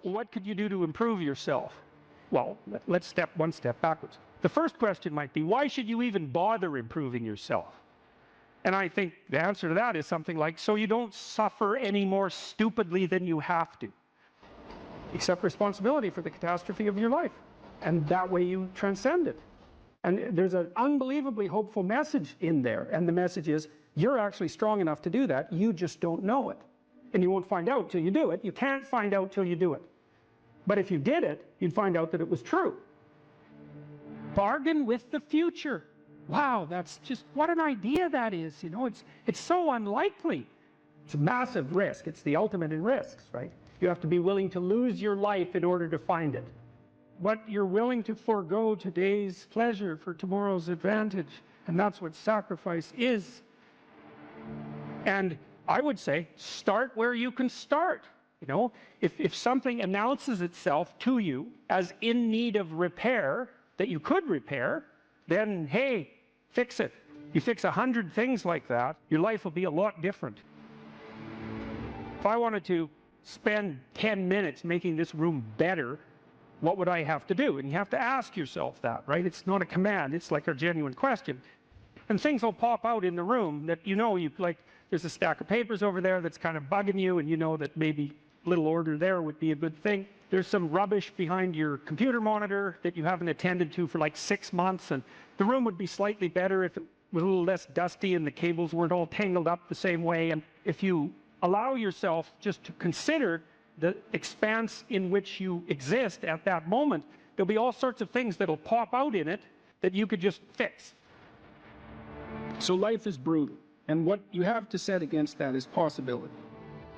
what could you do to improve yourself? Well, let's step one step backwards. The first question might be, why should you even bother improving yourself? And I think the answer to that is something like, so you don't suffer any more stupidly than you have to. Accept responsibility for the catastrophe of your life. And that way you transcend it. And there's an unbelievably hopeful message in there. And the message is, you're actually strong enough to do that. You just don't know it. And you won't find out till you do it. You can't find out till you do it. But if you did it, you'd find out that it was true. Bargain with the future. Wow, that's just, what an idea that is. You know, it's so unlikely. It's a massive risk. It's the ultimate in risks, right? You have to be willing to lose your life in order to find it. But you're willing to forego today's pleasure for tomorrow's advantage. And that's what sacrifice is. And I would say, start where you can start. You know, if something announces itself to you as in need of repair, that you could repair, then, hey, fix it. You fix 100 things like that, your life will be a lot different. If I wanted to spend 10 minutes making this room better, what would I have to do? And you have to ask yourself that, right? It's not a command, it's like a genuine question. And things will pop out in the room that you know, like, there's a stack of papers over there that's kind of bugging you, and you know that maybe a little order there would be a good thing. There's some rubbish behind your computer monitor that you haven't attended to for like 6 months, and the room would be slightly better if it was a little less dusty and the cables weren't all tangled up the same way. And if you allow yourself just to consider the expanse in which you exist at that moment, there'll be all sorts of things that'll pop out in it that you could just fix. So life is brutal, and what you have to set against that is possibility.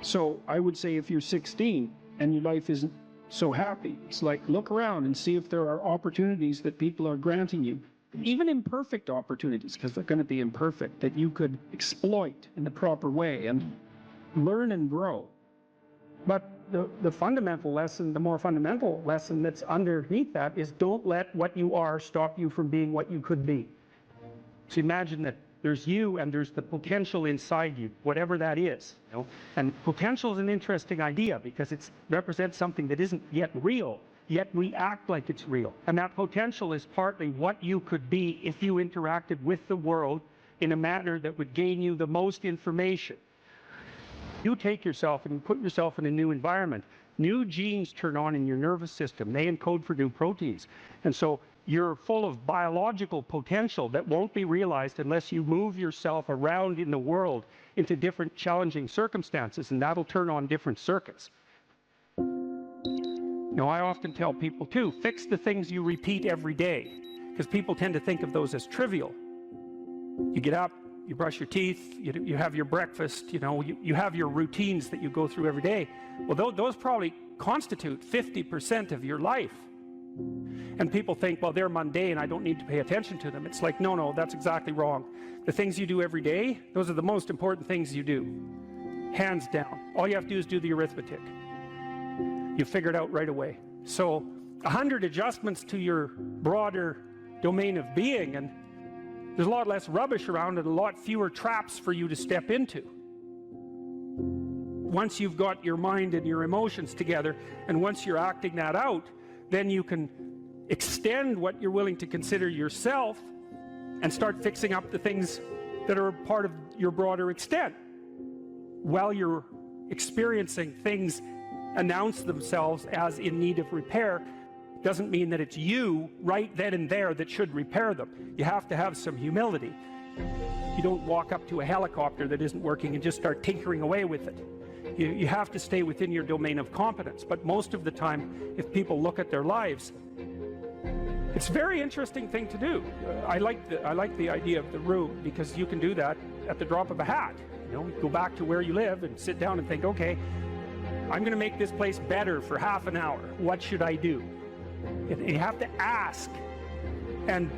So I would say if you're 16 and your life isn't so happy, it's like, look around and see if there are opportunities that people are granting you, even imperfect opportunities, because they're going to be imperfect, that you could exploit in the proper way and learn and grow. But the fundamental lesson, the more fundamental lesson that's underneath that is, don't let what you are stop you from being what you could be. So imagine that there's you and there's the potential inside you, whatever that is. You know? And potential is an interesting idea because it represents something that isn't yet real, yet we act like it's real. And that potential is partly what you could be if you interacted with the world in a manner that would gain you the most information. You take yourself and you put yourself in a new environment. New genes turn on in your nervous system. They encode for new proteins. And so you're full of biological potential that won't be realized unless you move yourself around in the world into different challenging circumstances, and that'll turn on different circuits. You know, I often tell people too, fix the things you repeat every day, because people tend to think of those as trivial. You get up, you brush your teeth, you have your breakfast, you know, you have your routines that you go through every day. Well, those probably constitute 50% of your life. And people think, well, they're mundane, I don't need to pay attention to them. It's like, no, that's exactly wrong. The things you do every day, those are the most important things you do. Hands down. All you have to do is do the arithmetic. You figure it out right away. So 100 adjustments to your broader domain of being, and there's a lot less rubbish around and a lot fewer traps for you to step into. Once you've got your mind and your emotions together, and once you're acting that out, then you can extend what you're willing to consider yourself and start fixing up the things that are part of your broader extent. While you're experiencing things announce themselves as in need of repair, doesn't mean that it's you right then and there that should repair them. You have to have some humility. You don't walk up to a helicopter that isn't working and just start tinkering away with it. You have to stay within your domain of competence. But most of the time, if people look at their lives, it's a very interesting thing to do. I like the idea of the room, because you can do that at the drop of a hat. You know, go back to where you live and sit down and think, okay, I'm going to make this place better for half an hour. What should I do? And you have to ask, and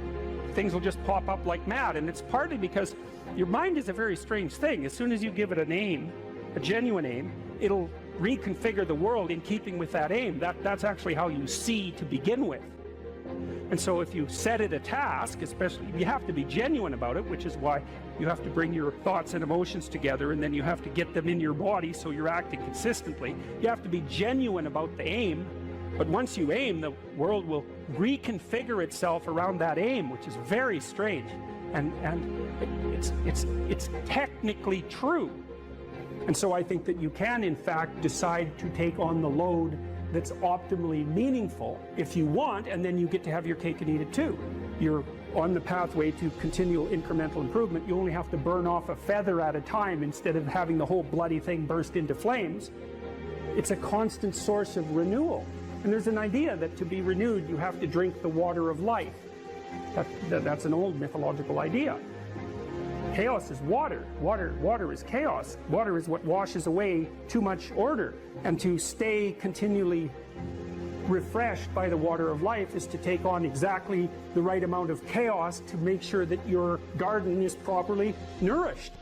things will just pop up like mad. And it's partly because your mind is a very strange thing. As soon as you give it a name, a genuine aim, it'll reconfigure the world in keeping with that aim. That's actually how you see to begin with. And so if you set it a task, especially, you have to be genuine about it, which is why you have to bring your thoughts and emotions together, and then you have to get them in your body so you're acting consistently. You have to be genuine about the aim, but once you aim, the world will reconfigure itself around that aim, which is very strange. And it's technically true. And so I think that you can, in fact, decide to take on the load that's optimally meaningful if you want, and then you get to have your cake and eat it too. You're on the pathway to continual incremental improvement. You only have to burn off a feather at a time instead of having the whole bloody thing burst into flames. It's a constant source of renewal. And there's an idea that to be renewed, you have to drink the water of life. That's an old mythological idea. Chaos is water. Water is chaos. Water is what washes away too much order. And to stay continually refreshed by the water of life is to take on exactly the right amount of chaos to make sure that your garden is properly nourished.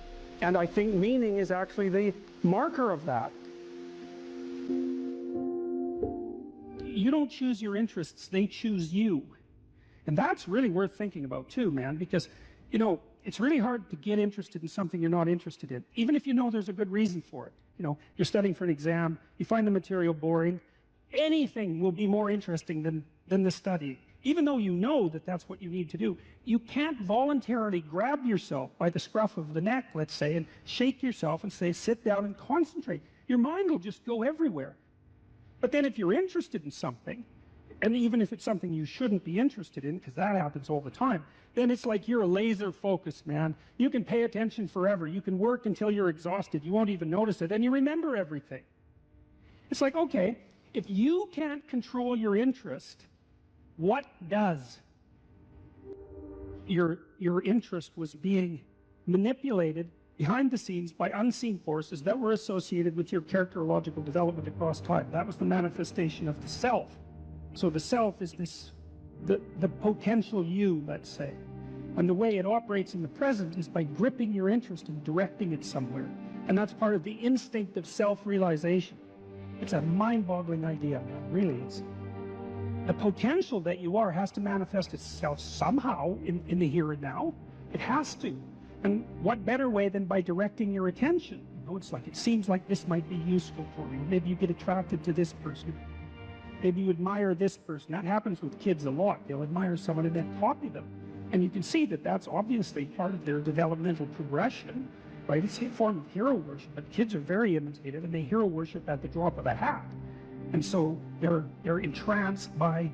And I think meaning is actually the marker of that. You don't choose your interests, they choose you. And that's really worth thinking about too, man, because, you know, it's really hard to get interested in something you're not interested in, even if you know there's a good reason for it. You know, you're studying for an exam, you find the material boring, anything will be more interesting than the study. Even though you know that that's what you need to do, you can't voluntarily grab yourself by the scruff of the neck, let's say, and shake yourself and say, sit down and concentrate. Your mind will just go everywhere. But then if you're interested in something, and even if it's something you shouldn't be interested in, because that happens all the time, then it's like you're a laser focused, man. You can pay attention forever. You can work until you're exhausted. You won't even notice it, and you remember everything. It's like, okay, if you can't control your interest, what does? Your interest was being manipulated behind the scenes by unseen forces that were associated with your characterological development across time. That was the manifestation of the self. So the self is this, the potential you, let's say. And the way it operates in the present is by gripping your interest and directing it somewhere. And that's part of the instinct of self-realization. It's a mind-boggling idea, man. Really. It's, the potential that you are has to manifest itself somehow in the here and now. It has to. And what better way than by directing your attention? You know, it's like, it seems like this might be useful for you. Maybe you get attracted to this person. Maybe you admire this person. That happens with kids a lot. They'll admire someone and then copy them. And you can see that that's obviously part of their developmental progression, right? It's a form of hero worship, but kids are very imitative and they hero worship at the drop of a hat. And so they're entranced by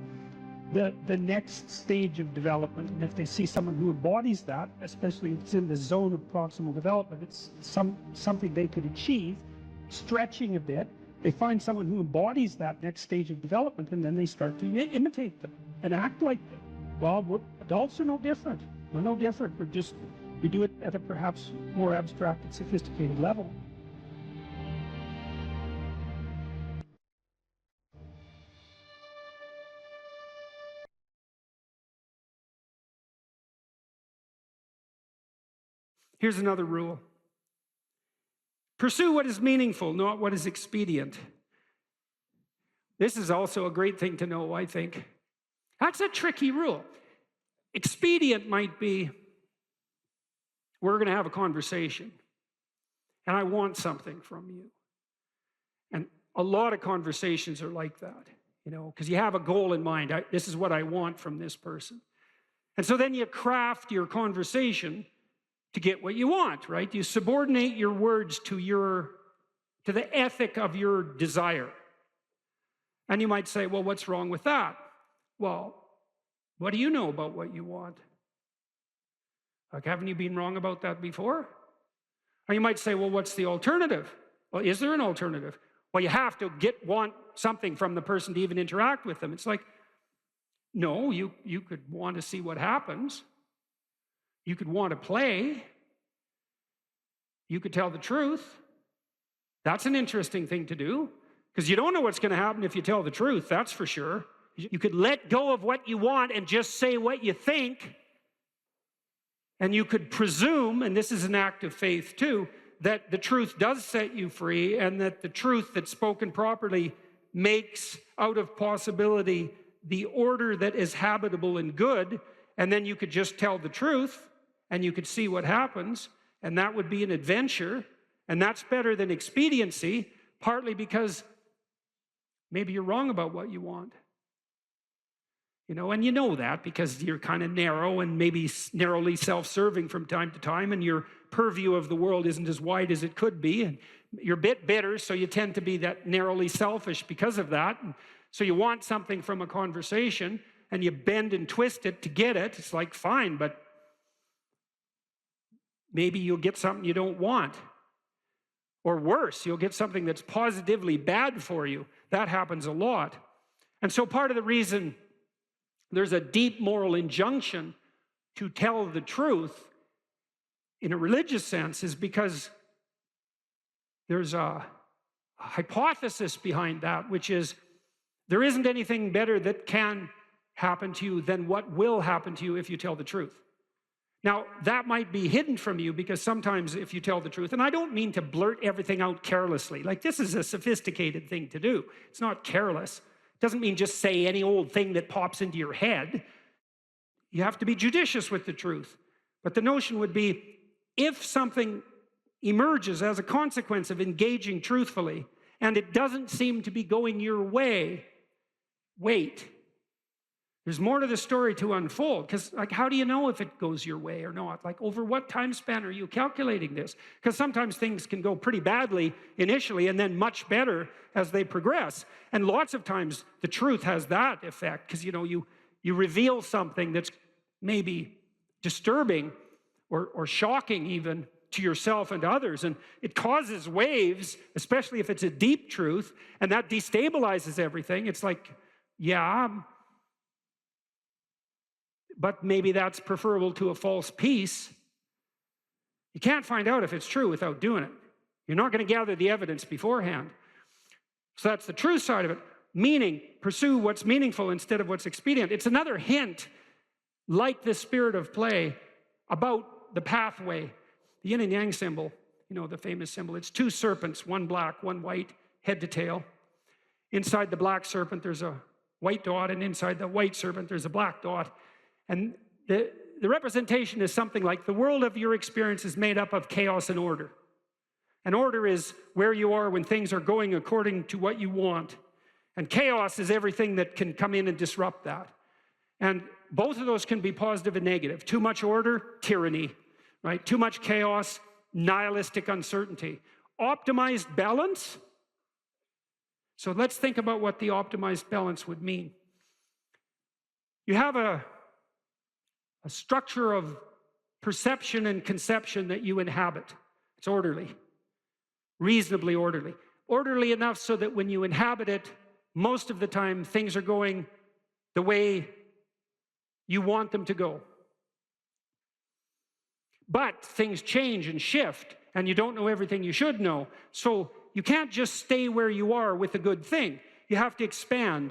the next stage of development. And if they see someone who embodies that, especially if it's in the zone of proximal development, it's something they could achieve, stretching a bit. They find someone who embodies that next stage of development, and then they start to imitate them and act like them. Well, adults are no different. We're no different. We do it at a perhaps more abstract and sophisticated level. Here's another rule. Pursue what is meaningful, not what is expedient. This is also a great thing to know, I think. That's a tricky rule. Expedient might be, we're going to have a conversation, and I want something from you. And a lot of conversations are like that, you know, because you have a goal in mind. This is what I want from this person. And so then you craft your conversation to get what you want, right? You subordinate your words to the ethic of your desire. And you might say, well, what's wrong with that? Well, what do you know about what you want? Like, haven't you been wrong about that before? Or you might say, well, what's the alternative? Well, is there an alternative? Well, you have to want something from the person to even interact with them. It's like, no, you could want to see what happens. You could want to play. You could tell the truth. That's an interesting thing to do, because you don't know what's going to happen if you tell the truth, that's for sure. You could let go of what you want and just say what you think. And you could presume, and this is an act of faith too, that the truth does set you free, and that the truth that's spoken properly makes out of possibility the order that is habitable and good, and then you could just tell the truth, and you could see what happens, and that would be an adventure, and that's better than expediency, partly because maybe you're wrong about what you want. And you know that because you're kind of narrow and maybe narrowly self-serving from time to time, and your purview of the world isn't as wide as it could be, and you're a bit bitter, so you tend to be that narrowly selfish because of that. And so you want something from a conversation, and you bend and twist it to get it. It's like, fine, but maybe you'll get something you don't want. Or worse, you'll get something that's positively bad for you. That happens a lot. And so part of the reason there's a deep moral injunction to tell the truth in a religious sense is because there's a hypothesis behind that, which is there isn't anything better that can happen to you than what will happen to you if you tell the truth. Now, that might be hidden from you because sometimes if you tell the truth, and I don't mean to blurt everything out carelessly, like this is a sophisticated thing to do. It's not careless. It doesn't mean just say any old thing that pops into your head. You have to be judicious with the truth. But the notion would be, if something emerges as a consequence of engaging truthfully, and it doesn't seem to be going your way, wait. There's more to the story to unfold, because how do you know if it goes your way or not? Over what time span are you calculating this? Because sometimes things can go pretty badly initially and then much better as they progress. And lots of times the truth has that effect, because you reveal something that's maybe disturbing or shocking even to yourself and to others, and it causes waves, especially if it's a deep truth, and that destabilizes everything. It's like, yeah, but maybe that's preferable to a false peace. You can't find out if it's true without doing it. You're not going to gather the evidence beforehand. So that's the truth side of it. Meaning, pursue what's meaningful instead of what's expedient. It's another hint, like the spirit of play, about the pathway. The yin and yang symbol, the famous symbol, it's two serpents, one black, one white, head to tail. Inside the black serpent, there's a white dot, and inside the white serpent, there's a black dot. And the representation is something like the world of your experience is made up of chaos and order. And order is where you are when things are going according to what you want. And chaos is everything that can come in and disrupt that. And both of those can be positive and negative. Too much order, tyranny, right? Too much chaos, nihilistic uncertainty. Optimized balance. So let's think about what the optimized balance would mean. You have a structure of perception and conception that you inhabit. It's orderly, reasonably orderly. Orderly enough so that when you inhabit it, most of the time things are going the way you want them to go. But things change and shift, and you don't know everything you should know. So you can't just stay where you are with a good thing. You have to expand.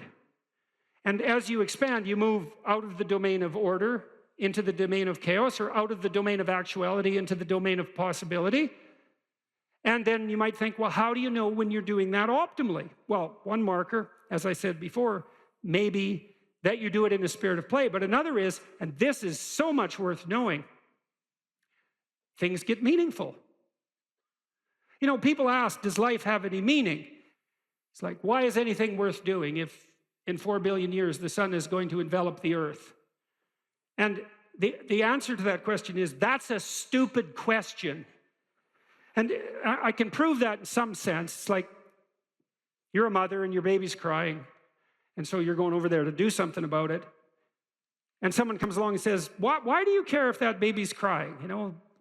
And as you expand, you move out of the domain of order into the domain of chaos, or out of the domain of actuality into the domain of possibility. And then you might think, well, how do you know when you're doing that optimally? Well, one marker, as I said before, maybe that you do it in a spirit of play. But another is, and this is so much worth knowing, things get meaningful. People ask, does life have any meaning? It's like, why is anything worth doing if in 4 billion years the sun is going to envelop the earth? And the answer to that question is, that's a stupid question. And I can prove that in some sense. It's like, you're a mother and your baby's crying, and so you're going over there to do something about it. And someone comes along and says, why do you care if that baby's crying?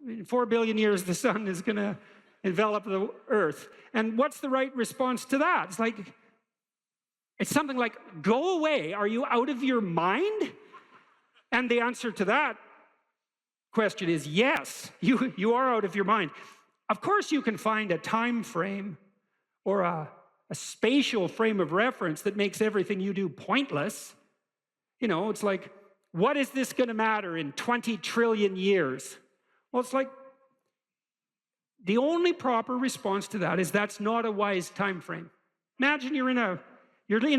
In 4 billion years, the sun is going to envelop the earth. And what's the right response to that? It's something like, go away. Are you out of your mind? And the answer to that question is yes, you are out of your mind. Of course, you can find a time frame or a spatial frame of reference that makes everything you do pointless. It's like, what is this going to matter in 20 trillion years? Well, it's like, the only proper response to that is that's not a wise time frame. Imagine you're in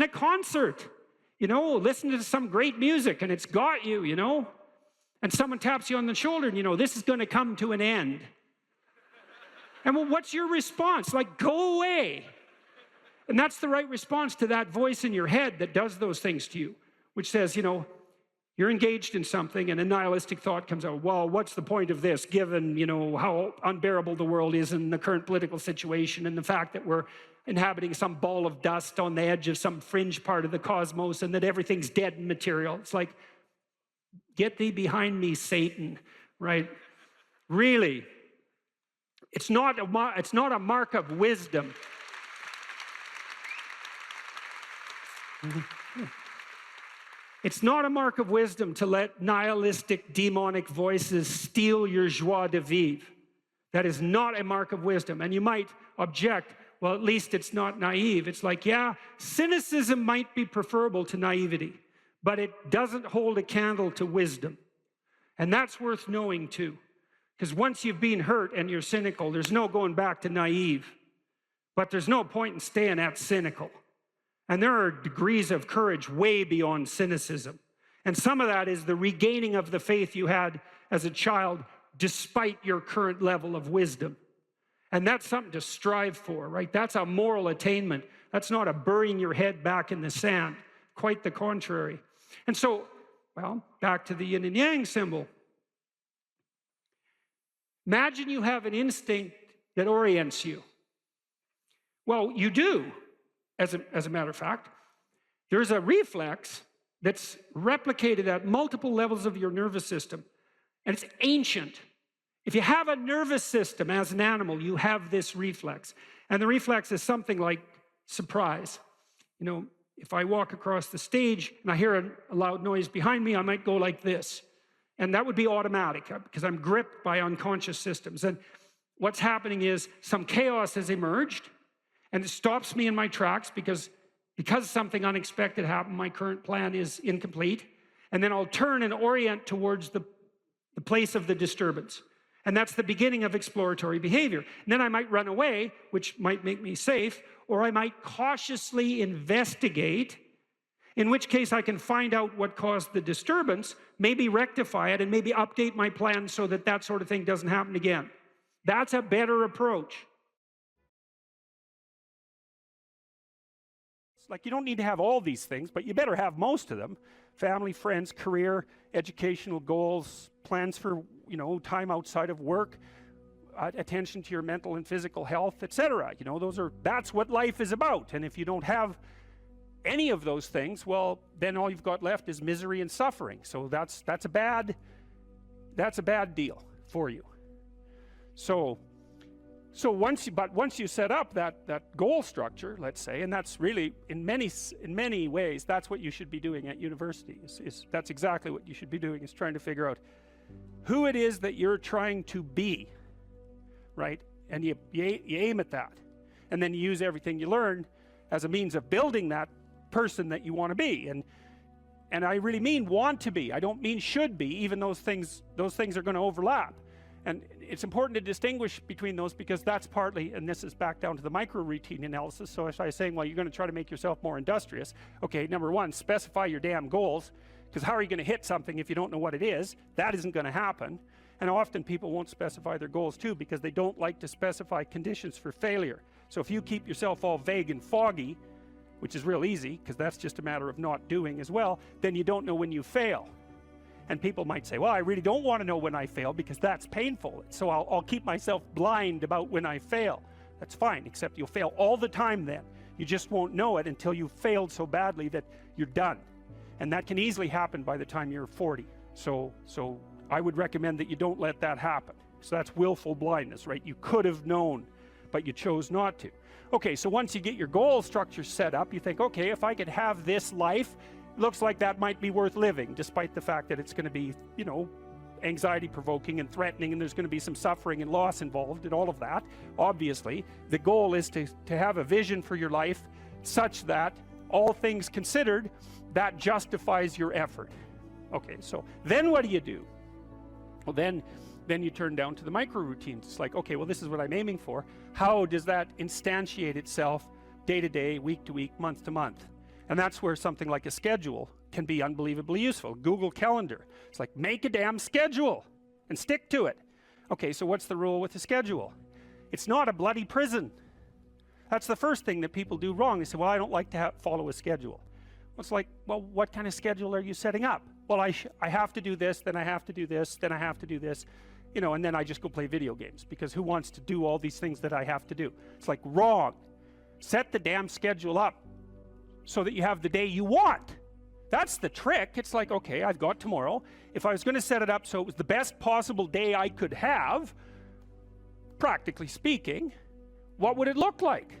a concert. listen to some great music and it's got you, and someone taps you on the shoulder and this is going to come to an end. And well, what's your response? Like, go away. And that's the right response to that voice in your head that does those things to you, which says, you're engaged in something and a nihilistic thought comes out. Well, what's the point of this given, how unbearable the world is in the current political situation and the fact that we're inhabiting some ball of dust on the edge of some fringe part of the cosmos and that everything's dead and material. It's like, get thee behind me, Satan, right? Really, it's not a mark of wisdom. It's not a mark of wisdom to let nihilistic, demonic voices steal your joie de vivre. That is not a mark of wisdom. And you might object, well, at least it's not naive. It's like, yeah, cynicism might be preferable to naivety, but it doesn't hold a candle to wisdom. And that's worth knowing too. Because once you've been hurt and you're cynical, there's no going back to naive. But there's no point in staying at cynical. And there are degrees of courage way beyond cynicism. And some of that is the regaining of the faith you had as a child despite your current level of wisdom. And that's something to strive for, right? That's a moral attainment. That's not a burying your head back in the sand. Quite the contrary. And so, well, back to the yin and yang symbol. Imagine you have an instinct that orients you. Well, you do. As a matter of fact, there's a reflex that's replicated at multiple levels of your nervous system, and it's ancient. If you have a nervous system as an animal, you have this reflex. And the reflex is something like surprise. If I walk across the stage and I hear a loud noise behind me, I might go like this. And that would be automatic because I'm gripped by unconscious systems. And what's happening is some chaos has emerged. And it stops me in my tracks because something unexpected happened, my current plan is incomplete. And then I'll turn and orient towards the place of the disturbance. And that's the beginning of exploratory behavior. And then I might run away, which might make me safe, or I might cautiously investigate, in which case I can find out what caused the disturbance, maybe rectify it, and maybe update my plan so that that sort of thing doesn't happen again. That's a better approach. Like, you don't need to have all these things, but you better have most of them. Family, friends, career, educational goals, plans for, time outside of work, attention to your mental and physical health, etc. That's what life is about. And if you don't have any of those things, well, then all you've got left is misery and suffering. So that's a bad deal for you. So once you set up that goal structure, let's say, and that's really in many ways that's what you should be doing at university. That's exactly what you should be doing, is trying to figure out who it is that you're trying to be, right? And you aim at that, and then you use everything you learn as a means of building that person that you want to be. And I really mean want to be. I don't mean should be. Even those things are going to overlap. And it's important to distinguish between those, because that's partly, and this is back down to the micro routine analysis. So as I was saying, well, you're going to try to make yourself more industrious. Okay, number one, specify your damn goals, because how are you going to hit something if you don't know what it is? That isn't going to happen. And often people won't specify their goals too, because they don't like to specify conditions for failure. So if you keep yourself all vague and foggy, which is real easy, because that's just a matter of not doing as well, then you don't know when you fail. And people might say, well, I really don't want to know when I fail because that's painful. So I'll keep myself blind about when I fail. That's fine, except you'll fail all the time then. You just won't know it until you've failed so badly that you're done. And that can easily happen by the time you're 40. So I would recommend that you don't let that happen. So that's willful blindness, right? You could have known, but you chose not to. Okay, so once you get your goal structure set up, you think, okay, if I could have this life, looks like that might be worth living, despite the fact that it's going to be, anxiety provoking and threatening, and there's going to be some suffering and loss involved and all of that. Obviously, the goal is to have a vision for your life such that, all things considered, that justifies your effort. Okay, so then what do you do? Well, then you turn down to the micro routines. It's like, okay, well, this is what I'm aiming for. How does that instantiate itself day to day, week to week, month to month? And that's where something like a schedule can be unbelievably useful. Google Calendar. It's like, make a damn schedule and stick to it. Okay, so what's the rule with the schedule? It's not a bloody prison. That's the first thing that people do wrong. They say, well, I don't like to follow a schedule. Well, it's like, well, what kind of schedule are you setting up? Well, I have to do this, then I have to do this, then I have to do this, you know, and then I just go play video games, because who wants to do all these things that I have to do? It's like, wrong. Set the damn schedule up so that you have the day you want. That's the trick. It's like, okay, I've got tomorrow. If I was going to set it up so it was the best possible day I could have, practically speaking, what would it look like?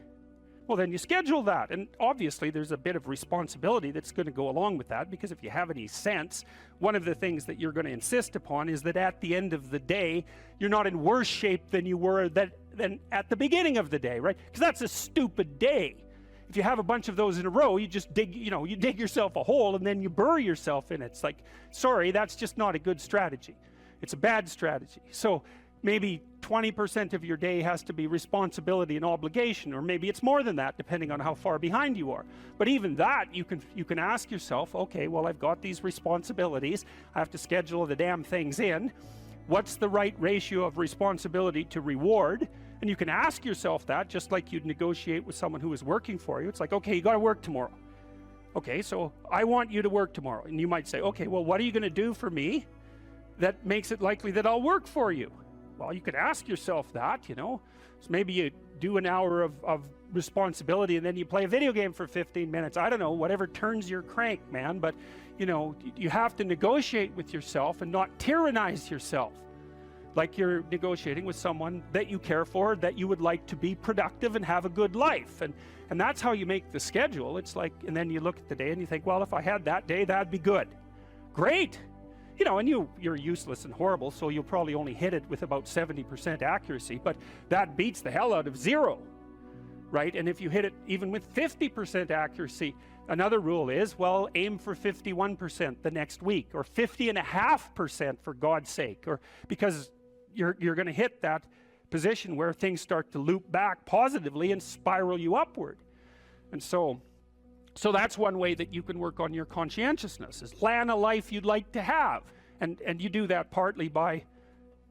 Well, then you schedule that. And obviously there's a bit of responsibility that's going to go along with that, because if you have any sense, one of the things that you're going to insist upon is that at the end of the day, you're not in worse shape than you were than at the beginning of the day, right? Because that's a stupid day. If you have a bunch of those in a row, you just dig, you know, you dig yourself a hole and then you bury yourself in it. It's like, sorry, that's just not a good strategy. It's a bad strategy. So maybe 20% of your day has to be responsibility and obligation, or maybe it's more than that, depending on how far behind you are. But even that, you can ask yourself, okay, well, I've got these responsibilities. I have to schedule the damn things in. What's the right ratio of responsibility to reward? And you can ask yourself that, just like you'd negotiate with someone who is working for you. It's like, okay, you got to work tomorrow. Okay, so I want you to work tomorrow. And you might say, okay, well, what are you going to do for me that makes it likely that I'll work for you? Well, you could ask yourself that, you know. So maybe you do an hour of responsibility and then you play a video game for 15 minutes. I don't know, whatever turns your crank, man. But, you know, you have to negotiate with yourself and not tyrannize yourself. Like you're negotiating with someone that you care for, that you would like to be productive and have a good life. And that's how you make the schedule. It's like, and then you look at the day and you think, well, if I had that day, that'd be good. Great. You know, and you're useless and horrible, so you'll probably only hit it with about 70% accuracy, but that beats the hell out of 0, right? And if you hit it even with 50% accuracy, another rule is, well, aim for 51% the next week, or 50.5% for God's sake, or because you're going to hit that position where things start to loop back positively and spiral you upward. And so that's one way that you can work on your conscientiousness, is plan a life you'd like to have. And you do that partly by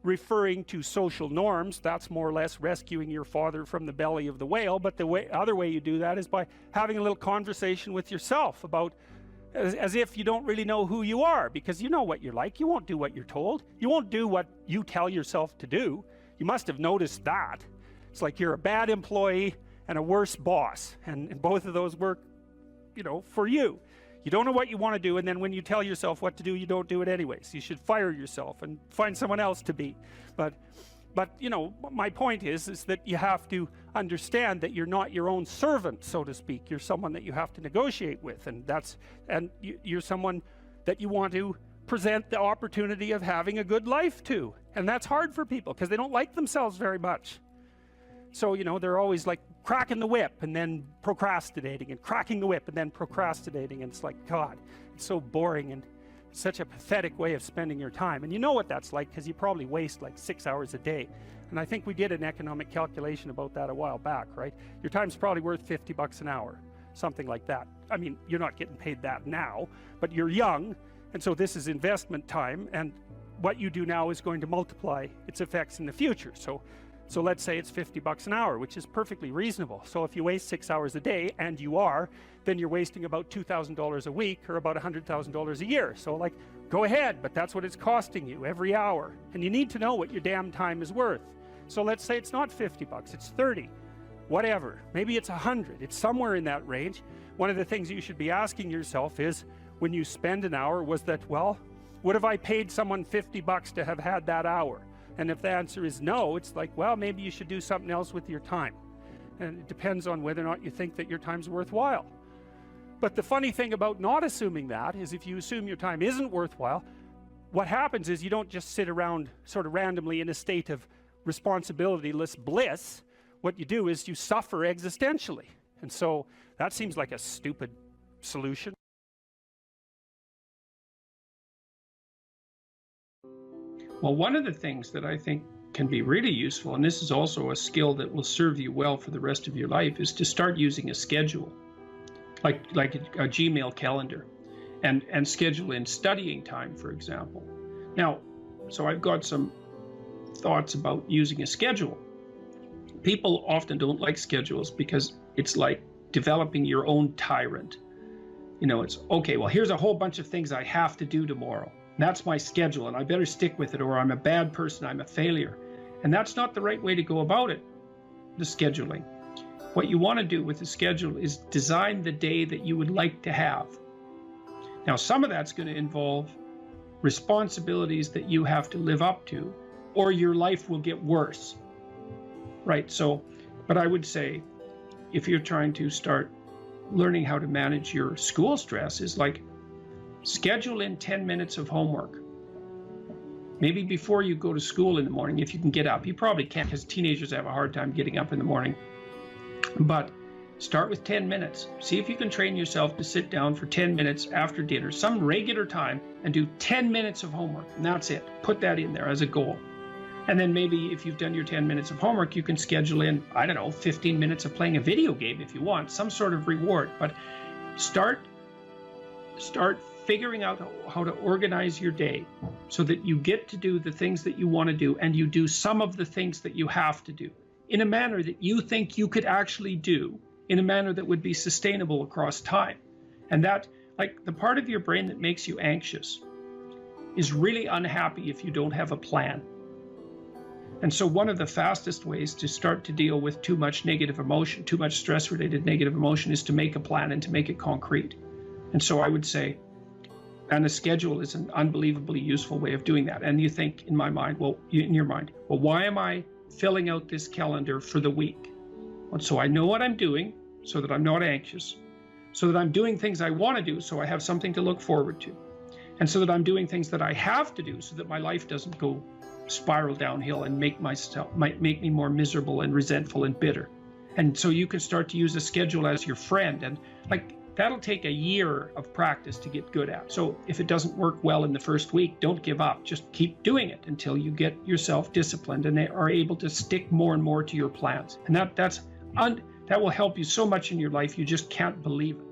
referring to social norms. That's more or less rescuing your father from the belly of the whale. But the other way you do that is by having a little conversation with yourself about, as if you don't really know who you are, because you know what you're like. You won't do what you're told. You won't do what you tell yourself to do. You must have noticed that. It's like you're a bad employee and a worse boss, and both of those work, you know, for you. You don't know what you want to do, and then when you tell yourself what to do, you don't do it anyways. You should fire yourself and find someone else to be. But you know, my point is that you have to understand that you're not your own servant, so to speak. You're someone that you have to negotiate with, and you're someone that you want to present the opportunity of having a good life to. And that's hard for people because they don't like themselves very much. So, you know, they're always like cracking the whip and then procrastinating, and cracking the whip and then procrastinating. And it's like, God, it's so boring and such a pathetic way of spending your time. And you know what that's like, because you probably waste like 6 hours a day. And I think we did an economic calculation about that a while back, right? Your time's probably worth $50 an hour, something like that. I mean, you're not getting paid that now, but you're young, and so this is investment time, and what you do now is going to multiply its effects in the future. So let's say it's $50 an hour, which is perfectly reasonable. So if you waste 6 hours a day, and you are, then you're wasting about $2,000 a week, or about $100,000 a year. So like, go ahead, but that's what it's costing you every hour. And you need to know what your damn time is worth. So let's say it's not $50, it's 30, whatever. Maybe it's 100, it's somewhere in that range. One of the things you should be asking yourself is, when you spend an hour, was that, well, what if I paid someone $50 to have had that hour? And if the answer is no, it's like, well, maybe you should do something else with your time. And it depends on whether or not you think that your time's worthwhile. But the funny thing about not assuming that is, if you assume your time isn't worthwhile, what happens is you don't just sit around sort of randomly in a state of responsibilityless bliss. What you do is you suffer existentially. And so that seems like a stupid solution. Well, one of the things that I think can be really useful, and this is also a skill that will serve you well for the rest of your life, is to start using a schedule. like a Gmail calendar, and schedule in studying time, for example. Now, so I've got some thoughts about using a schedule. People often don't like schedules because it's like developing your own tyrant. You know, it's okay, well, here's a whole bunch of things I have to do tomorrow. That's my schedule, and I better stick with it, or I'm a bad person, I'm a failure. And that's not the right way to go about it, the scheduling. What you want to do with the schedule is design the day that you would like to have. Now, some of that's going to involve responsibilities that you have to live up to, or your life will get worse. Right? So, but I would say, if you're trying to start learning how to manage your school stress, is like schedule in 10 minutes of homework. Maybe before you go to school in the morning, if you can get up. You probably can't, because teenagers have a hard time getting up in the morning. But start with 10 minutes. See if you can train yourself to sit down for 10 minutes after dinner, some regular time, and do 10 minutes of homework. And that's it. Put that in there as a goal. And then maybe if you've done your 10 minutes of homework, you can schedule in, I don't know, 15 minutes of playing a video game if you want, some sort of reward. But start figuring out how to organize your day so that you get to do the things that you want to do, and you do some of the things that you have to do in a manner that you think you could actually do, in a manner that would be sustainable across time. And that, like, the part of your brain that makes you anxious is really unhappy if you don't have a plan. And so one of the fastest ways to start to deal with too much negative emotion, too much stress-related negative emotion, is to make a plan and to make it concrete. And so I would say, and a schedule is an unbelievably useful way of doing that. And you think, in my mind, well, in your mind, well, why am I filling out this calendar for the week? Well, so I know what I'm doing, so that I'm not anxious, so that I'm doing things I want to do, so I have something to look forward to, and so that I'm doing things that I have to do, so that my life doesn't go spiral downhill and make me more miserable and resentful and bitter. And so you can start to use a schedule as your friend, and like that'll take a year of practice to get good at. So if it doesn't work well in the first week, don't give up. Just keep doing it until you get yourself disciplined and they are able to stick more and more to your plans. And that will help you so much in your life, you just can't believe it.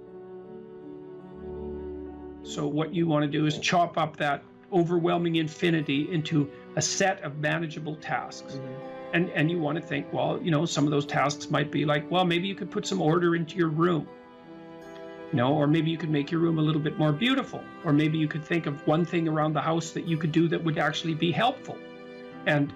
So what you want to do is chop up that overwhelming infinity into a set of manageable tasks. Mm-hmm. And you want to think, well, you know, some of those tasks might be like, well, maybe you could put some order into your room. You know, or maybe you could make your room a little bit more beautiful, or maybe you could think of one thing around the house that you could do that would actually be helpful. And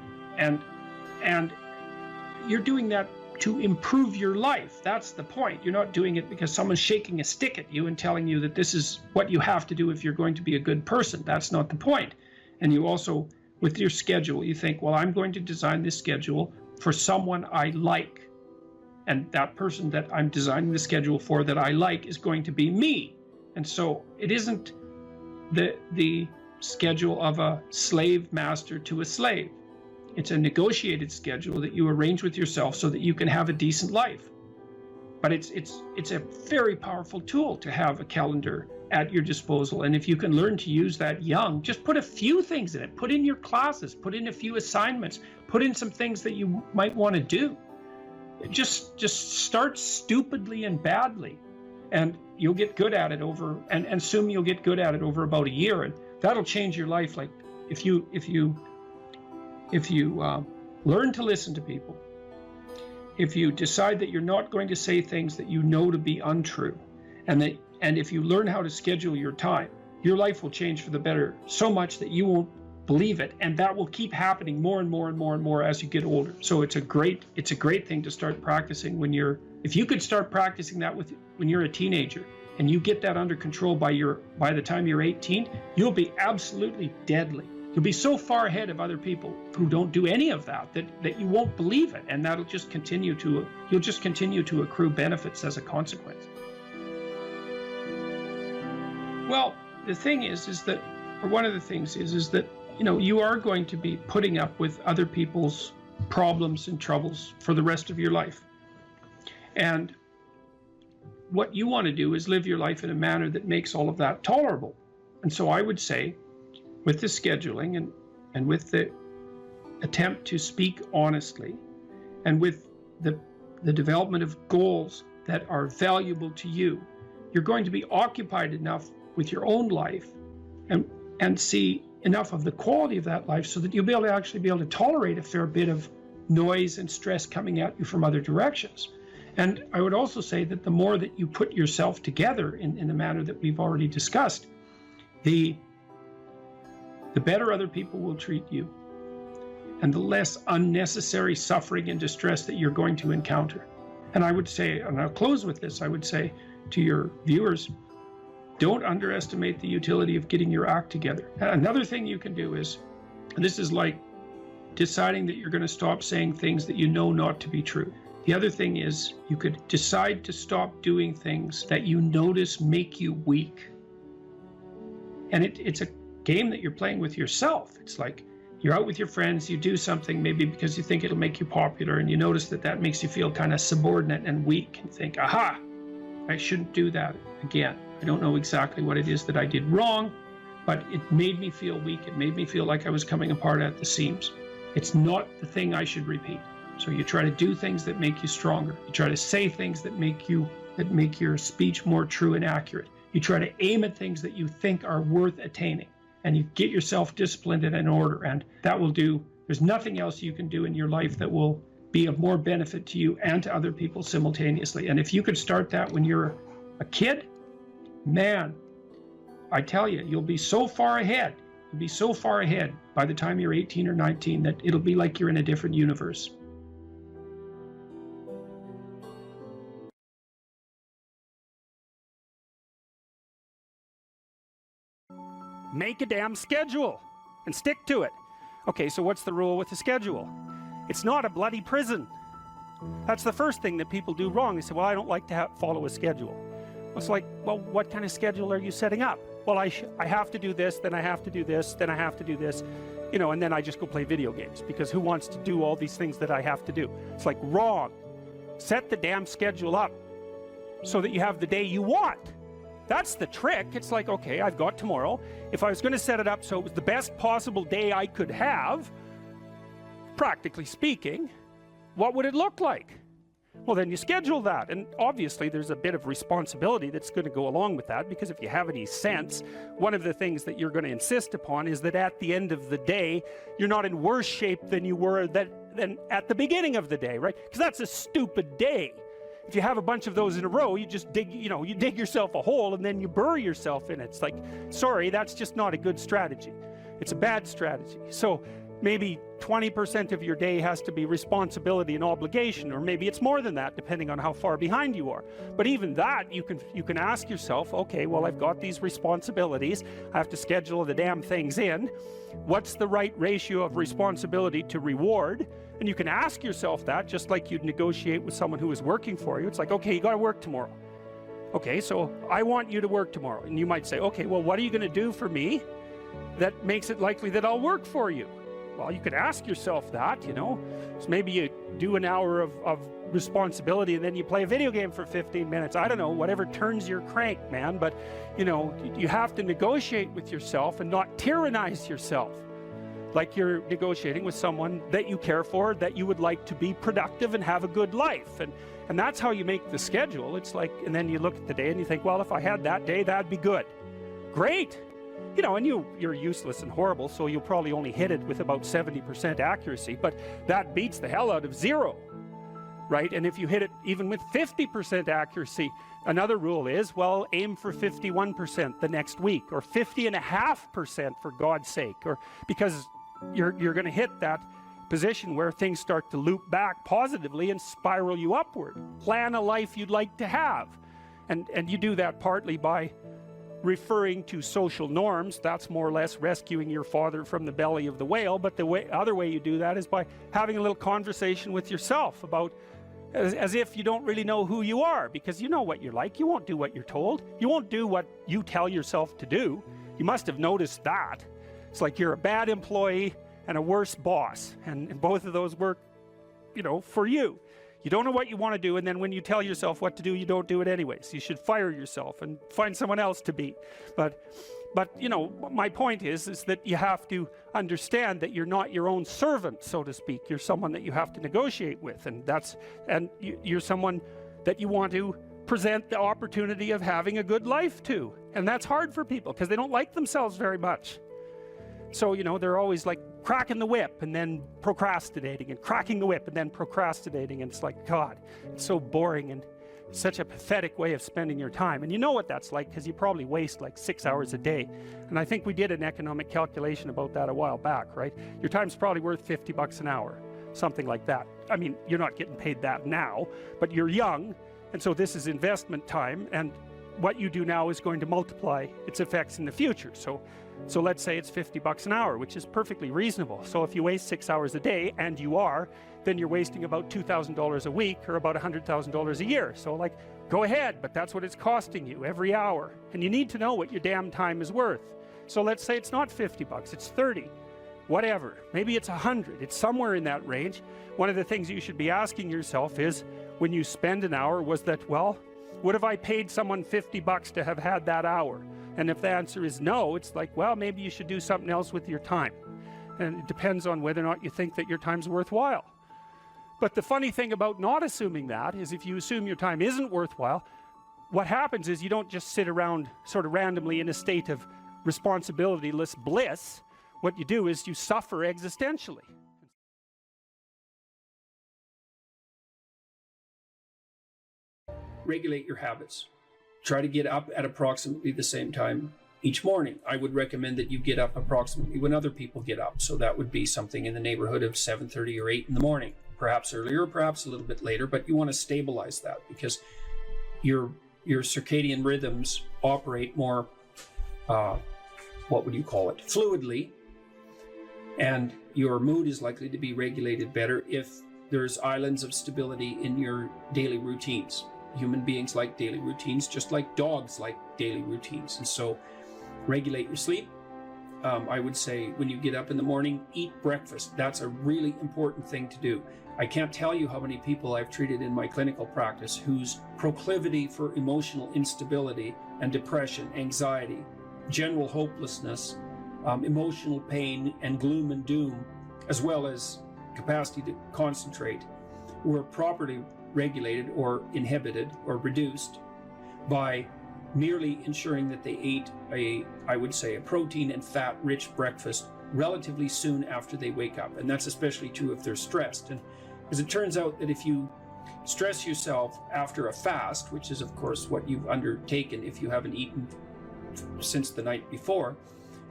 you're doing that to improve your life. That's the point. You're not doing it because someone's shaking a stick at you and telling you that this is what you have to do if you're going to be a good person. That's not the point. And you also, with your schedule, you think, well, I'm going to design this schedule for someone I like. And that person that I'm designing the schedule for that I like is going to be me. And so it isn't the schedule of a slave master to a slave. It's a negotiated schedule that you arrange with yourself so that you can have a decent life. But it's a very powerful tool to have a calendar at your disposal. And if you can learn to use that young, just put a few things in it. Put in your classes, put in a few assignments, put in some things that you might want to do. Just start stupidly and badly, and you'll get good at it and assume you'll get good at it over about a year, and that'll change your life. Like if you learn to listen to people, if you decide that you're not going to say things that you know to be untrue, and if you learn how to schedule your time, your life will change for the better so much that you won't believe it, and that will keep happening more and more and more and more as you get older. So it's a great thing to start practicing if you could start practicing that when you're a teenager, and you get that under control by the time you're 18, you'll be absolutely deadly. You'll be so far ahead of other people who don't do any of that you won't believe it, and you'll just continue to accrue benefits as a consequence. Well, the thing is that, or one of the things is that, you know, you are going to be putting up with other people's problems and troubles for the rest of your life. And what you want to do is live your life in a manner that makes all of that tolerable. And so I would say, with the scheduling and with the attempt to speak honestly, and with the development of goals that are valuable to you, you're going to be occupied enough with your own life and see enough of the quality of that life so that you'll be able to actually be able to tolerate a fair bit of noise and stress coming at you from other directions. And I would also say that the more that you put yourself together in the manner that we've already discussed, the better other people will treat you, and the less unnecessary suffering and distress that you're going to encounter. And I would say, and I'll close with this, I would say to your viewers, don't underestimate the utility of getting your act together. Another thing you can do is, and this is like deciding that you're going to stop saying things that you know not to be true. The other thing is, you could decide to stop doing things that you notice make you weak. And it's a game that you're playing with yourself. It's like you're out with your friends, you do something maybe because you think it'll make you popular, and you notice that that makes you feel kind of subordinate and weak, and think, aha, I shouldn't do that again. I don't know exactly what it is that I did wrong, but it made me feel weak. It made me feel like I was coming apart at the seams. It's not the thing I should repeat. So you try to do things that make you stronger. You try to say things that make your speech more true and accurate. You try to aim at things that you think are worth attaining, and you get yourself disciplined and in order, and that will do. There's nothing else you can do in your life that will be of more benefit to you and to other people simultaneously. And if you could start that when you're a kid, man, I tell you, you'll be so far ahead. You'll be so far ahead by the time you're 18 or 19 that it'll be like you're in a different universe. Make a damn schedule and stick to it. Okay, so what's the rule with the schedule? It's not a bloody prison. That's the first thing that people do wrong. They say, well, I don't like to follow a schedule. It's like, well, what kind of schedule are you setting up? Well, I have to do this, then I have to do this, then I have to do this, you know, and then I just go play video games, because who wants to do all these things that I have to do? It's like, wrong. Set the damn schedule up so that you have the day you want. That's the trick. It's like, okay, I've got tomorrow. If I was going to set it up so it was the best possible day I could have, practically speaking, what would it look like? Well, then you schedule that. And obviously there's a bit of responsibility that's going to go along with that, because if you have any sense, one of the things that you're going to insist upon is that at the end of the day, you're not in worse shape than you were than at the beginning of the day, right? Because that's a stupid day. If you have a bunch of those in a row, you just dig, you dig yourself a hole and then you bury yourself in it. It's like, sorry, that's just not a good strategy. It's a bad strategy. So maybe 20% of your day has to be responsibility and obligation, or maybe it's more than that, depending on how far behind you are. But even that, you can ask yourself, okay, well, I've got these responsibilities. I have to schedule the damn things in. What's the right ratio of responsibility to reward? And you can ask yourself that, just like you'd negotiate with someone who is working for you. It's like, okay, you got to work tomorrow. Okay, so I want you to work tomorrow. And you might say, okay, well, what are you going to do for me that makes it likely that I'll work for you? Well, you could ask yourself that, So maybe you do an hour of responsibility and then you play a video game for 15 minutes. I don't know, whatever turns your crank, man. But, you have to negotiate with yourself and not tyrannize yourself. Like you're negotiating with someone that you care for, that you would like to be productive and have a good life. And that's how you make the schedule. It's like, and then you look at the day and you think, well, if I had that day, that'd be good. Great. And you're useless and horrible, so you'll probably only hit it with about 70% accuracy, but that beats the hell out of 0, right? And if you hit it even with 50% accuracy, another rule is, well, aim for 51% the next week, or 50.5% for God's sake, or because you're going to hit that position where things start to loop back positively and spiral you upward. Plan a life you'd like to have, and you do that partly by referring to social norms. That's more or less rescuing your father from the belly of the whale. But the other way you do that is by having a little conversation with yourself about, as if you don't really know who you are, because you know what you're like. You won't do what you're told. You won't do what you tell yourself to do. You must have noticed that. It's like you're a bad employee and a worse boss, and both of those work, for you. You don't know what you want to do, and then when you tell yourself what to do, you don't do it anyways. You should fire yourself and find someone else to beat. But my point is that you have to understand that you're not your own servant, so to speak. You're someone that you have to negotiate with, and you're someone that you want to present the opportunity of having a good life too. And that's hard for people because they don't like themselves very much. So, you know, they're always like cracking the whip and then procrastinating, and cracking the whip and then procrastinating. And it's like, God, it's so boring and such a pathetic way of spending your time. And you know what that's like because you probably waste like 6 hours a day. And I think we did an economic calculation about that a while back, right? Your time's probably worth $50 an hour, something like that. I mean, you're not getting paid that now, but you're young, and so this is investment time, and what you do now is going to multiply its effects in the future. So let's say it's $50 an hour, which is perfectly reasonable. So if you waste 6 hours a day, and you are, then you're wasting about $2,000 a week, or about $100,000 a year. So like, go ahead, but that's what it's costing you every hour. And you need to know what your damn time is worth. So let's say it's not $50, it's 30, whatever. Maybe it's 100, it's somewhere in that range. One of the things you should be asking yourself is, when you spend an hour, was that, well, would have I paid someone $50 to have had that hour? And if the answer is no, it's like, well, maybe you should do something else with your time. And it depends on whether or not you think that your time's worthwhile. But the funny thing about not assuming that is, if you assume your time isn't worthwhile, what happens is you don't just sit around sort of randomly in a state of responsibility-less bliss. What you do is you suffer existentially. Regulate your habits. Try to get up at approximately the same time each morning. I would recommend that you get up approximately when other people get up. So that would be something in the neighborhood of 7:30 or 8 in the morning, perhaps earlier, perhaps a little bit later, but you want to stabilize that because your circadian rhythms operate more, what would you call it, fluidly, and your mood is likely to be regulated better if there's islands of stability in your daily routines. Human beings like daily routines, just like dogs like daily routines. And so regulate your sleep. I would say when you get up in the morning, eat breakfast. That's a really important thing to do. I can't tell you how many people I've treated in my clinical practice whose proclivity for emotional instability and depression, anxiety, general hopelessness, emotional pain and gloom and doom, as well as capacity to concentrate, were properly regulated or inhibited or reduced by merely ensuring that they ate I would say, a protein and fat rich breakfast relatively soon after they wake up. And that's especially true if they're stressed. And as it turns out that if you stress yourself after a fast, which is of course what you've undertaken if you haven't eaten since the night before,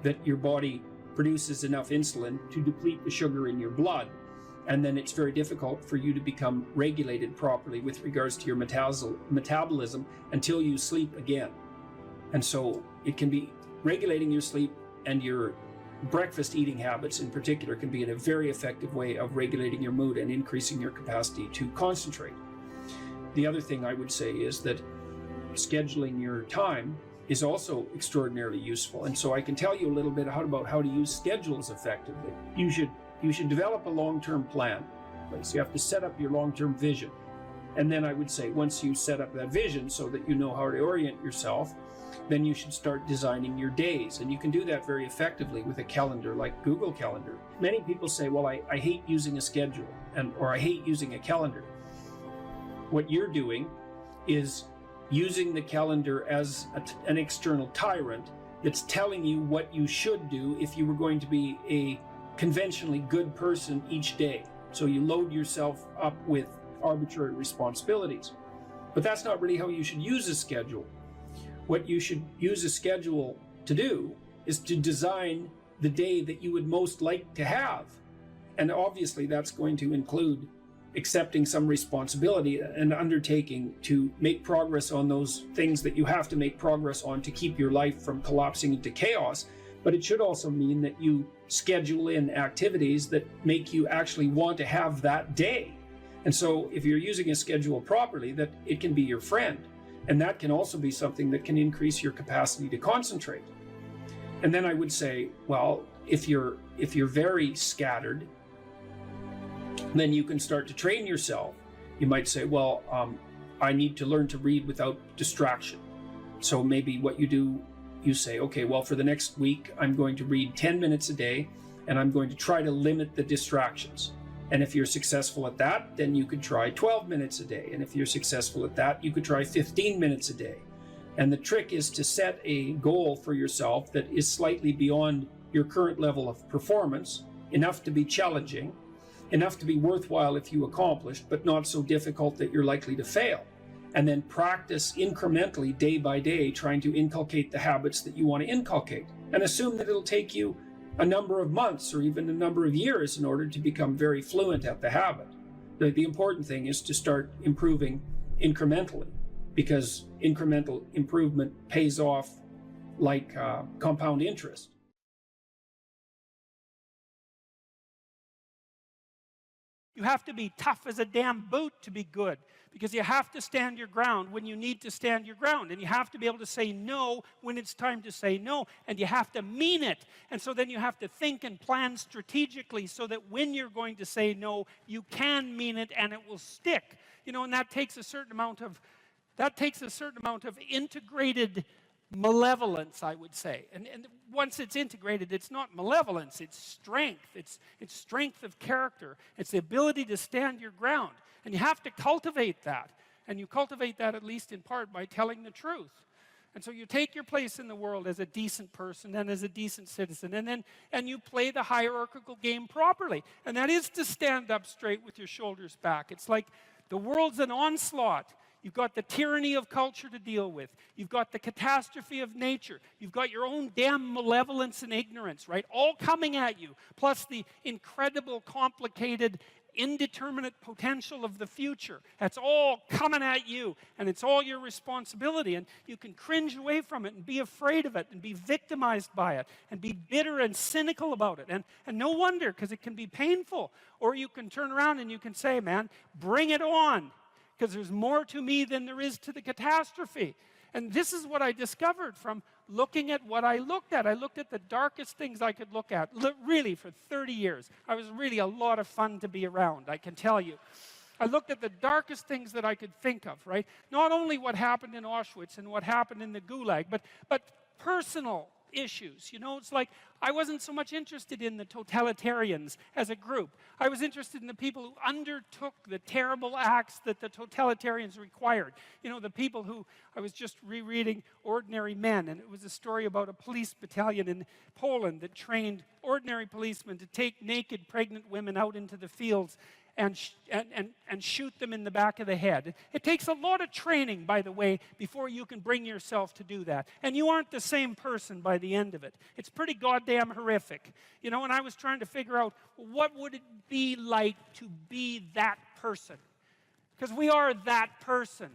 that your body produces enough insulin to deplete the sugar in your blood. And then it's very difficult for you to become regulated properly with regards to your metabolism until you sleep again. And so it can be regulating your sleep, and your breakfast eating habits in particular can be in a very effective way of regulating your mood and increasing your capacity to concentrate. The other thing I would say is that scheduling your time is also extraordinarily useful. And so I can tell you a little bit about how to use schedules effectively. You should develop a long-term plan. So you have to set up your long-term vision. And then I would say, once you set up that vision so that you know how to orient yourself, then you should start designing your days. And you can do that very effectively with a calendar like Google Calendar. Many people say, well, I hate using a schedule, or I hate using a calendar. What you're doing is using the calendar as an external tyrant that's telling you what you should do if you were going to be a conventionally good person each day. So you load yourself up with arbitrary responsibilities. But that's not really how you should use a schedule. What you should use a schedule to do is to design the day that you would most like to have. And obviously that's going to include accepting some responsibility and undertaking to make progress on those things that you have to make progress on to keep your life from collapsing into chaos. But it should also mean that you schedule in activities that make you actually want to have that day. And so if you're using a schedule properly, that it can be your friend. And that can also be something that can increase your capacity to concentrate. And then I would say, well, if you're very scattered, then you can start to train yourself. You might say, well, I need to learn to read without distraction. So maybe what you do, you say, okay, well, for the next week, I'm going to read 10 minutes a day, and I'm going to try to limit the distractions. And if you're successful at that, then you could try 12 minutes a day. And if you're successful at that, you could try 15 minutes a day. And the trick is to set a goal for yourself that is slightly beyond your current level of performance, enough to be challenging, enough to be worthwhile if you accomplish, but not so difficult that you're likely to fail. And then practice incrementally, day by day, trying to inculcate the habits that you want to inculcate. And assume that it'll take you a number of months or even a number of years in order to become very fluent at the habit. The important thing is to start improving incrementally, because incremental improvement pays off like compound interest. You have to be tough as a damn boot to be good, because you have to stand your ground when you need to stand your ground, and you have to be able to say no when it's time to say no, and you have to mean it. And so then you have to think and plan strategically so that when you're going to say no, you can mean it and it will stick. You know, and that takes a certain amount of integrated malevolence, I would say. And once it's integrated, it's not malevolence, it's strength. It's strength of character. It's the ability to stand your ground. And you have to cultivate that. And you cultivate that at least in part by telling the truth. And so you take your place in the world as a decent person and as a decent citizen, and you play the hierarchical game properly. And that is to stand up straight with your shoulders back. It's like the world's an onslaught. You've got the tyranny of culture to deal with. You've got the catastrophe of nature. You've got your own damn malevolence and ignorance, right? All coming at you, plus the incredible, complicated, indeterminate potential of the future. That's all coming at you, and it's all your responsibility. And you can cringe away from it and be afraid of it and be victimized by it and be bitter and cynical about it. And no wonder, because it can be painful. Or you can turn around and you can say, man, bring it on, because there's more to me than there is to the catastrophe. And this is what I discovered from looking at what I looked at. I looked at the darkest things I could look at, really, for 30 years. I was really a lot of fun to be around, I can tell you. I looked at the darkest things that I could think of, right? Not only what happened in Auschwitz and what happened in the Gulag, but personal issues. You know, it's like I wasn't so much interested in the totalitarians as a group. I was interested in the people who undertook the terrible acts that the totalitarians required. You know, the people who, I was just rereading Ordinary Men, and it was a story about a police battalion in Poland that trained ordinary policemen to take naked pregnant women out into the fields and shoot them in the back of the head. It takes a lot of training, by the way, before you can bring yourself to do that. And you aren't the same person by the end of it. It's pretty goddamn horrific. You know, and I was trying to figure out, what would it be like to be that person? Because we are that person.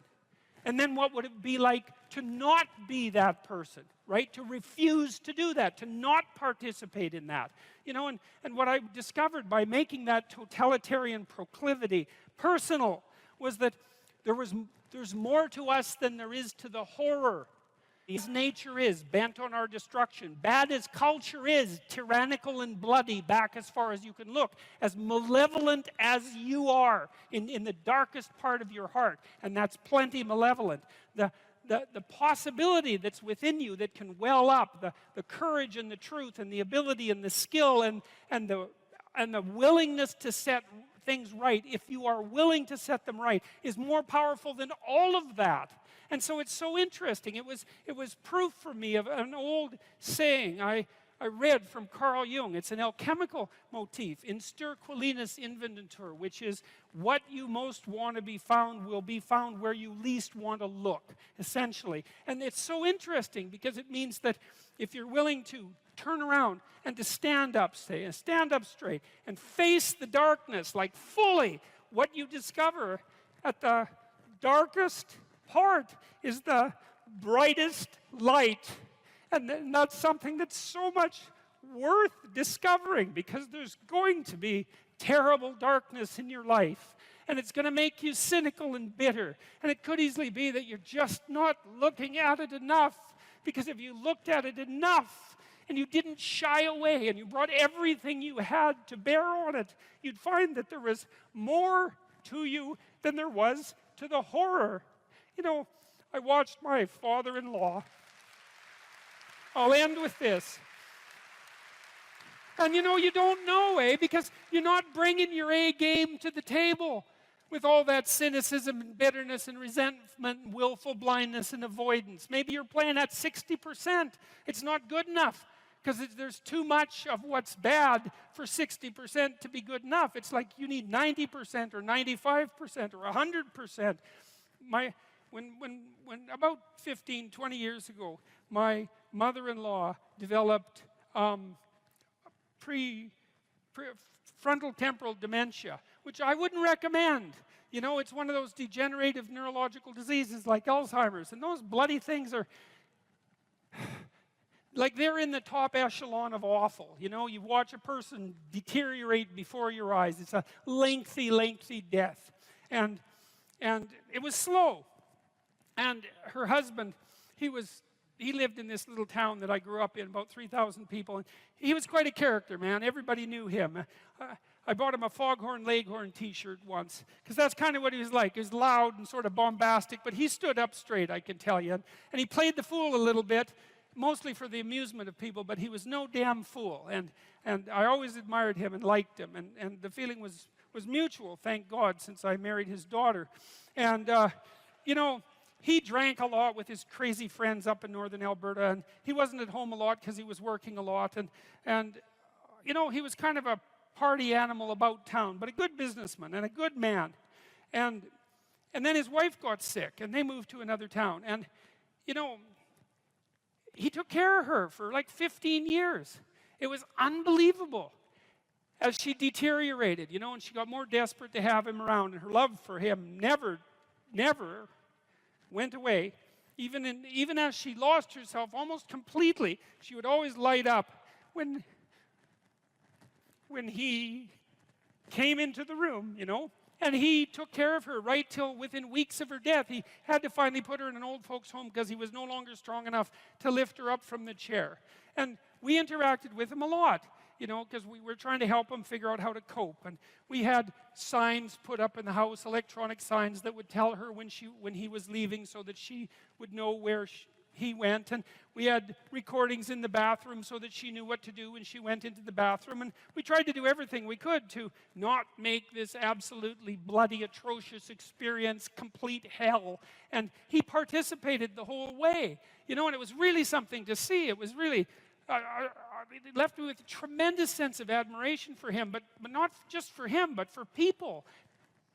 And then what would it be like to not be that person, right? To refuse to do that, to not participate in that. You know, and what I discovered by making that totalitarian proclivity personal was that there's more to us than there is to the horror. As nature is, bent on our destruction, bad as culture is, tyrannical and bloody back as far as you can look, as malevolent as you are in the darkest part of your heart, and that's plenty malevolent. The possibility that's within you that can well up, the courage and the truth and the ability and the skill and the willingness to set things right, if you are willing to set them right, is more powerful than all of that. And so it's so interesting. It was proof for me of an old saying I read from Carl Jung. It's an alchemical motif, in stir qualinus inventur, which is what you most want to be found will be found where you least want to look, essentially. And it's so interesting because it means that if you're willing to turn around and to stand up straight and face the darkness like fully, what you discover at the darkest part is the brightest light. And that's something that's so much worth discovering, because there's going to be terrible darkness in your life. And it's going to make you cynical and bitter. And it could easily be that you're just not looking at it enough. Because if you looked at it enough and you didn't shy away and you brought everything you had to bear on it, you'd find that there was more to you than there was to the horror. You know, I watched my father-in-law. I'll end with this. And you don't know, because you're not bringing your A game to the table with all that cynicism and bitterness and resentment and willful blindness and avoidance. Maybe you're playing at 60%. It's not good enough because there's too much of what's bad for 60% to be good enough. It's like you need 90% or 95% or 100%. When about 15, 20 years ago, my mother-in-law developed frontal temporal dementia, which I wouldn't recommend. It's one of those degenerative neurological diseases like Alzheimer's, and those bloody things are like they're in the top echelon of awful. You watch a person deteriorate before your eyes. It's a lengthy, lengthy death. And it was slow. And her husband, he lived in this little town that I grew up in, about 3,000 people. And he was quite a character, man. Everybody knew him. I bought him a Foghorn Leghorn t-shirt once, because that's kind of what he was like. He was loud and sort of bombastic, but he stood up straight, I can tell you. And he played the fool a little bit, mostly for the amusement of people, but he was no damn fool. And I always admired him and liked him. And the feeling was mutual, thank God, since I married his daughter. And, he drank a lot with his crazy friends up in northern Alberta, and he wasn't at home a lot because he was working a lot. And he was kind of a party animal about town, but a good businessman and a good man. And then his wife got sick, and they moved to another town. And, he took care of her for like 15 years. It was unbelievable as she deteriorated, and she got more desperate to have him around, and her love for him never went away. Even as she lost herself almost completely, she would always light up when he came into the room, and he took care of her right till within weeks of her death. He had to finally put her in an old folks home because he was no longer strong enough to lift her up from the chair. And we interacted with him a lot, because we were trying to help him figure out how to cope. And we had signs put up in the house, electronic signs that would tell her when he was leaving, so that she would know where he went. And we had recordings in the bathroom so that she knew what to do when she went into the bathroom. And we tried to do everything we could to not make this absolutely bloody, atrocious experience complete hell. And he participated the whole way, and it was really something to see. It was really it left me with a tremendous sense of admiration for him, but not just for him, but for people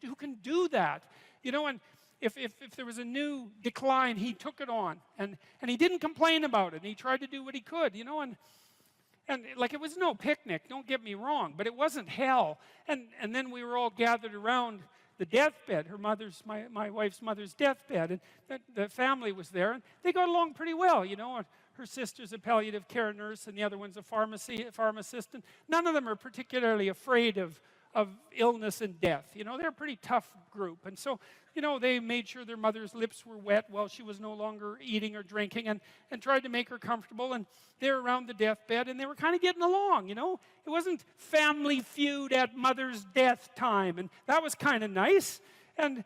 who can do that. And if there was a new decline, he took it on, and he didn't complain about it. And he tried to do what he could, and like it was no picnic, don't get me wrong, but it wasn't hell. And then we were all gathered around the deathbed, my wife's mother's deathbed, and the family was there, and they got along pretty well, Her sister's a palliative care nurse, and the other one's a pharmacist, and none of them are particularly afraid of illness and death. They're a pretty tough group. And so, they made sure their mother's lips were wet while she was no longer eating or drinking, and tried to make her comfortable. And they're around the deathbed, and they were kind of getting along, It wasn't Family Feud at mother's death time, and that was kind of nice. And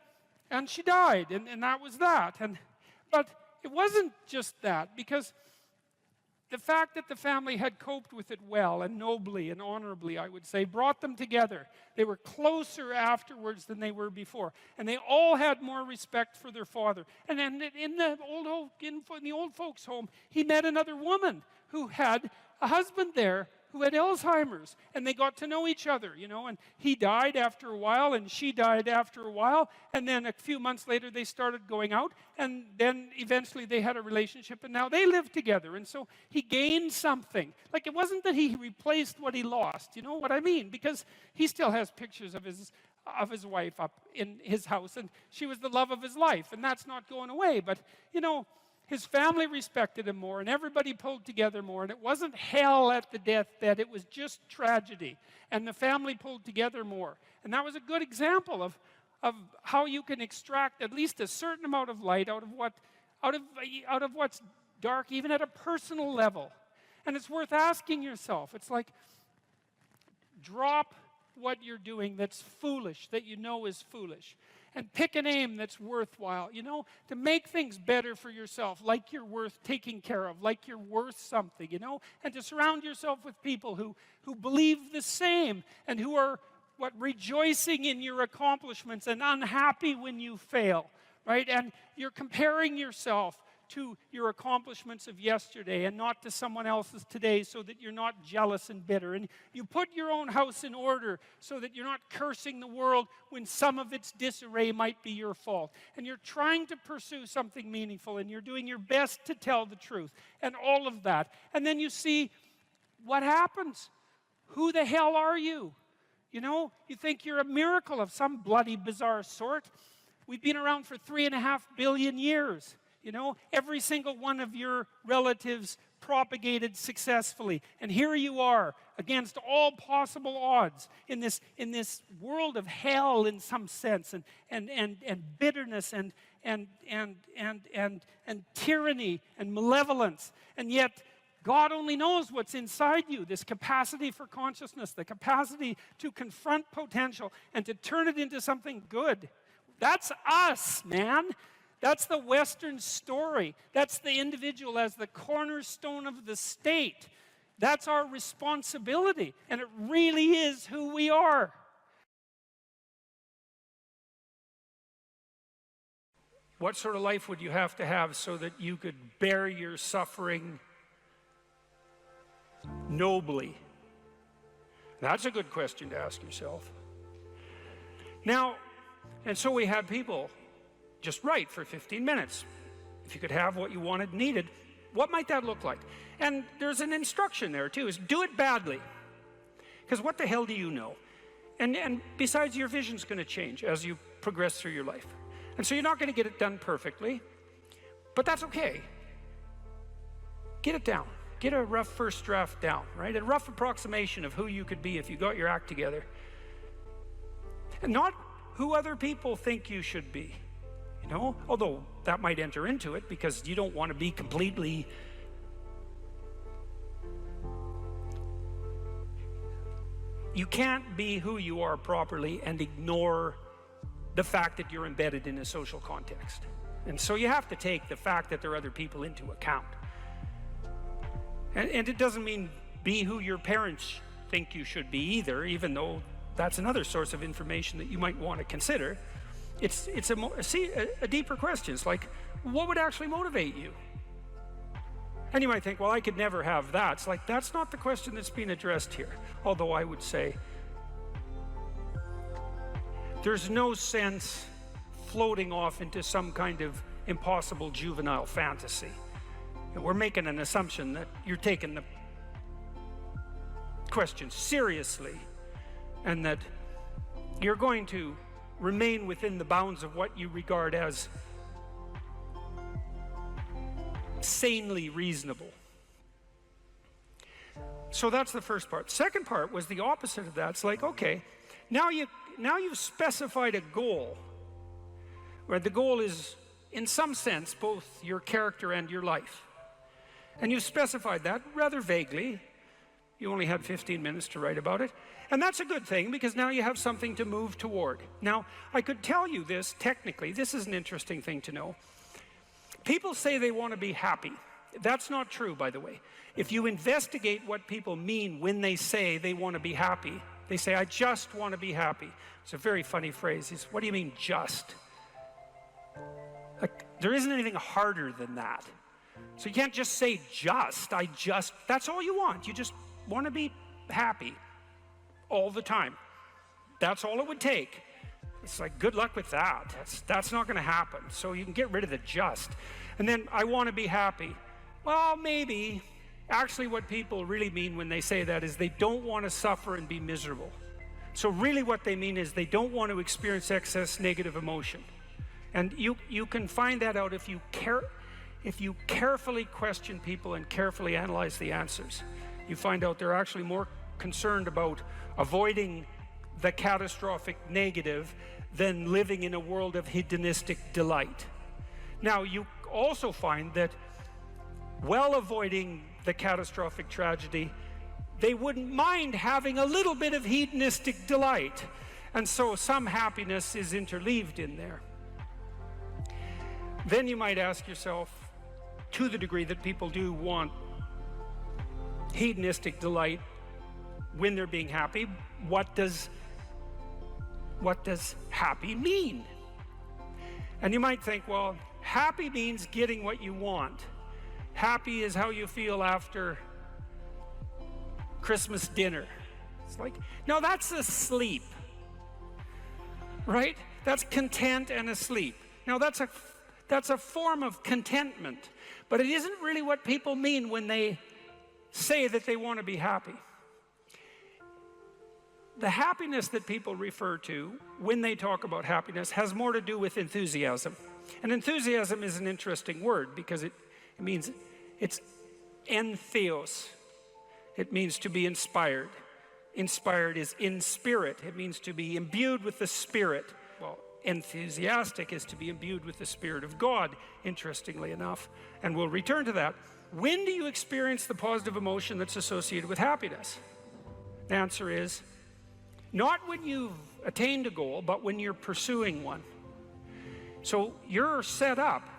she died, and that was that. But it wasn't just that, because the fact that the family had coped with it well and nobly and honorably, I would say, brought them together. They were closer afterwards than they were before. And they all had more respect for their father. And then in the old folks' home, he met another woman who had a husband there who had Alzheimer's, and they got to know each other, and he died after a while, and she died after a while, and then a few months later they started going out, and then eventually they had a relationship, and now they live together. And so he gained something. Like, it wasn't that he replaced what he lost, you know what I mean? Because he still has pictures of his wife up in his house, and she was the love of his life, and that's not going away. But, his family respected him more, and everybody pulled together more, and it wasn't hell at the deathbed, it was just tragedy. And the family pulled together more. And that was a good example of how you can extract at least a certain amount of light out of what's dark, even at a personal level. And it's worth asking yourself. It's like, drop what you're doing that's foolish, that you know is foolish, and pick an aim that's worthwhile, you know, to make things better for yourself, like you're worth taking care of, like you're worth something, you know, and to surround yourself with people who believe the same and who are rejoicing in your accomplishments and unhappy when you fail, right? And you're comparing yourself to your accomplishments of yesterday and not to someone else's today, so that you're not jealous and bitter. And you put your own house in order so that you're not cursing the world when some of its disarray might be your fault. And you're trying to pursue something meaningful, and you're doing your best to tell the truth and all of that. And then you see what happens. Who the hell are you? You know, you think you're a miracle of some bloody bizarre sort. We've been around for 3.5 billion years. You know, every single one of your relatives propagated successfully. And here you are, against all possible odds, in this world of hell in some sense, and bitterness and tyranny and malevolence. And yet, God only knows what's inside you, this capacity for consciousness, the capacity to confront potential and to turn it into something good. That's us, man. That's the Western story. That's the individual as the cornerstone of the state. That's our responsibility, and it really is who we are. What sort of life would you have to have so that you could bear your suffering nobly? That's a good question to ask yourself. Now, and so we had people just write for 15 minutes. If you could have what you wanted, needed, what might that look like? And there's an instruction there too, is do it badly. Because what the hell do you know? And besides, your vision's going to change as you progress through your life. And so you're not going to get it done perfectly, but that's okay. Get it down. Get a rough first draft down, right? A rough approximation of who you could be if you got your act together. And not who other people think you should be, you know? Although that might enter into it, because you don't want to be completely you can't be who you are properly and ignore the fact that you're embedded in a social context. And so you have to take the fact that there are other people into account. And it doesn't mean be who your parents think you should be either, even though that's another source of information that you might want to consider. It's a deeper question. It's like, what would actually motivate you? And you might think, well, I could never have that. It's like, that's not the question that's being addressed here. Although I would say, there's no sense floating off into some kind of impossible juvenile fantasy. And we're making an assumption that you're taking the question seriously, and that you're going to remain within the bounds of what you regard as sanely reasonable. So that's the first part. Second part was the opposite of that. It's like, okay, now you've specified a goal, where the goal is, in some sense, both your character and your life. And you've specified that rather vaguely. You only had 15 minutes to write about it. And that's a good thing, because now you have something to move toward. Now, I could tell you this technically. This is an interesting thing to know. People say they want to be happy. That's not true, by the way. If you investigate what people mean when they say they want to be happy, they say, I just want to be happy. It's a very funny phrase. It's, what do you mean, just? Like, there isn't anything harder than that. So you can't just say that's all you want. You just want to be happy all the time. That's all it would take. It's like, good luck with that. That's not going to happen. So you can get rid of the just. And then, I want to be happy. Well, maybe. Actually, what people really mean when they say that is they don't want to suffer and be miserable. So really what they mean is they don't want to experience excess negative emotion. And you can find that out if you carefully question people and carefully analyze the answers. You find out they're actually more concerned about avoiding the catastrophic negative than living in a world of hedonistic delight. Now, you also find that while avoiding the catastrophic tragedy, they wouldn't mind having a little bit of hedonistic delight. And so some happiness is interleaved in there. Then you might ask yourself, to the degree that people do want hedonistic delight when they're being happy, what does happy mean? And you might think, well, happy means getting what you want. Happy is how you feel after Christmas dinner. It's like, no, that's asleep, right? That's content and asleep. Now that's a form of contentment, but it isn't really what people mean when they say that they want to be happy. The happiness that people refer to when they talk about happiness has more to do with enthusiasm. And enthusiasm is an interesting word because it means, it's entheos. It means to be inspired. Inspired is in spirit. It means to be imbued with the Spirit. Well, enthusiastic is to be imbued with the Spirit of God, interestingly enough. And we'll return to that. When do you experience the positive emotion that's associated with happiness? The answer is, not when you've attained a goal, but when you're pursuing one. So you're set up,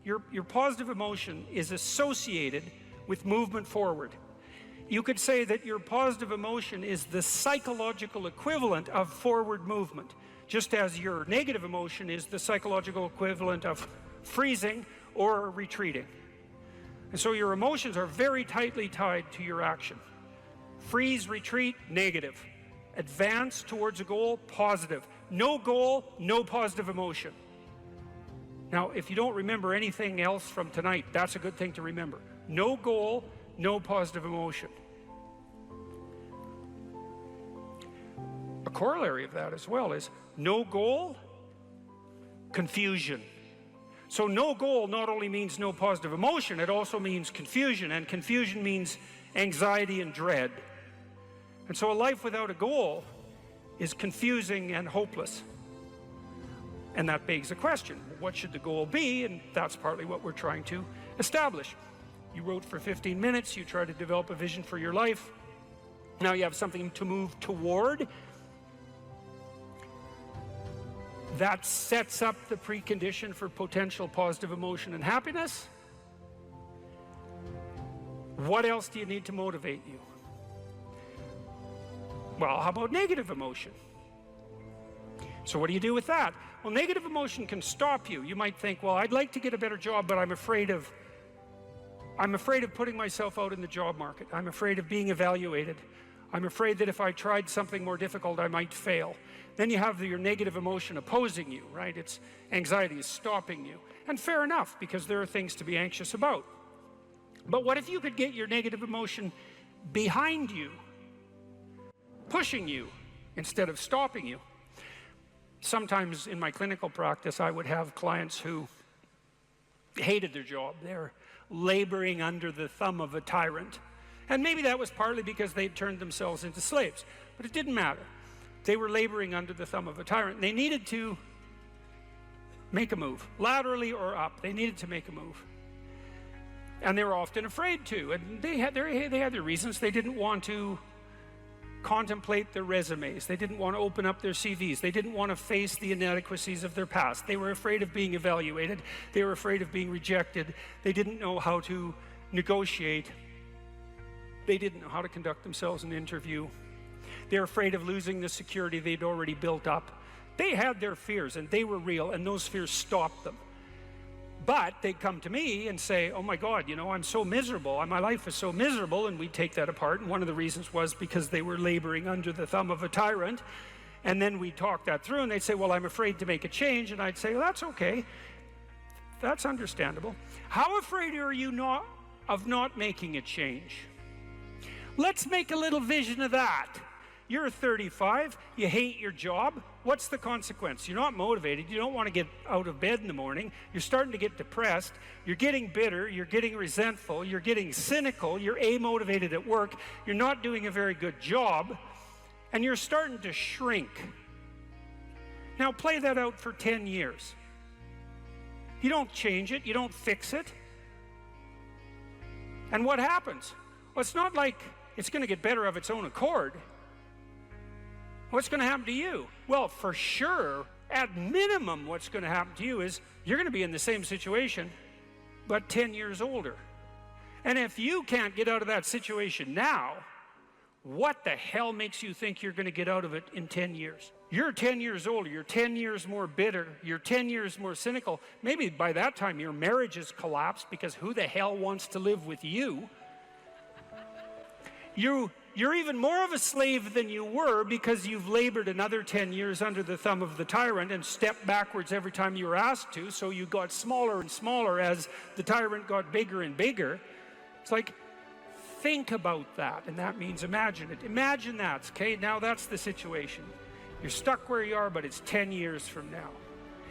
your positive emotion is associated with movement forward. You could say that your positive emotion is the psychological equivalent of forward movement, just as your negative emotion is the psychological equivalent of freezing or retreating. And so your emotions are very tightly tied to your action. Freeze, retreat, negative. Advance towards a goal, positive. No goal, no positive emotion. Now, if you don't remember anything else from tonight, that's a good thing to remember. No goal, no positive emotion. A corollary of that as well is no goal, confusion. So no goal not only means no positive emotion, it also means confusion, and confusion means anxiety and dread. And so a life without a goal is confusing and hopeless. And that begs a question, what should the goal be? And that's partly what we're trying to establish. You wrote for 15 minutes, you try to develop a vision for your life. Now you have something to move toward. That sets up the precondition for potential positive emotion and happiness. What else do you need to motivate you? Well, how about negative emotion? So what do you do with that? Well, negative emotion can stop you. You might think, well, I'd like to get a better job, but I'm afraid of putting myself out in the job market. I'm afraid of being evaluated. I'm afraid that if I tried something more difficult, I might fail. Then you have your negative emotion opposing you, right? It's anxiety is stopping you. And fair enough, because there are things to be anxious about. But what if you could get your negative emotion behind you, pushing you instead of stopping you? Sometimes in my clinical practice, I would have clients who hated their job. They're laboring under the thumb of a tyrant. And maybe that was partly because they'd turned themselves into slaves, but it didn't matter. They were laboring under the thumb of a tyrant. They needed to make a move, laterally or up. They needed to make a move. And they were often afraid to, and they had their reasons. They didn't want to contemplate their resumes. They didn't want to open up their CVs. They didn't want to face the inadequacies of their past. They were afraid of being evaluated. They were afraid of being rejected. They didn't know how to negotiate. They didn't know how to conduct themselves in an interview. They were afraid of losing the security they'd already built up. They had their fears, and they were real, and those fears stopped them. But they'd come to me and say, oh my God, you know, I'm so miserable. My life is so miserable. And we'd take that apart. And one of the reasons was because they were laboring under the thumb of a tyrant. And then we'd talk that through, and they'd say, well, I'm afraid to make a change. And I'd say, well, that's okay. That's understandable. How afraid are you of not making a change? Let's make a little vision of that. You're 35, you hate your job. What's the consequence? You're not motivated. You don't want to get out of bed in the morning. You're starting to get depressed. You're getting bitter. You're getting resentful. You're getting cynical. You're amotivated at work. You're not doing a very good job. And you're starting to shrink. Now play that out for 10 years. You don't change it. You don't fix it. And what happens? Well, it's not like it's going to get better of its own accord. What's going to happen to you? Well, for sure, at minimum, what's going to happen to you is you're going to be in the same situation, but 10 years older. And if you can't get out of that situation now, what the hell makes you think you're going to get out of it in 10 years? You're 10 years older, you're 10 years more bitter, you're 10 years more cynical. Maybe by that time your marriage has collapsed because who the hell wants to live with you? You're even more of a slave than you were because you've labored another 10 years under the thumb of the tyrant and stepped backwards every time you were asked to, so you got smaller and smaller as the tyrant got bigger and bigger. It's like, think about that, and that means imagine it. Imagine that, okay? Now that's the situation. You're stuck where you are, but it's 10 years from now.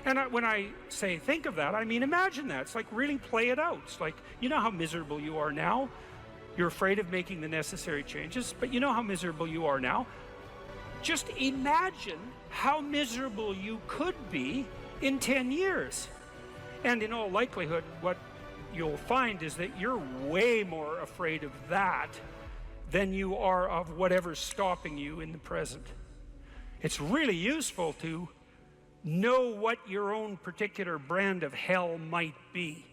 And when I say think of that, I mean imagine that. It's like really play it out. It's like, you know how miserable you are now? You're afraid of making the necessary changes, but you know how miserable you are now. Just imagine how miserable you could be in 10 years. And in all likelihood, what you'll find is that you're way more afraid of that than you are of whatever's stopping you in the present. It's really useful to know what your own particular brand of hell might be.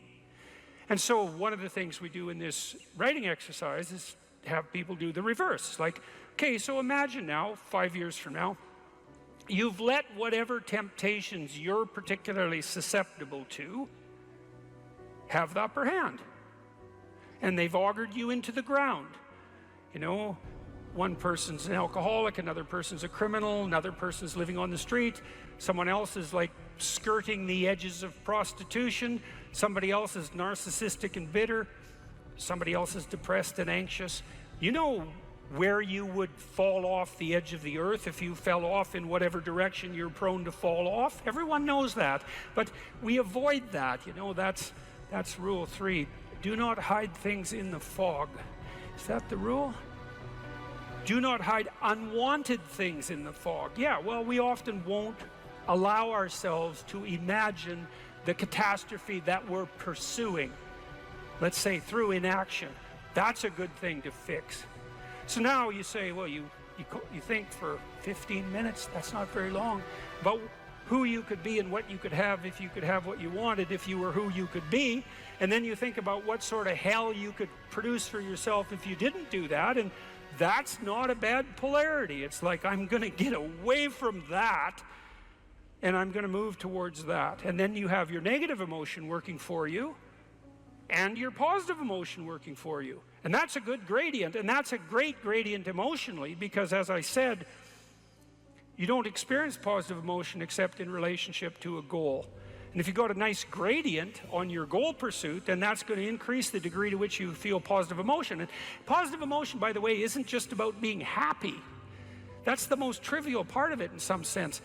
And so one of the things we do in this writing exercise is have people do the reverse. Like, okay, so imagine now, 5 years from now, you've let whatever temptations you're particularly susceptible to have the upper hand. And they've augured you into the ground. You know, one person's an alcoholic, another person's a criminal, another person's living on the street, someone else is like skirting the edges of prostitution, somebody else is narcissistic and bitter, somebody else is depressed and anxious. You know where you would fall off the edge of the earth if you fell off in whatever direction you're prone to fall off. Everyone knows that, but we avoid that. You know, that's rule 3. Do not hide things in the fog. Is that the rule? Do not hide unwanted things in the fog. Yeah, well, we often won't allow ourselves to imagine the catastrophe that we're pursuing, let's say through inaction. That's a good thing to fix. So now you say, well, you think for 15 minutes, that's not very long, about who you could be and what you could have if you could have what you wanted, if you were who you could be. And then you think about what sort of hell you could produce for yourself if you didn't do that. And that's not a bad polarity. It's like, I'm going to get away from that and I'm going to move towards that. And then you have your negative emotion working for you and your positive emotion working for you. And that's a good gradient, and that's a great gradient emotionally, because as I said, you don't experience positive emotion except in relationship to a goal. And if you got a nice gradient on your goal pursuit, then that's going to increase the degree to which you feel positive emotion. And positive emotion, by the way, isn't just about being happy. That's the most trivial part of it in some sense.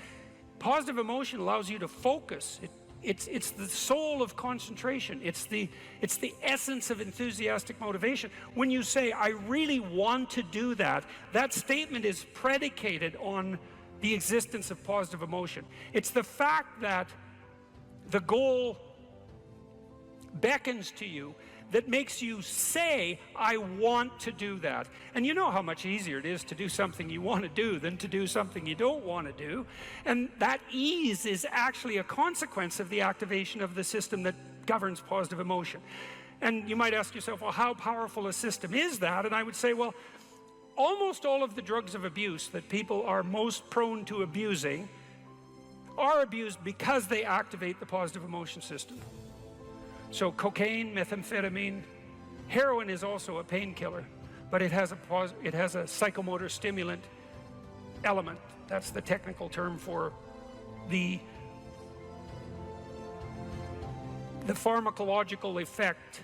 Positive emotion allows you to focus. It's the soul of concentration. It's the essence of enthusiastic motivation. When you say, I really want to do that, that statement is predicated on the existence of positive emotion. It's the fact that the goal beckons to you that makes you say, I want to do that. And you know how much easier it is to do something you want to do than to do something you don't want to do. And that ease is actually a consequence of the activation of the system that governs positive emotion. And you might ask yourself, well, how powerful a system is that? And I would say, well, almost all of the drugs of abuse that people are most prone to abusing are abused because they activate the positive emotion system. So cocaine, methamphetamine, heroin is also a painkiller, but it has a psychomotor stimulant element. That's the technical term for the pharmacological effect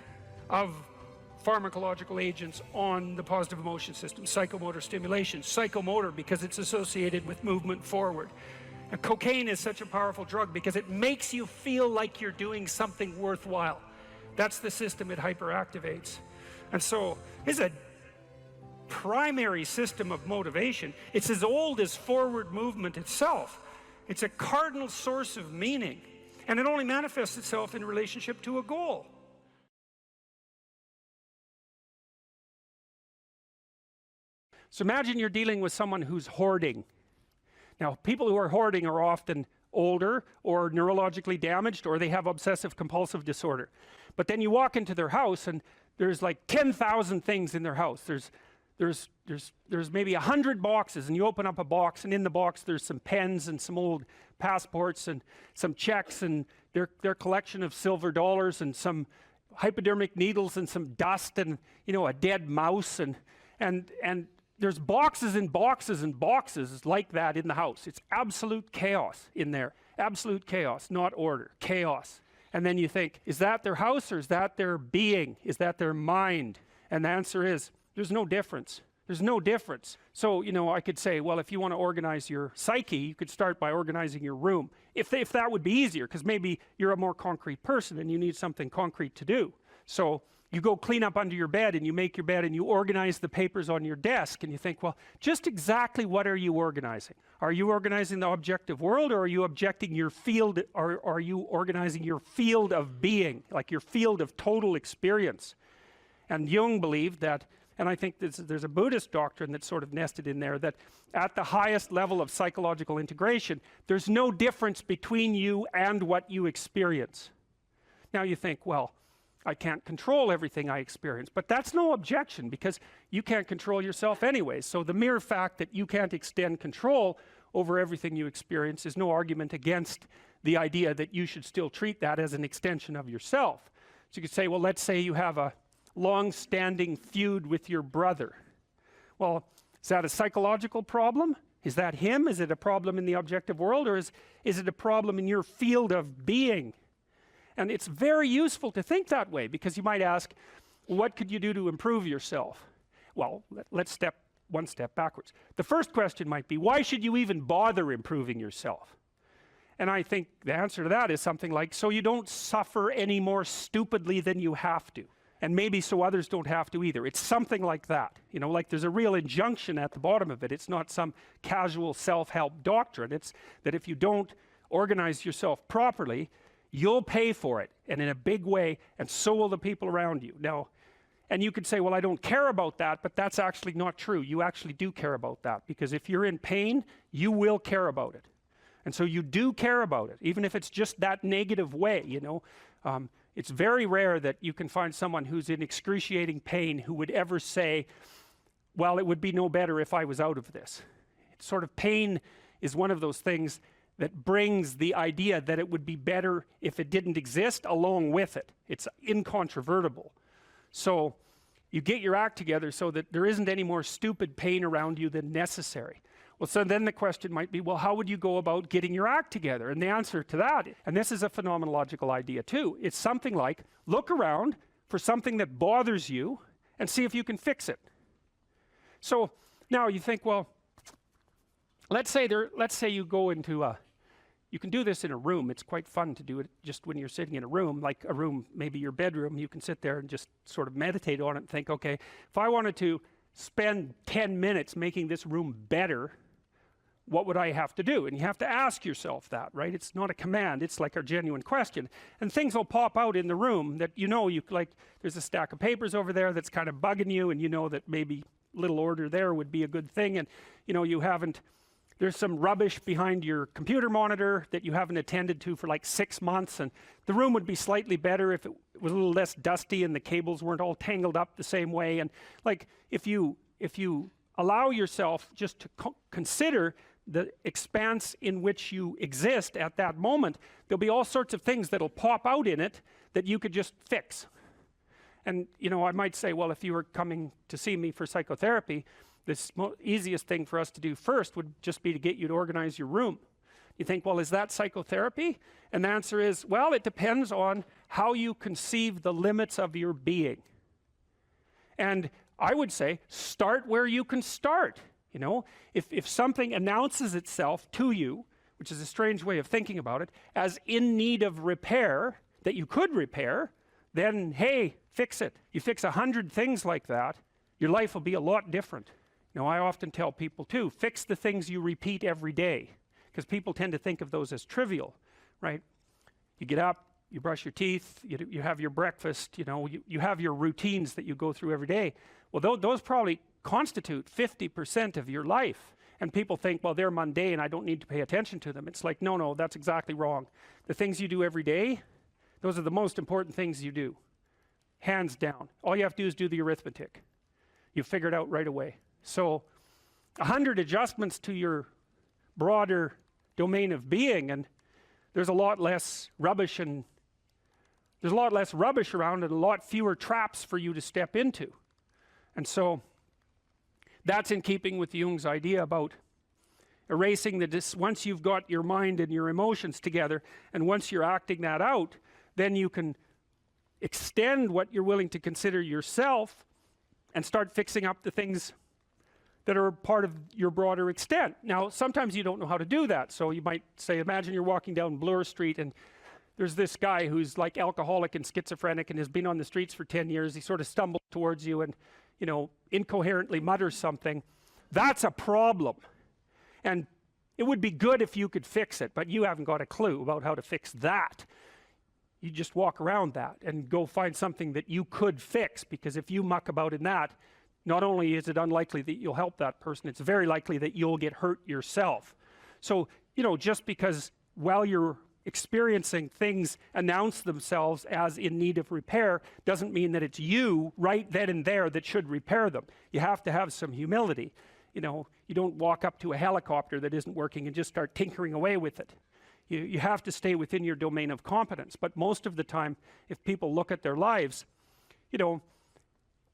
of pharmacological agents on the positive emotion system. Psychomotor stimulation, psychomotor because it's associated with movement forward. And cocaine is such a powerful drug because it makes you feel like you're doing something worthwhile. That's the system it hyperactivates. And so it's a primary system of motivation. It's as old as forward movement itself. It's a cardinal source of meaning. And it only manifests itself in relationship to a goal. So imagine you're dealing with someone who's hoarding. Now, people who are hoarding are often older or neurologically damaged, or they have obsessive compulsive disorder. But then you walk into their house and there's like 10,000 things in their house. There's maybe 100 boxes, and you open up a box, and in the box there's some pens and some old passports and some checks and their collection of silver dollars and some hypodermic needles and some dust and, you know, a dead mouse, and there's boxes and boxes and boxes like that in the house. It's absolute chaos in there. Absolute chaos, not order, chaos. And then you think, is that their house, or is that their being? Is that their mind? And the answer is, there's no difference. There's no difference. So, you know, I could say, well, if you want to organize your psyche, you could start by organizing your room. If that would be easier, because maybe you're a more concrete person and you need something concrete to do. So you go clean up under your bed, and you make your bed, and you organize the papers on your desk, and you think, well, just exactly what are you organizing? Are you organizing the objective world, or are you objecting your field, or are you organizing your field of being, like your field of total experience? And Jung believed that, and I think there's a Buddhist doctrine that's sort of nested in there, that at the highest level of psychological integration, there's no difference between you and what you experience. Now you think, well, I can't control everything I experience, but that's no objection, because you can't control yourself anyway. So the mere fact that you can't extend control over everything you experience is no argument against the idea that you should still treat that as an extension of yourself. So you could say, well, let's say you have a long-standing feud with your brother. Well, is that a psychological problem? Is that him? Is it a problem in the objective world, or is it a problem in your field of being? And it's very useful to think that way, because you might ask, what could you do to improve yourself? Well, let's step one step backwards. The first question might be, why should you even bother improving yourself? And I think the answer to that is something like, so you don't suffer any more stupidly than you have to. And maybe so others don't have to either. It's something like that. You know, like there's a real injunction at the bottom of it. It's not some casual self-help doctrine. It's that if you don't organize yourself properly, you'll pay for it, and in a big way, and so will the people around you. Now, and you could say, well, I don't care about that, but that's actually not true. You actually do care about that, because if you're in pain, you will care about it. And so you do care about it, even if it's just that negative way, you know. It's very rare that you can find someone who's in excruciating pain who would ever say, well, it would be no better if I was out of this. It's sort of, pain is one of those things that brings the idea that it would be better if it didn't exist along with it. It's incontrovertible. So you get your act together so that there isn't any more stupid pain around you than necessary. Well, so then the question might be, well, how would you go about getting your act together? And the answer to that, and this is a phenomenological idea too, it's something like, look around for something that bothers you and see if you can fix it. So now you think, well, let's say you go into you can do this in a room. It's quite fun to do it just when you're sitting in a room, like a room, maybe your bedroom. You can sit there and just sort of meditate on it and think, okay, if I wanted to spend 10 minutes making this room better, what would I have to do? And you have to ask yourself that, right? It's not a command, it's like a genuine question. And things will pop out in the room that you know, like there's a stack of papers over there that's kind of bugging you, and you know that maybe little order there would be a good thing, and you know, there's some rubbish behind your computer monitor that you haven't attended to for like 6 months, and the room would be slightly better if it was a little less dusty and the cables weren't all tangled up the same way. And like, if you allow yourself just to consider the expanse in which you exist at that moment, there'll be all sorts of things that'll pop out in it that you could just fix. And you know, I might say, well, if you were coming to see me for psychotherapy, the easiest thing for us to do first would just be to get you to organize your room. You think, well, is that psychotherapy? And the answer is, well, it depends on how you conceive the limits of your being. And I would say, start where you can start. You know, if something announces itself to you, which is a strange way of thinking about it, as in need of repair, that you could repair, then hey, fix it. You fix 100 things like that, your life will be a lot different. You know, I often tell people too, fix the things you repeat every day, because people tend to think of those as trivial, right? You get up, you brush your teeth, you have your breakfast, you know, you have your routines that you go through every day. Well, those probably constitute 50% of your life. And people think, well, they're mundane, I don't need to pay attention to them. It's like, no, no, that's exactly wrong. The things you do every day, those are the most important things you do. Hands down. All you have to do is do the arithmetic. You figure it out right away. So 100 adjustments to your broader domain of being, and there's a lot less rubbish around and a lot fewer traps for you to step into. And so that's in keeping with Jung's idea about erasing once you've got your mind and your emotions together, and once you're acting that out, then you can extend what you're willing to consider yourself and start fixing up the things that are part of your broader extent. Now, sometimes you don't know how to do that. So you might say, imagine you're walking down Bloor Street and there's this guy who's like alcoholic and schizophrenic and has been on the streets for 10 years. He sort of stumbles towards you and, you know, incoherently mutters something. That's a problem. And it would be good if you could fix it, but you haven't got a clue about how to fix that. You just walk around that and go find something that you could fix, because if you muck about in that, not only is it unlikely that you'll help that person, it's very likely that you'll get hurt yourself. So, you know, just because while you're experiencing things announce themselves as in need of repair doesn't mean that it's you right then and there that should repair them. You have to have some humility. You know, you don't walk up to a helicopter that isn't working and just start tinkering away with it. You have to stay within your domain of competence. But most of the time, if people look at their lives, you know,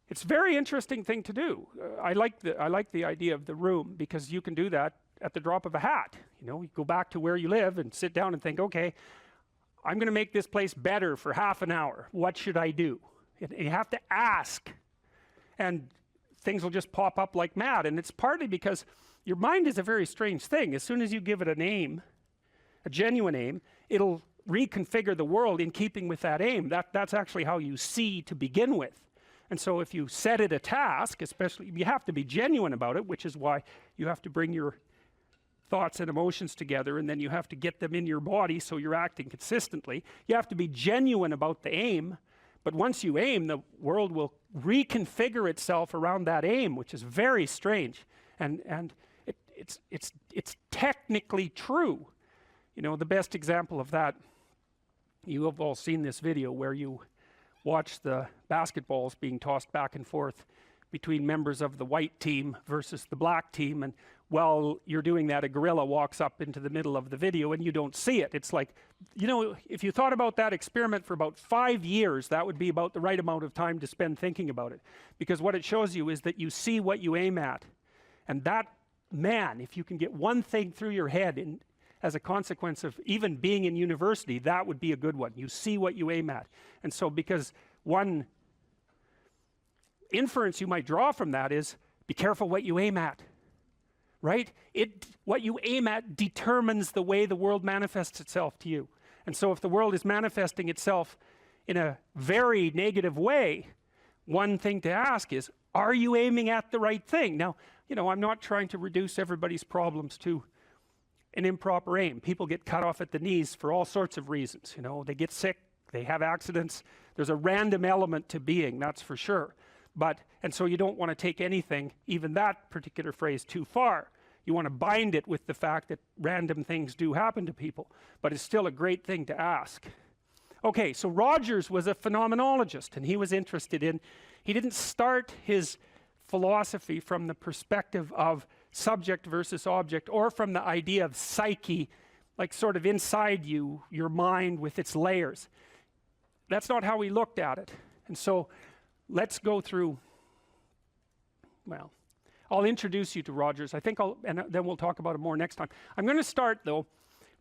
it's a very interesting thing to do. I like the idea of the room, because you can do that at the drop of a hat. You know, you go back to where you live and sit down and think, okay, I'm going to make this place better for half an hour. What should I do? And you have to ask, and things will just pop up like mad. And it's partly because your mind is a very strange thing. As soon as you give it a name, a genuine aim, it'll reconfigure the world in keeping with that aim. That's actually how you see to begin with. And so if you set it a task, especially, you have to be genuine about it, which is why you have to bring your thoughts and emotions together, and then you have to get them in your body so you're acting consistently. You have to be genuine about the aim, but once you aim, the world will reconfigure itself around that aim, which is very strange. And it's technically true. You know, the best example of that, you have all seen this video where you watch the basketballs being tossed back and forth between members of the white team versus the black team, and while you're doing that, a gorilla walks up into the middle of the video and you don't see it. It's like, you know, if you thought about that experiment for about 5 years, that would be about the right amount of time to spend thinking about it, because what it shows you is that you see what you aim at. And that, man, if you can get one thing through your head as a consequence of even being in university, that would be a good one. You see what you aim at. And so, because one inference you might draw from that is, be careful what you aim at, right? What you aim at determines the way the world manifests itself to you. And so if the world is manifesting itself in a very negative way, one thing to ask is, are you aiming at the right thing? Now, you know, I'm not trying to reduce everybody's problems to an improper aim. People get cut off at the knees for all sorts of reasons. You know, they get sick, they have accidents. There's a random element to being, that's for sure. And so you don't want to take anything, even that particular phrase, too far. You want to bind it with the fact that random things do happen to people, but it's still a great thing to ask. Okay, so Rogers was a phenomenologist, and he was interested in, he didn't start his philosophy from the perspective of subject versus object, or from the idea of psyche, like sort of inside you, your mind with its layers. That's not how he looked at it. And so let's go through, well, I'll introduce you to Rogers. I think and then we'll talk about it more next time. I'm going to start, though,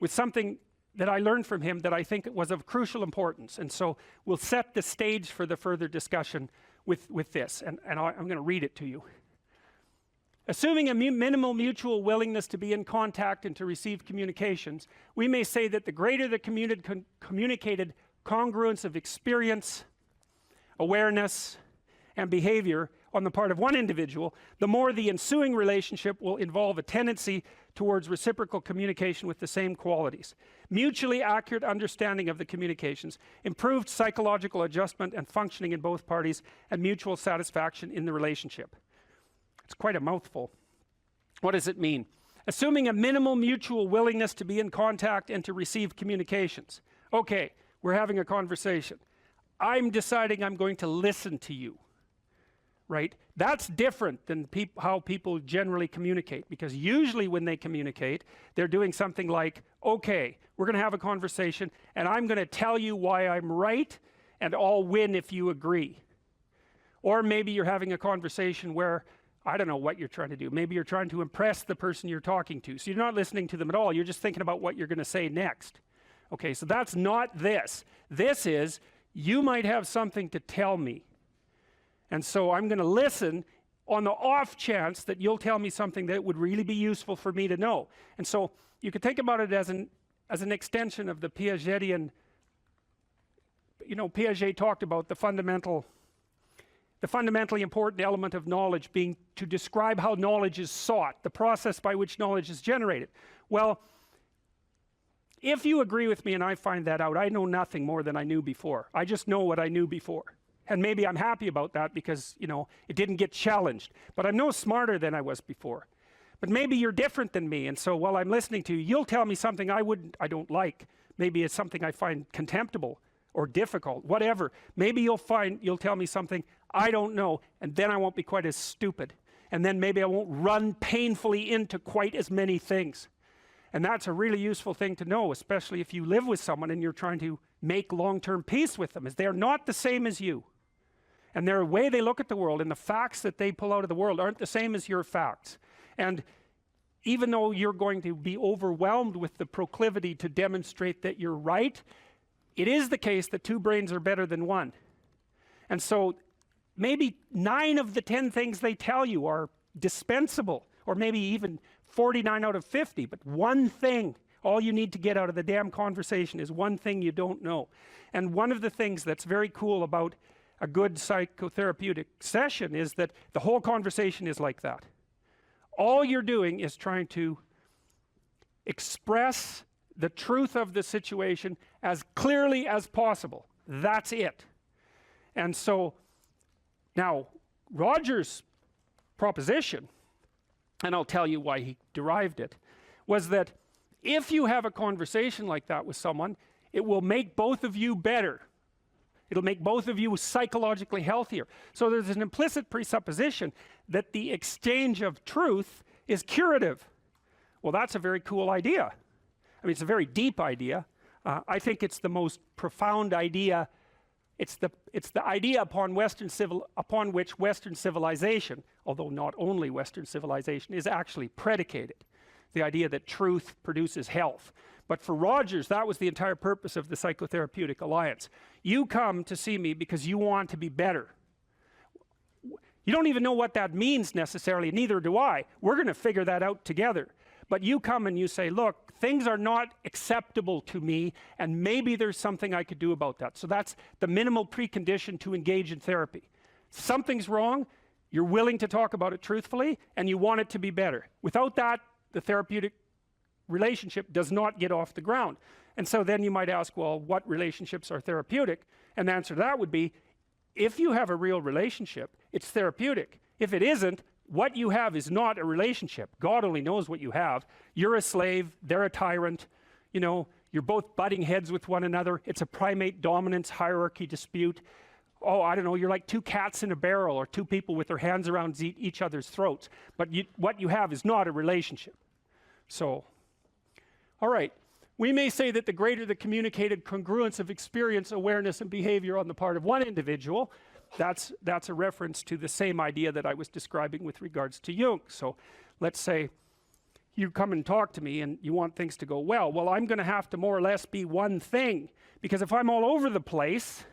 with something that I learned from him that I think was of crucial importance. And so we'll set the stage for the further discussion with this. And I'm going to read it to you. Assuming a minimal mutual willingness to be in contact and to receive communications, we may say that the greater the communicated congruence of experience, awareness, and behavior on the part of one individual, the more the ensuing relationship will involve a tendency towards reciprocal communication with the same qualities, mutually accurate understanding of the communications, improved psychological adjustment and functioning in both parties, and mutual satisfaction in the relationship. It's quite a mouthful. What does it mean? Assuming a minimal mutual willingness to be in contact and to receive communications. Okay, we're having a conversation. I'm deciding I'm going to listen to you, right? That's different than how people generally communicate, because usually when they communicate, they're doing something like, okay, we're going to have a conversation and I'm going to tell you why I'm right and I'll win if you agree. Or maybe you're having a conversation where, I don't know what you're trying to do. Maybe you're trying to impress the person you're talking to. So you're not listening to them at all. You're just thinking about what you're going to say next. Okay, so that's not this. This is, you might have something to tell me. And so I'm going to listen on the off chance that you'll tell me something that would really be useful for me to know. And so you could think about it as an extension of the Piagetian, you know, Piaget talked about the fundamentally important element of knowledge being to describe how knowledge is sought, the process by which knowledge is generated. Well, if you agree with me and I find that out, I know nothing more than I knew before. I just know what I knew before. And maybe I'm happy about that because, you know, it didn't get challenged. But I'm no smarter than I was before. But maybe you're different than me, and so while I'm listening to you, you'll tell me something I don't like. Maybe it's something I find contemptible or difficult, whatever. Maybe you'll tell me something I don't know, and then I won't be quite as stupid. And then maybe I won't run painfully into quite as many things. And that's a really useful thing to know, especially if you live with someone and you're trying to make long-term peace with them, is they're not the same as you. And their way they look at the world and the facts that they pull out of the world aren't the same as your facts. And even though you're going to be overwhelmed with the proclivity to demonstrate that you're right, it is the case that two brains are better than one. And so maybe 9 of the 10 things they tell you are dispensable, or maybe even 49 out of 50, but one thing, all you need to get out of the damn conversation is one thing you don't know. And one of the things that's very cool about a good psychotherapeutic session is that the whole conversation is like that. All you're doing is trying to express the truth of the situation as clearly as possible. That's it. And so now Roger's proposition, and I'll tell you why he derived it, was that if you have a conversation like that with someone, it will make both of you better. It'll make both of you psychologically healthier. So there's an implicit presupposition that the exchange of truth is curative. Well, that's a very cool idea. I mean, it's a very deep idea. I think it's the most profound idea. It's the idea upon which Western civilization, although not only Western civilization, is actually predicated. The idea that truth produces health. But for Rogers, that was the entire purpose of the Psychotherapeutic Alliance. You come to see me because you want to be better. You don't even know what that means necessarily, neither do I. We're going to figure that out together. But you come and you say, look, things are not acceptable to me, and maybe there's something I could do about that. So that's the minimal precondition to engage in therapy. Something's wrong, you're willing to talk about it truthfully, and you want it to be better. Without that, the therapeutic relationship does not get off the ground. And so then you might ask, well, what relationships are therapeutic? And the answer to that would be, if you have a real relationship, it's therapeutic. If it isn't, what you have is not a relationship. God only knows what you have. You're a slave, they're a tyrant, you know, you're both butting heads with one another. It's a primate dominance hierarchy dispute. Oh, I don't know, you're like 2 cats in a barrel, or 2 people with their hands around each other's throats. But what you have is not a relationship. So, all right. We may say that the greater the communicated congruence of experience, awareness, and behavior on the part of one individual, that's a reference to the same idea that I was describing with regards to Jung. So let's say you come and talk to me and you want things to go well. Well, I'm going to have to more or less be one thing, because if I'm all over the place,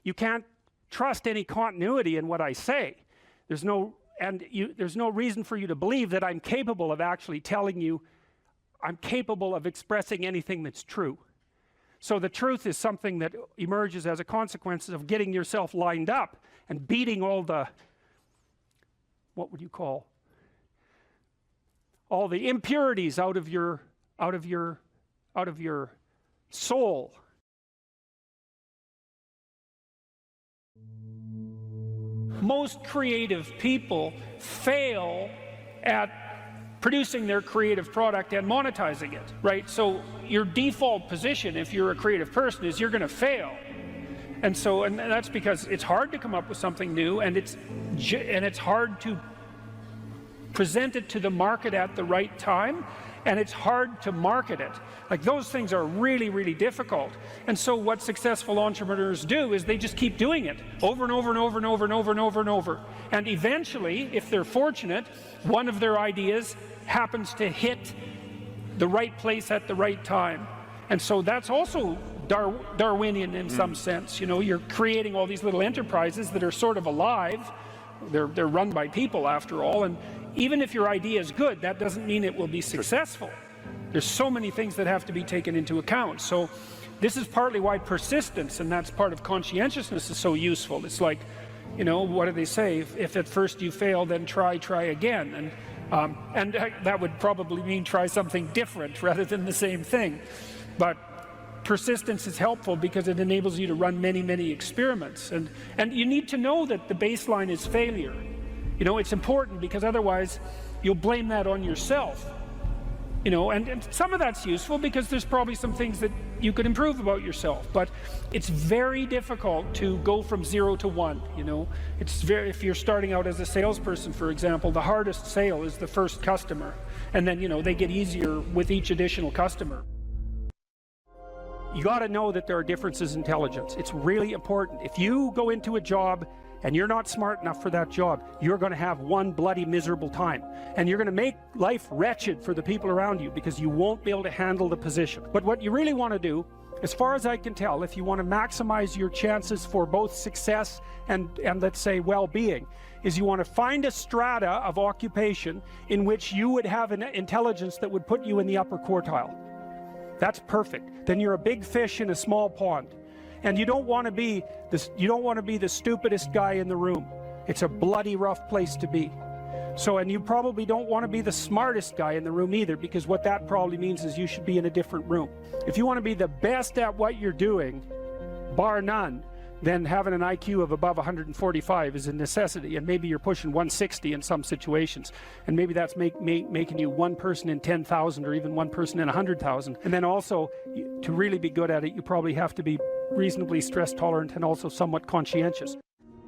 you can't trust any continuity in what I say. There's no reason for you to believe that I'm capable of actually telling you, I'm capable of expressing anything that's true. So the truth is something that emerges as a consequence of getting yourself lined up and beating all the, what would you call, all the impurities out of your soul. Most creative people fail at producing their creative product and monetizing it, right? So your default position, if you're a creative person, is you're going to fail. And that's because it's hard to come up with something new, and it's hard to present it to the market at the right time, and it's hard to market it. Like, those things are really, really difficult. And so what successful entrepreneurs do is they just keep doing it over and over and over and over and over and over and over. And eventually, if they're fortunate, one of their ideas happens to hit the right place at the right time. And so that's also Darwinian in some sense. You know, you're creating all these little enterprises that are sort of alive. They're run by people, after all, and even if your idea is good, that doesn't mean it will be successful. There's so many things that have to be taken into account. So this is partly why persistence, and that's part of conscientiousness, is so useful. It's like, you know, what do they say? If at first you fail, then try again. And that would probably mean try something different rather than the same thing. But persistence is helpful because it enables you to run many, many experiments. And you need to know that the baseline is failure. You know, it's important, because otherwise you'll blame that on yourself. You know, and some of that's useful because there's probably some things that you could improve about yourself. But it's very difficult to go from 0 to 1, you know. If you're starting out as a salesperson, for example, the hardest sale is the first customer. And then, you know, they get easier with each additional customer. You got to know that there are differences in intelligence. It's really important. If you go into a job and you're not smart enough for that job, you're going to have one bloody miserable time. And you're going to make life wretched for the people around you because you won't be able to handle the position. But what you really want to do, as far as I can tell, if you want to maximize your chances for both success and let's say well-being, is you want to find a strata of occupation in which you would have an intelligence that would put you in the upper quartile. That's perfect. Then you're a big fish in a small pond. And you don't want to be the stupidest guy in the room. It's a bloody rough place to be. So, and you probably don't want to be the smartest guy in the room either, because what that probably means is you should be in a different room. If you want to be the best at what you're doing, bar none, then having an IQ of above 145 is a necessity, and maybe you're pushing 160 in some situations, and maybe that's making you one person in 10,000 or even one person in 100,000. And then also, to really be good at it, you probably have to be reasonably stress tolerant and also somewhat conscientious.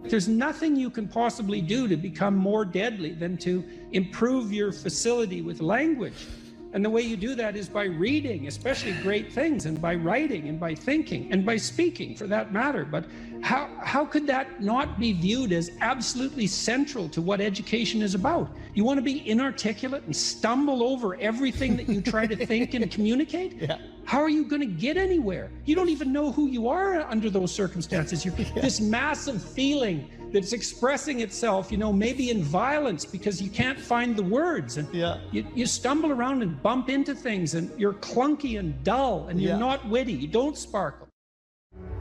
There's nothing you can possibly do to become more deadly than to improve your facility with language. And the way you do that is by reading, especially great things, and by writing, and by thinking, and by speaking, for that matter. But how could that not be viewed as absolutely central to what education is about? You want to be inarticulate and stumble over everything that you try to think and communicate? Yeah. How are you going to get anywhere? You don't even know who you are under those circumstances. You're this massive feeling that's expressing itself, you know, maybe in violence because you can't find the words, and you stumble around and bump into things, and you're clunky and dull, and you're not witty, you don't sparkle.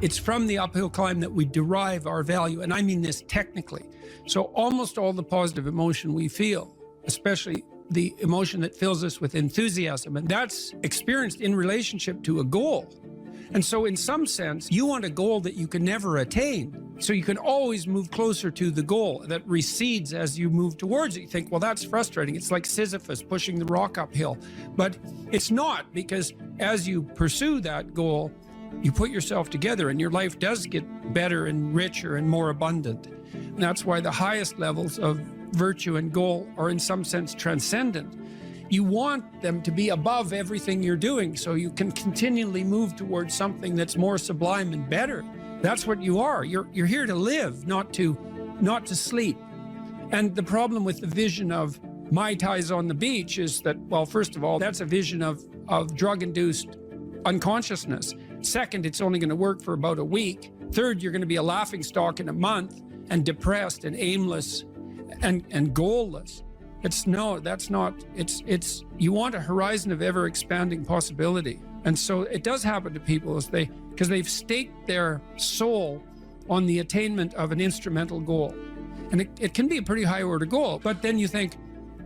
It's from the uphill climb that we derive our value, and I mean this technically. So almost all the positive emotion we feel, especially the emotion that fills us with enthusiasm, and that's experienced in relationship to a goal. And so in some sense, you want a goal that you can never attain. So you can always move closer to the goal that recedes as you move towards it. You think, well, that's frustrating. It's like Sisyphus pushing the rock uphill. But it's not, because as you pursue that goal, you put yourself together and your life does get better and richer and more abundant. And that's why the highest levels of virtue and goal are in some sense transcendent. You want them to be above everything you're doing so you can continually move towards something that's more sublime and better. That's what you are. You're here to live, not to sleep. And the problem with the vision of Mai Tais on the beach is that, well, first of all, that's a vision of drug-induced unconsciousness. Second, it's only going to work for about a week. Third, you're going to be a laughingstock in a month and depressed and aimless and goalless. You want a horizon of ever expanding possibility. And so it does happen to people because they've staked their soul on the attainment of an instrumental goal. And it can be a pretty high order goal, but then you think,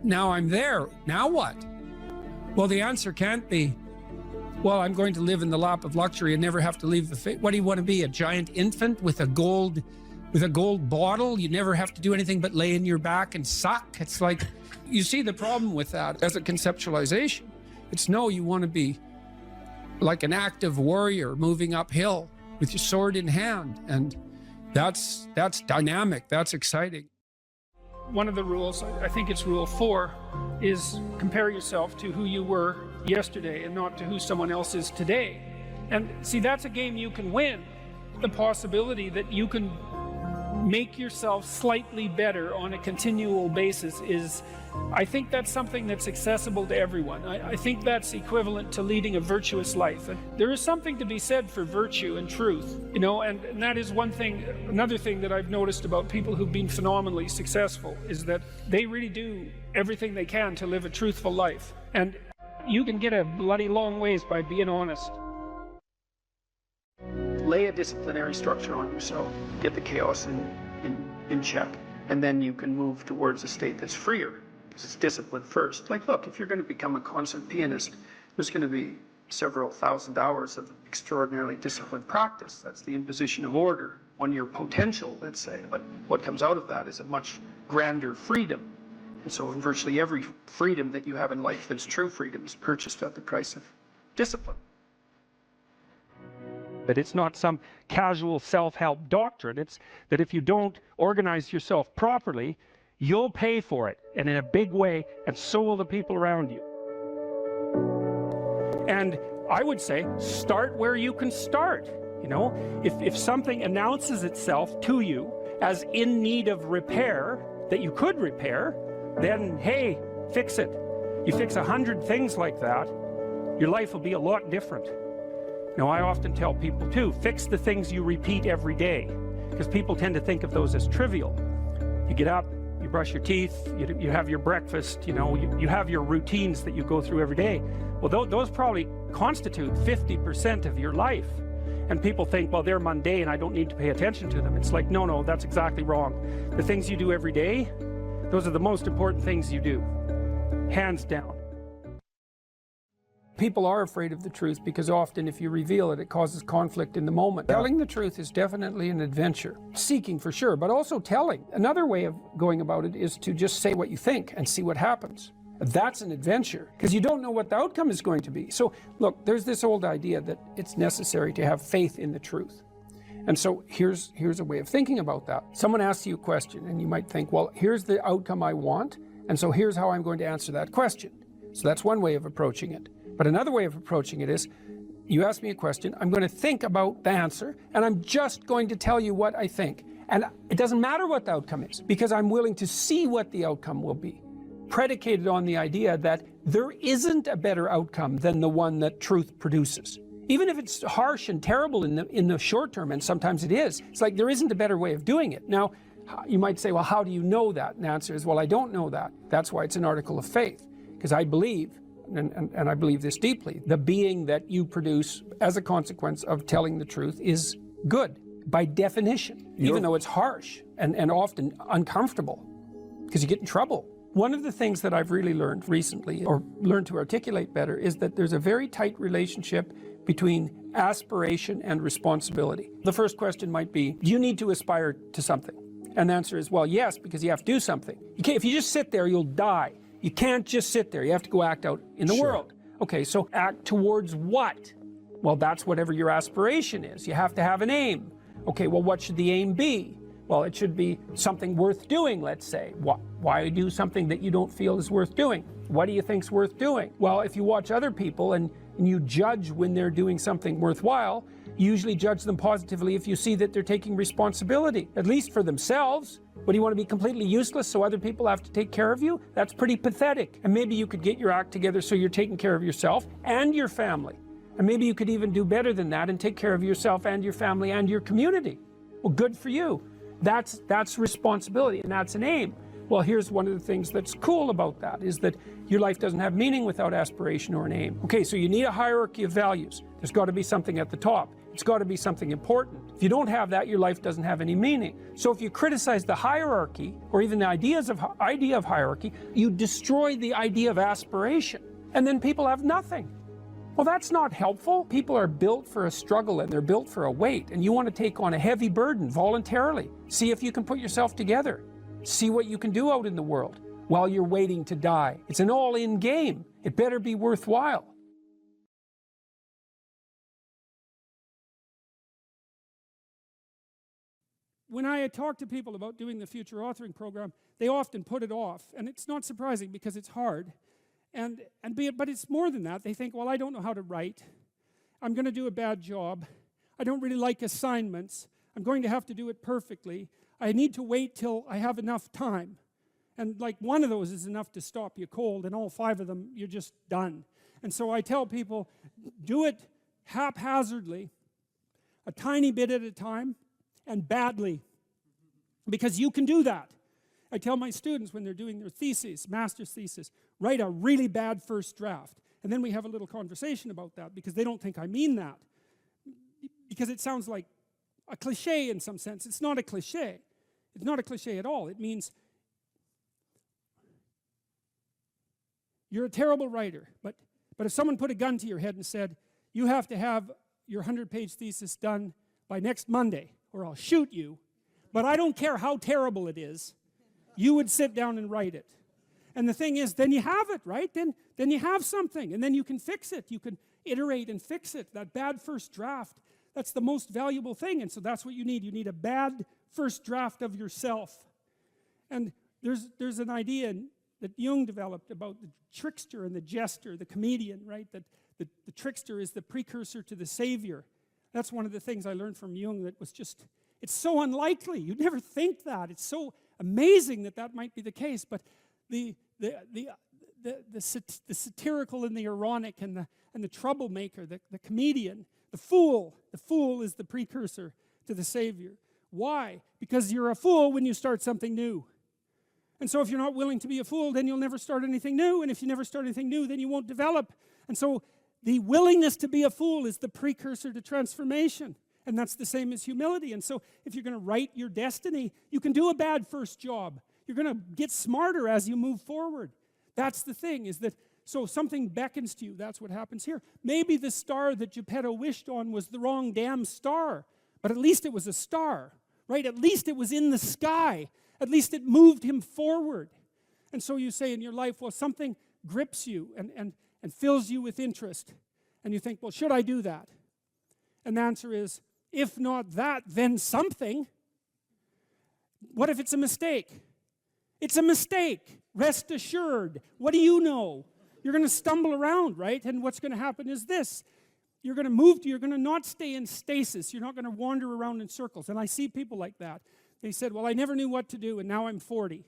now I'm there, now what? Well, the answer can't be, well, I'm going to live in the lap of luxury and never have to leave the what do you want to be, a giant infant with a gold with a gold bottle. You never have to do anything but lay in your back and suck. It's like, you see the problem with that as a conceptualization. It's no, you want to be like an active warrior moving uphill with your sword in hand. And that's dynamic, that's exciting. One of the rules, I think it's rule 4, is compare yourself to who you were yesterday and not to who someone else is today. And see, that's a game you can win. The possibility that you can make yourself slightly better on a continual basis is, I think that's something that's accessible to everyone. I think that's equivalent to leading a virtuous life. And there is something to be said for virtue and truth, you know, and that is one thing. Another thing that I've noticed about people who've been phenomenally successful is that they really do everything they can to live a truthful life. And you can get a bloody long ways by being honest. Lay a disciplinary structure on yourself, get the chaos in check, and then you can move towards a state that's freer, because it's discipline first. Like, look, if you're going to become a concert pianist, there's going to be several thousand hours of extraordinarily disciplined practice. That's the imposition of order on your potential, let's say. But what comes out of that is a much grander freedom. And so virtually every freedom that you have in life that's true freedom is purchased at the price of discipline. But it's not some casual self-help doctrine. It's that if you don't organize yourself properly, you'll pay for it, and in a big way, and so will the people around you. And I would say, start where you can start. You know, if something announces itself to you as in need of repair, that you could repair, then hey, fix it. You fix 100 things like that, your life will be a lot different. Now, I often tell people too, fix the things you repeat every day, because people tend to think of those as trivial. You get up, you brush your teeth, you have your breakfast, you know, you have your routines that you go through every day. Well, those probably constitute 50% of your life. And people think, well, they're mundane, I don't need to pay attention to them. It's like, no, that's exactly wrong. The things you do every day, those are the most important things you do, hands down. People are afraid of the truth because often if you reveal it, it causes conflict in the moment. Telling the truth is definitely an adventure. Seeking for sure, but also telling. Another way of going about it is to just say what you think and see what happens. That's an adventure because you don't know what the outcome is going to be. So look, there's this old idea that it's necessary to have faith in the truth. And so here's a way of thinking about that. Someone asks you a question and you might think, well, here's the outcome I want, and so here's how I'm going to answer that question. So that's one way of approaching it. But another way of approaching it is, you ask me a question, I'm going to think about the answer, and I'm just going to tell you what I think. And it doesn't matter what the outcome is, because I'm willing to see what the outcome will be, predicated on the idea that there isn't a better outcome than the one that truth produces. Even if it's harsh and terrible in the short term, and sometimes it is, it's like there isn't a better way of doing it. Now, you might say, well, how do you know that? And the answer is, well, I don't know that. That's why it's an article of faith, because I believe, and I believe this deeply, the being that you produce as a consequence of telling the truth is good by definition, even though it's harsh and often uncomfortable because you get in trouble. One of the things that I've really learned recently, or learned to articulate better, is that there's a very tight relationship between aspiration and responsibility. The first question might be, do you need to aspire to something? And the answer is, well, yes, because you have to do something. If you just sit there, you'll die. You can't just sit there. You have to go act out in the world. Okay, so act towards what? Well, that's whatever your aspiration is. You have to have an aim. Okay, well, what should the aim be? Well, it should be something worth doing, let's say. Why do something that you don't feel is worth doing? What do you think's worth doing? Well, if you watch other people and you judge when they're doing something worthwhile, you usually judge them positively if you see that they're taking responsibility, at least for themselves. What, do you want to be completely useless so other people have to take care of you? That's pretty pathetic. And maybe you could get your act together so you're taking care of yourself and your family. And maybe you could even do better than that and take care of yourself and your family and your community. Well, good for you. That's responsibility, and that's an aim. Well, here's one of the things that's cool about that, is that your life doesn't have meaning without aspiration or an aim. Okay, so you need a hierarchy of values. There's got to be something at the top. It's got to be something important. If you don't have that, your life doesn't have any meaning. So if you criticize the hierarchy, or even the idea of hierarchy, you destroy the idea of aspiration. And then people have nothing. Well, that's not helpful. People are built for a struggle and they're built for a weight, and you want to take on a heavy burden voluntarily. See if you can put yourself together. See what you can do out in the world while you're waiting to die. It's an all-in game. It better be worthwhile. When I talk to people about doing the future authoring program, they often put it off, and it's not surprising because it's hard. But it's more than that. They think, well, I don't know how to write. I'm going to do a bad job. I don't really like assignments. I'm going to have to do it perfectly. I need to wait till I have enough time. And like one of those is enough to stop you cold, and all 5 of them, you're just done. And so I tell people, do it haphazardly, a tiny bit at a time, and badly, because you can do that. I tell my students when they're doing their theses, master's thesis, write a really bad first draft. And then we have a little conversation about that because they don't think I mean that. Because it sounds like a cliche in some sense. It's not a cliche. It's not a cliche at all. It means you're a terrible writer, but if someone put a gun to your head and said, you have to have your 100-page thesis done by next Monday, or I'll shoot you, but I don't care how terrible it is, you would sit down and write it. And the thing is, then you have it, right? Then you have something, and then you can fix it. You can iterate and fix it. That bad first draft, that's the most valuable thing, and so that's what you need. You need a bad first draft of yourself. And there's an idea that Jung developed about the trickster and the jester, the comedian, right? That the trickster is the precursor to the savior. That's one of the things I learned from Jung that was just, it's so unlikely. You'd never think that. It's so amazing that that might be the case. But the satirical and the ironic and the troublemaker, the comedian, the fool is the precursor to the savior. Why? Because you're a fool when you start something new. And so if you're not willing to be a fool, then you'll never start anything new. And if you never start anything new, then you won't develop. And so the willingness to be a fool is the precursor to transformation. And that's the same as humility. And so if you're going to write your destiny, you can do a bad first job. You're going to get smarter as you move forward. That's the thing, is that, so something beckons to you. That's what happens here. Maybe the star that Geppetto wished on was the wrong damn star, but at least it was a star, right? At least it was in the sky. At least it moved him forward. And so you say in your life, well, something grips you and fills you with interest. And you think, well, should I do that? And the answer is, if not that, then something. What if it's a mistake? It's a mistake. Rest assured. What do you know? You're going to stumble around, right? And what's going to happen is this. You're going to move to, you're going to not stay in stasis. You're not going to wander around in circles. And I see people like that. They said, well, I never knew what to do, and now I'm 40.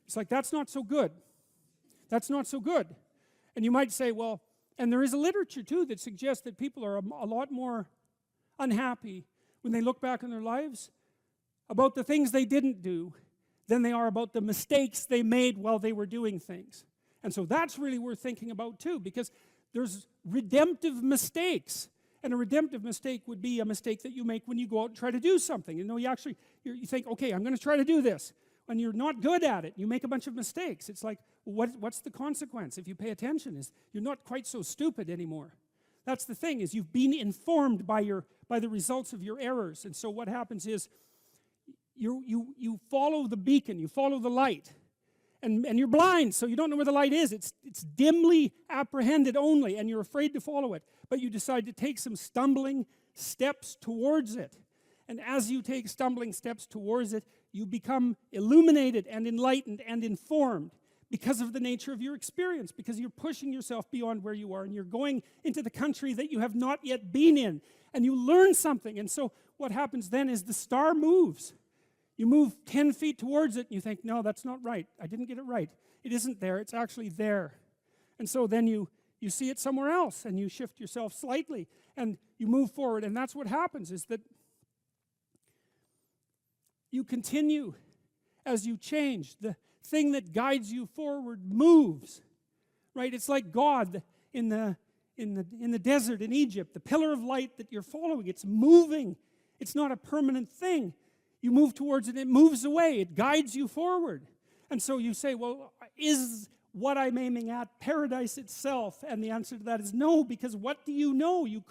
It's like, that's not so good. That's not so good. And you might say, well, and there is a literature, too, that suggests that people are a lot more unhappy when they look back on their lives about the things they didn't do than they are about the mistakes they made while they were doing things. And so that's really worth thinking about, too, because there's redemptive mistakes. And a redemptive mistake would be a mistake that you make when you go out and try to do something. You know, you think, okay, I'm going to try to do this. When you're not good at it, you make a bunch of mistakes. It's like, what's the consequence if you pay attention? Is you're not quite so stupid anymore. That's the thing, is you've been informed by the results of your errors. And so what happens is you follow the beacon, you follow the light. And you're blind, so you don't know where the light is. It's dimly apprehended only, and you're afraid to follow it. But you decide to take some stumbling steps towards it. And as you take stumbling steps towards it, you become illuminated and enlightened and informed because of the nature of your experience, because you're pushing yourself beyond where you are, and you're going into the country that you have not yet been in, and you learn something. And so what happens then is the star moves. You move 10 feet towards it, and you think, no, that's not right. I didn't get it right. It isn't there. It's actually there. And so then you see it somewhere else, and you shift yourself slightly, and you move forward. And that's what happens, is that you continue as you change. The thing that guides you forward moves, right? It's like God in the desert in Egypt, the pillar of light that you're following. It's moving. It's not a permanent thing. You move towards it, it moves away, it guides you forward. And so you say, well, what I'm aiming at, paradise itself? And the answer to that is no, because what do you know? You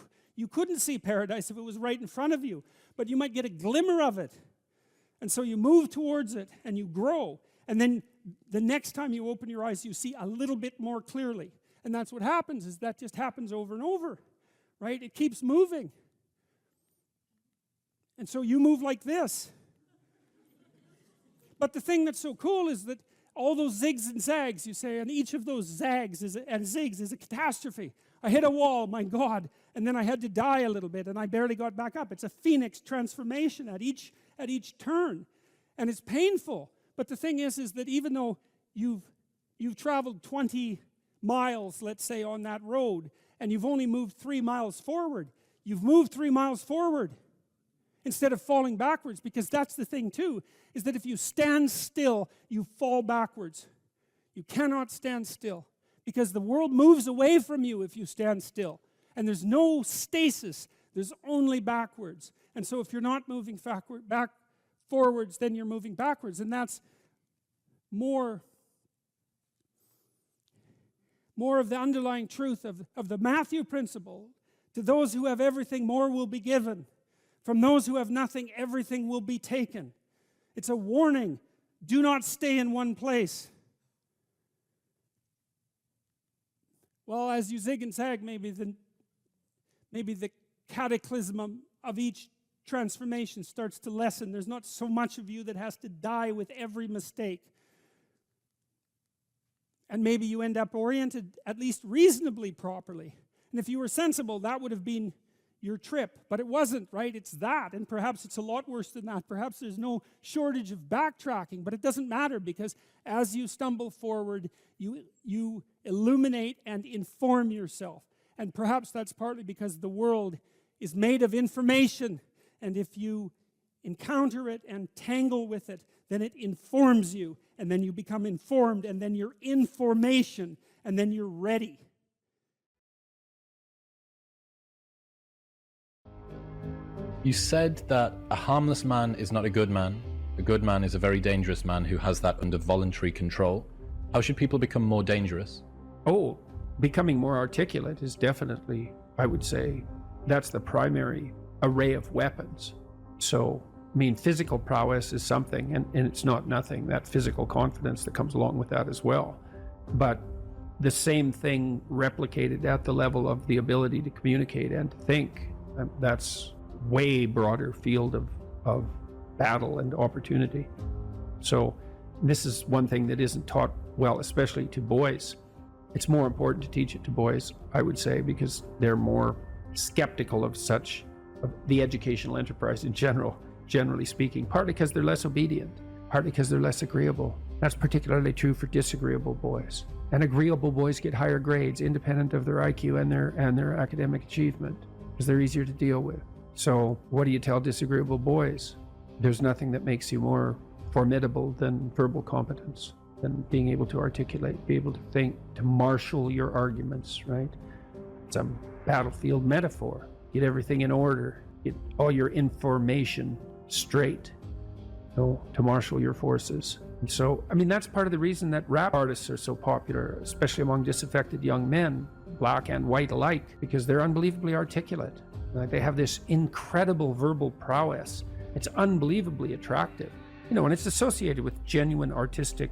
couldn't see paradise if it was right in front of you, but you might get a glimmer of it. And so you move towards it and you grow. And then the next time you open your eyes, you see a little bit more clearly. And that's what happens, is that just happens over and over, right? It keeps moving. And so you move like this. But the thing that's so cool is that all those zigs and zags, you say, and each of those zags and zigs is a catastrophe. I hit a wall, my God, and then I had to die a little bit, and I barely got back up. It's a phoenix transformation at each turn, and it's painful. But the thing is that even though you've traveled 20 miles, let's say, on that road, and you've only moved 3 miles forward, you've moved 3 miles forward instead of falling backwards, because that's the thing too, is that if you stand still, you fall backwards. You cannot stand still, because the world moves away from you if you stand still. And there's no stasis, there's only backwards. And so if you're not moving forwards, then you're moving backwards. And that's more of the underlying truth of the Matthew principle. To those who have everything, more will be given. From those who have nothing, everything will be taken. It's a warning. Do not stay in one place. Well, as you zig and zag, maybe the cataclysm of each transformation starts to lessen. There's not so much of you that has to die with every mistake. And maybe you end up oriented at least reasonably properly. And if you were sensible, that would have been your trip. But it wasn't, right? It's that. And perhaps it's a lot worse than that. Perhaps there's no shortage of backtracking. But it doesn't matter, because as you stumble forward, you illuminate and inform yourself. And perhaps that's partly because the world is made of information. And if you encounter it and tangle with it, then it informs you. And then you become informed. And then you're in formation. And then you're ready. You said that a harmless man is not a good man. A good man is a very dangerous man who has that under voluntary control. How should people become more dangerous? Oh, becoming more articulate is definitely, I would say, that's the primary array of weapons. So, I mean, physical prowess is something, and it's not nothing, that physical confidence that comes along with that as well. But the same thing replicated at the level of the ability to communicate and to think, that's way broader field of battle and opportunity. So this is one thing that isn't taught well, especially to boys. It's more important to teach it to boys, I would say, because they're more skeptical of the educational enterprise in general, generally speaking, partly because they're less obedient, partly because they're less agreeable. That's particularly true for disagreeable boys. And agreeable boys get higher grades independent of their IQ and their academic achievement, because they're easier to deal with. So what do you tell disagreeable boys? There's nothing that makes you more formidable than verbal competence, than being able to articulate, be able to think, to marshal your arguments, right? It's a battlefield metaphor. Get everything in order. Get all your information straight, to marshal your forces. And so, I mean, that's part of the reason that rap artists are so popular, especially among disaffected young men, black and white alike, because they're unbelievably articulate. They have this incredible verbal prowess. It's unbelievably attractive. And it's associated with genuine artistic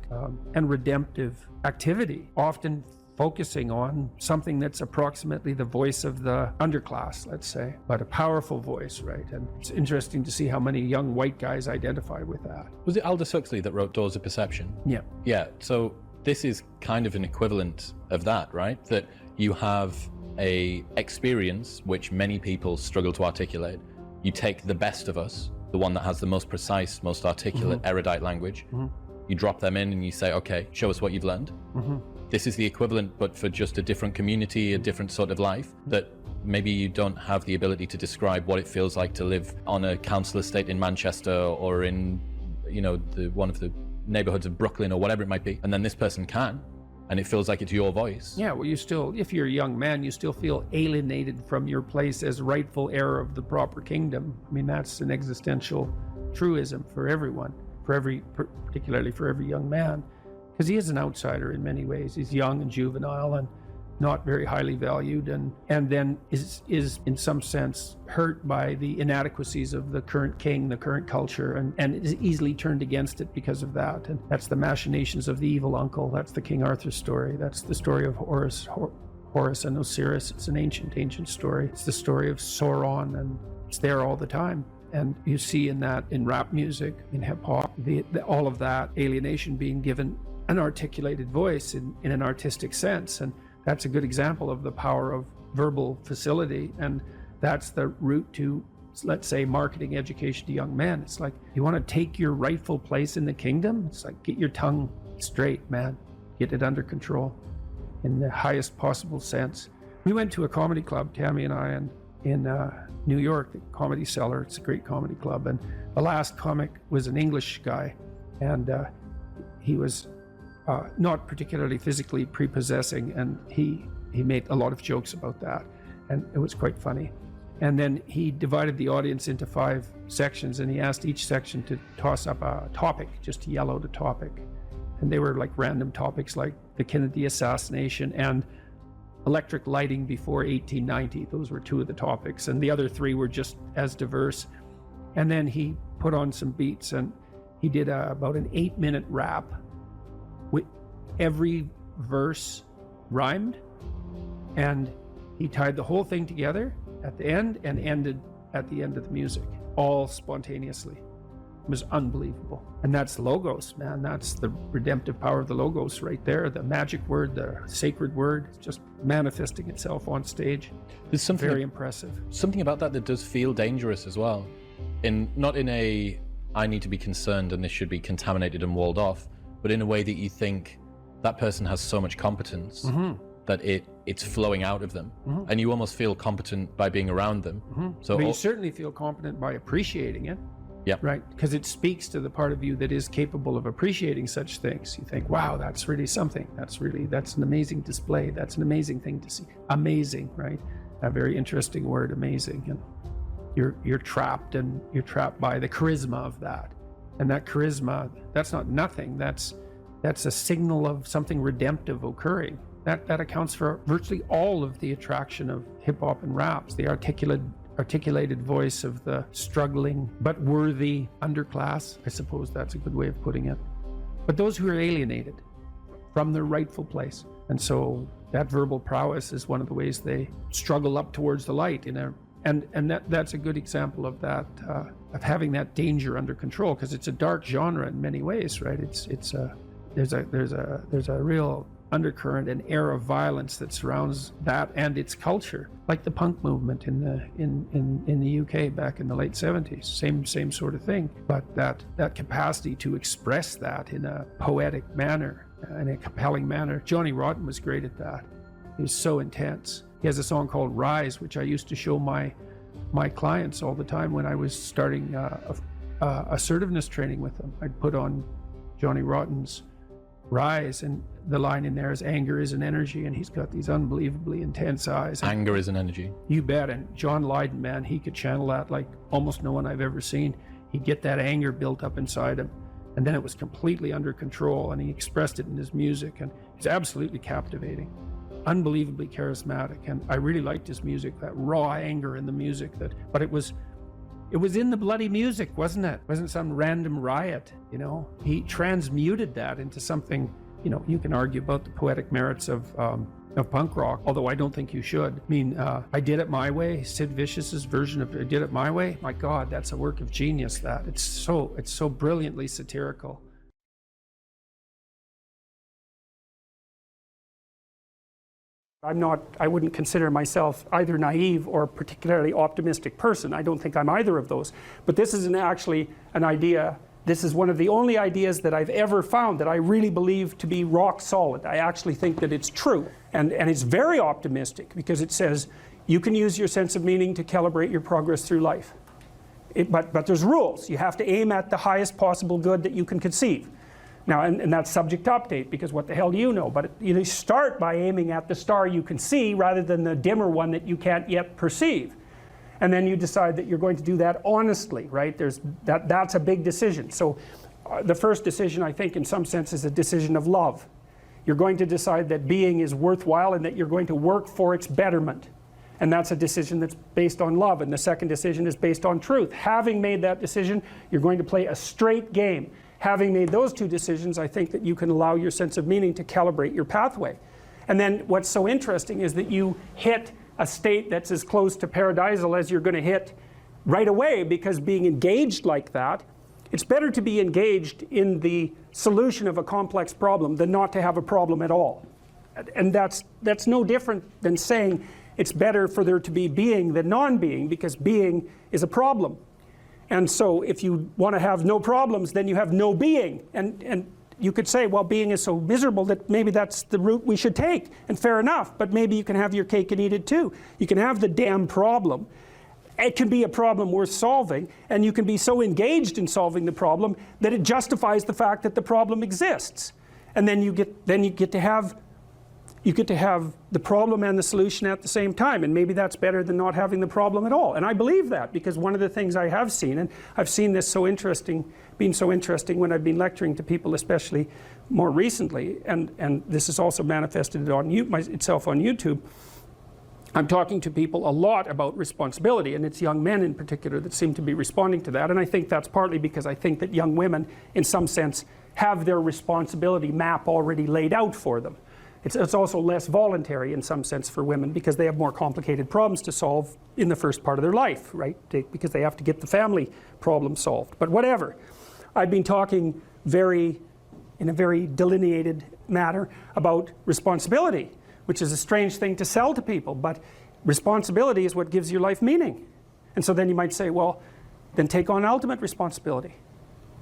and redemptive activity, often focusing on something that's approximately the voice of the underclass, let's say, but a powerful voice, right? And it's interesting to see how many young white guys identify with that. Was it Aldous Huxley that wrote Doors of Perception? Yeah. Yeah, so this is kind of an equivalent of that, right? That you have a experience which many people struggle to articulate. You take the best of us, the one that has the most precise, most articulate, erudite language. You drop them in and you say, okay, show us what you've learned. This is the equivalent, but for just a different community, a different sort of life, that maybe you don't have the ability to describe what it feels like to live on a council estate in Manchester or in, one of the neighborhoods of Brooklyn or whatever it might be. And then this person can. And it feels like it's your voice. Yeah, well, if you're a young man, you still feel alienated from your place as rightful heir of the proper kingdom. I mean, that's an existential truism for everyone, particularly for every young man, because he is an outsider in many ways. He's young and juvenile and not very highly valued, and then is in some sense hurt by the inadequacies of the current king, the current culture, and is easily turned against it because of that. And that's the machinations of the evil uncle. That's the King Arthur story. That's the story of Horus and Osiris. It's an ancient story. It's the story of Sauron, and it's there all the time. And you see in that, in rap music, in hip hop, all of that alienation being given an articulated voice in an artistic sense. And that's a good example of the power of verbal facility. And that's the route to, let's say, marketing education to young men. It's like, you want to take your rightful place in the kingdom? It's like, get your tongue straight, man. Get it under control in the highest possible sense. We went to a comedy club, Tammy and I, in New York, the Comedy Cellar. It's a great comedy club. And the last comic was an English guy. And he was not particularly physically prepossessing, and he made a lot of jokes about that, and it was quite funny. And then he divided the audience into 5 sections, and he asked each section to toss up a topic, just to yell out a topic. And they were like random topics like the Kennedy assassination and electric lighting before 1890. Those were 2 of the topics, and the other 3 were just as diverse. And then he put on some beats, and he did about an 8-minute rap. Every verse rhymed, and he tied the whole thing together at the end and ended at the end of the music, all spontaneously. It was unbelievable. And that's Logos, man. That's the redemptive power of the Logos right there. The magic word, the sacred word, just manifesting itself on stage. There's something very impressive. Something about that does feel dangerous as well. Not in a, I need to be concerned and this should be contaminated and walled off, but in a way that you think, that person has so much competence that it's flowing out of them, and you almost feel competent by being around them. But you certainly feel competent by appreciating it. Yeah. Right? Because it speaks to the part of you that is capable of appreciating such things. You think, wow, that's really something. That's an amazing display. That's an amazing thing to see. Amazing, right? A very interesting word, amazing. And you're trapped by the charisma of that. And that charisma, that's not nothing. That's a signal of something redemptive occurring. That accounts for virtually all of the attraction of hip hop and raps. The articulated voice of the struggling but worthy underclass. I suppose that's a good way of putting it. But those who are alienated from their rightful place. And so that verbal prowess is one of the ways they struggle up towards the light and that's a good example of that, of having that danger under control, because it's a dark genre in many ways, right? There's a real undercurrent and air of violence that surrounds that and its culture, like the punk movement in the UK back in the late 70s. Same sort of thing, but that capacity to express that in a poetic manner, in a compelling manner. Johnny Rotten was great at that. He was so intense. He has a song called Rise, which I used to show my clients all the time when I was starting assertiveness training with them. I'd put on Johnny Rotten's Rise, and the line in there is, anger is an energy, and he's got these unbelievably intense eyes. Anger is an energy. You bet. And John Lydon, man, he could channel that like almost no one I've ever seen. He'd get that anger built up inside him, and then it was completely under control, and he expressed it in his music, and he's absolutely captivating, unbelievably charismatic. And I really liked his music, that raw anger in the music. But it was in the bloody music, wasn't it? It wasn't some random riot, you know? He transmuted that into something, you know, you can argue about the poetic merits of punk rock, although I don't think you should. I mean, I Did It My Way, Sid Vicious's version of I Did It My Way. My God, that's a work of genius, that. It's so brilliantly satirical. I wouldn't consider myself either naive or particularly optimistic person. I don't think I'm either of those. But this is actually an idea, this is one of the only ideas that I've ever found that I really believe to be rock solid. I actually think that it's true. And it's very optimistic, because it says you can use your sense of meaning to calibrate your progress through life. But there's rules. You have to aim at the highest possible good that you can conceive. Now, and that's subject to update, because what the hell do you know? But you start by aiming at the star you can see rather than the dimmer one that you can't yet perceive. And then you decide that you're going to do that honestly, right? That's a big decision. So the first decision, I think, in some sense, is a decision of love. You're going to decide that being is worthwhile and that you're going to work for its betterment. And that's a decision that's based on love. And the second decision is based on truth. Having made that decision, you're going to play a straight game. Having made those two decisions, I think that you can allow your sense of meaning to calibrate your pathway. And then what's so interesting is that you hit a state that's as close to paradisal as you're going to hit right away, because being engaged like that, it's better to be engaged in the solution of a complex problem than not to have a problem at all. And that's no different than saying it's better for there to be being than non-being, because being is a problem. And so if you want to have no problems, then you have no being. And you could say, well, being is so miserable that maybe that's the route we should take. And fair enough, but maybe you can have your cake and eat it too. You can have the damn problem. It can be a problem worth solving, and you can be so engaged in solving the problem that it justifies the fact that the problem exists. And then you get to have the problem and the solution at the same time, and maybe that's better than not having the problem at all. And I believe that, because one of the things I have seen, and I've seen this being so interesting when I've been lecturing to people, especially more recently, and this is also manifested on itself on YouTube. I'm talking to people a lot about responsibility, and it's young men in particular that seem to be responding to that. And I think that's partly because I think that young women, in some sense, have their responsibility map already laid out for them. It's also less voluntary in some sense for women, because they have more complicated problems to solve in the first part of their life, right? Because they have to get the family problem solved. But whatever. I've been talking in a very delineated manner about responsibility, which is a strange thing to sell to people, but responsibility is what gives your life meaning. And so then you might say, well, then take on ultimate responsibility.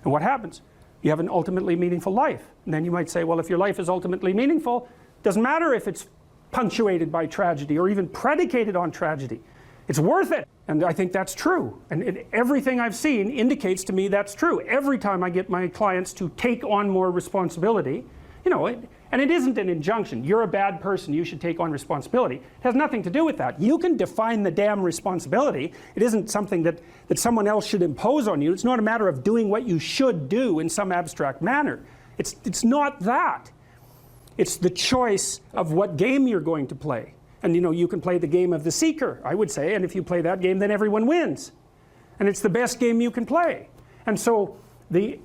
And what happens? You have an ultimately meaningful life. And then you might say, well, if your life is ultimately meaningful, it doesn't matter if it's punctuated by tragedy or even predicated on tragedy. It's worth it. And I think that's true. And everything I've seen indicates to me that's true. Every time I get my clients to take on more responsibility, you know, and it isn't an injunction. You're a bad person, you should take on responsibility. It has nothing to do with that. You can define the damn responsibility. It isn't something that someone else should impose on you. It's not a matter of doing what you should do in some abstract manner. It's not that. It's the choice of what game you're going to play. And you know, you can play the game of the seeker, I would say, and if you play that game, then everyone wins. And it's the best game you can play. And so the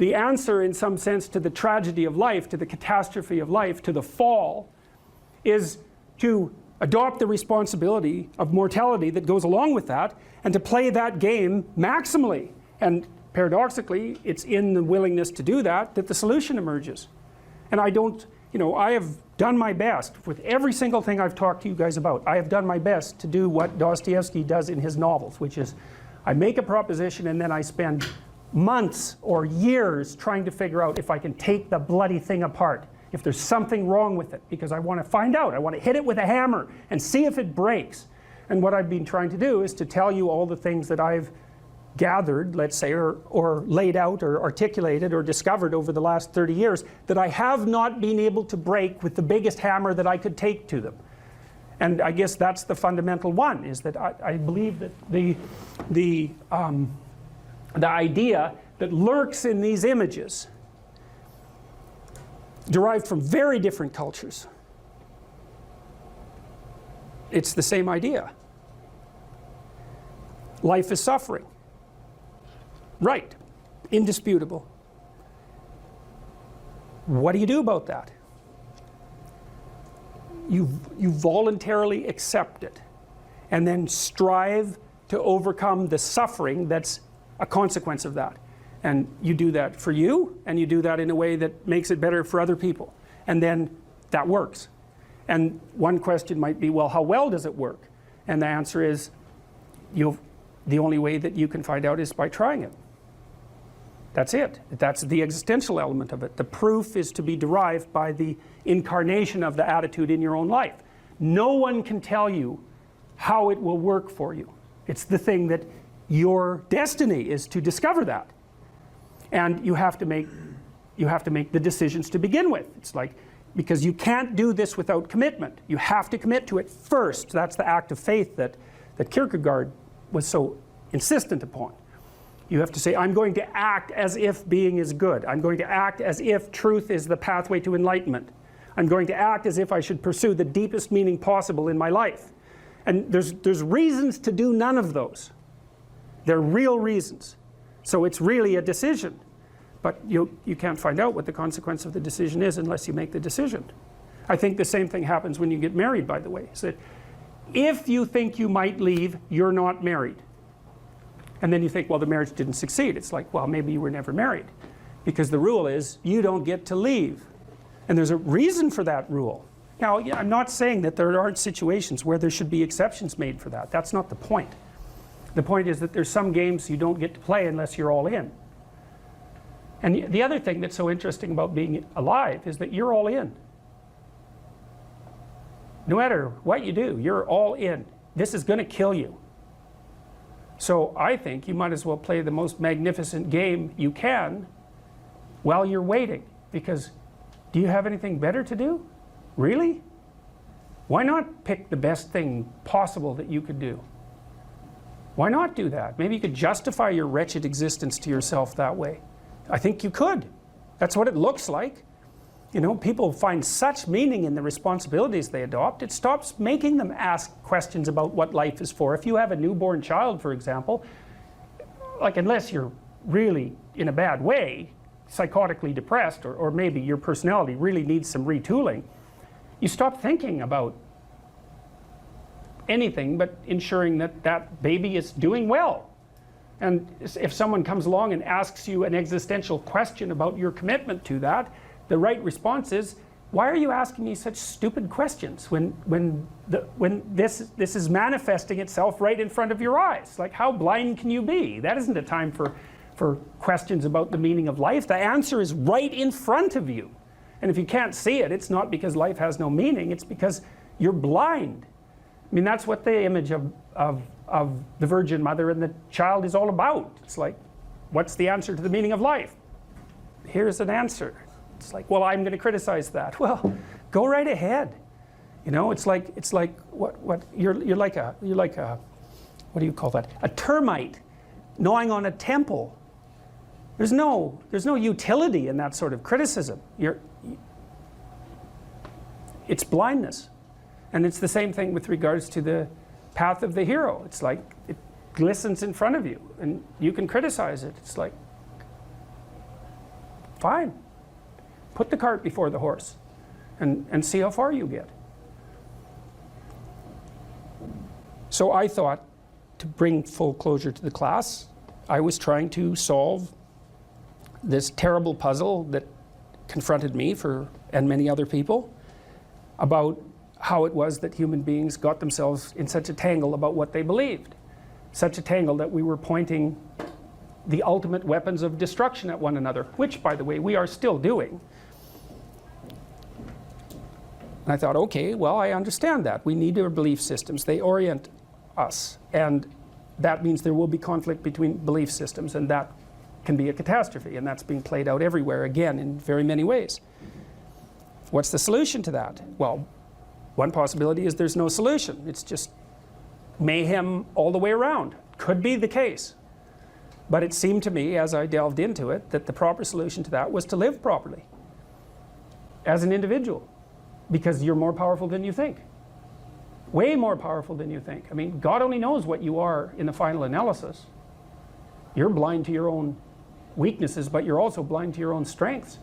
answer, in some sense, to the tragedy of life, to the catastrophe of life, to the fall, is to adopt the responsibility of mortality that goes along with that, and to play that game maximally. And paradoxically, it's in the willingness to do that that the solution emerges. And I have done my best with every single thing I've talked to you guys about. I have done my best to do what Dostoevsky does in his novels, which is I make a proposition and then I spend months or years trying to figure out if I can take the bloody thing apart, if there's something wrong with it, because I want to find out. I want to hit it with a hammer and see if it breaks. And what I've been trying to do is to tell you all the things that I've gathered, let's say, or laid out or articulated or discovered over the last 30 years that I have not been able to break with the biggest hammer that I could take to them. And I guess that's the fundamental one, is that I believe that the idea that lurks in these images, derived from very different cultures, it's the same idea. Life is suffering. Right. Indisputable. What do you do about that? You voluntarily accept it, and then strive to overcome the suffering that's a consequence of that. And you do that for you, and you do that in a way that makes it better for other people. And then that works. And one question might be, well, how well does it work? And the answer is, the only way that you can find out is by trying it. That's it. That's the existential element of it. The proof is to be derived by the incarnation of the attitude in your own life. No one can tell you how it will work for you. It's the thing that your destiny is to discover that. And you have to make the decisions to begin with. It's like, because you can't do this without commitment. You have to commit to it first. That's the act of faith that Kierkegaard was so insistent upon. You have to say, I'm going to act as if being is good. I'm going to act as if truth is the pathway to enlightenment. I'm going to act as if I should pursue the deepest meaning possible in my life. And there's reasons to do none of those. They're real reasons. So it's really a decision. But you can't find out what the consequence of the decision is unless you make the decision. I think the same thing happens when you get married, by the way. So if you think you might leave, you're not married. And then you think, well, the marriage didn't succeed. It's like, well, maybe you were never married. Because the rule is, you don't get to leave. And there's a reason for that rule. Now, I'm not saying that there aren't situations where there should be exceptions made for that. That's not the point. The point is that there's some games you don't get to play unless you're all in. And the other thing that's so interesting about being alive is that you're all in. No matter what you do, you're all in. This is going to kill you. So I think you might as well play the most magnificent game you can while you're waiting. Because do you have anything better to do? Really? Why not pick the best thing possible that you could do? Why not do that? Maybe you could justify your wretched existence to yourself that way. I think you could. That's what it looks like. You know, people find such meaning in the responsibilities they adopt, it stops making them ask questions about what life is for. If you have a newborn child, for example, like unless you're really in a bad way, psychotically depressed, or maybe your personality really needs some retooling, you stop thinking about anything but ensuring that that baby is doing well. And if someone comes along and asks you an existential question about your commitment to that, the right response is, why are you asking me such stupid questions when this is manifesting itself right in front of your eyes? Like, how blind can you be? That isn't a time for questions about the meaning of life. The answer is right in front of you. And if you can't see it, it's not because life has no meaning, it's because you're blind. I mean, that's what the image of the Virgin Mother and the child is all about. It's like, what's the answer to the meaning of life? Here's an answer. It's like, well, I'm going to criticize that. Well, go right ahead. You know, it's like what you're like a what do you call that? A termite gnawing on a temple. There's no utility in that sort of criticism. It's blindness. And it's the same thing with regards to the path of the hero. It's like it glistens in front of you and you can criticize it. It's like, fine. Put the cart before the horse and see how far you get. So I thought, to bring full closure to the class, I was trying to solve this terrible puzzle that confronted me and many other people about how it was that human beings got themselves in such a tangle about what they believed. Such a tangle that we were pointing the ultimate weapons of destruction at one another, which, by the way, we are still doing. And I thought, okay, well, I understand that. We need our belief systems. They orient us. And that means there will be conflict between belief systems, and that can be a catastrophe. And that's being played out everywhere, again, in very many ways. What's the solution to that? Well, one possibility is there's no solution. It's just mayhem all the way around. Could be the case. But it seemed to me, as I delved into it, that the proper solution to that was to live properly as an individual, because you're more powerful than you think. Way more powerful than you think. I mean, God only knows what you are in the final analysis. You're blind to your own weaknesses, but you're also blind to your own strengths.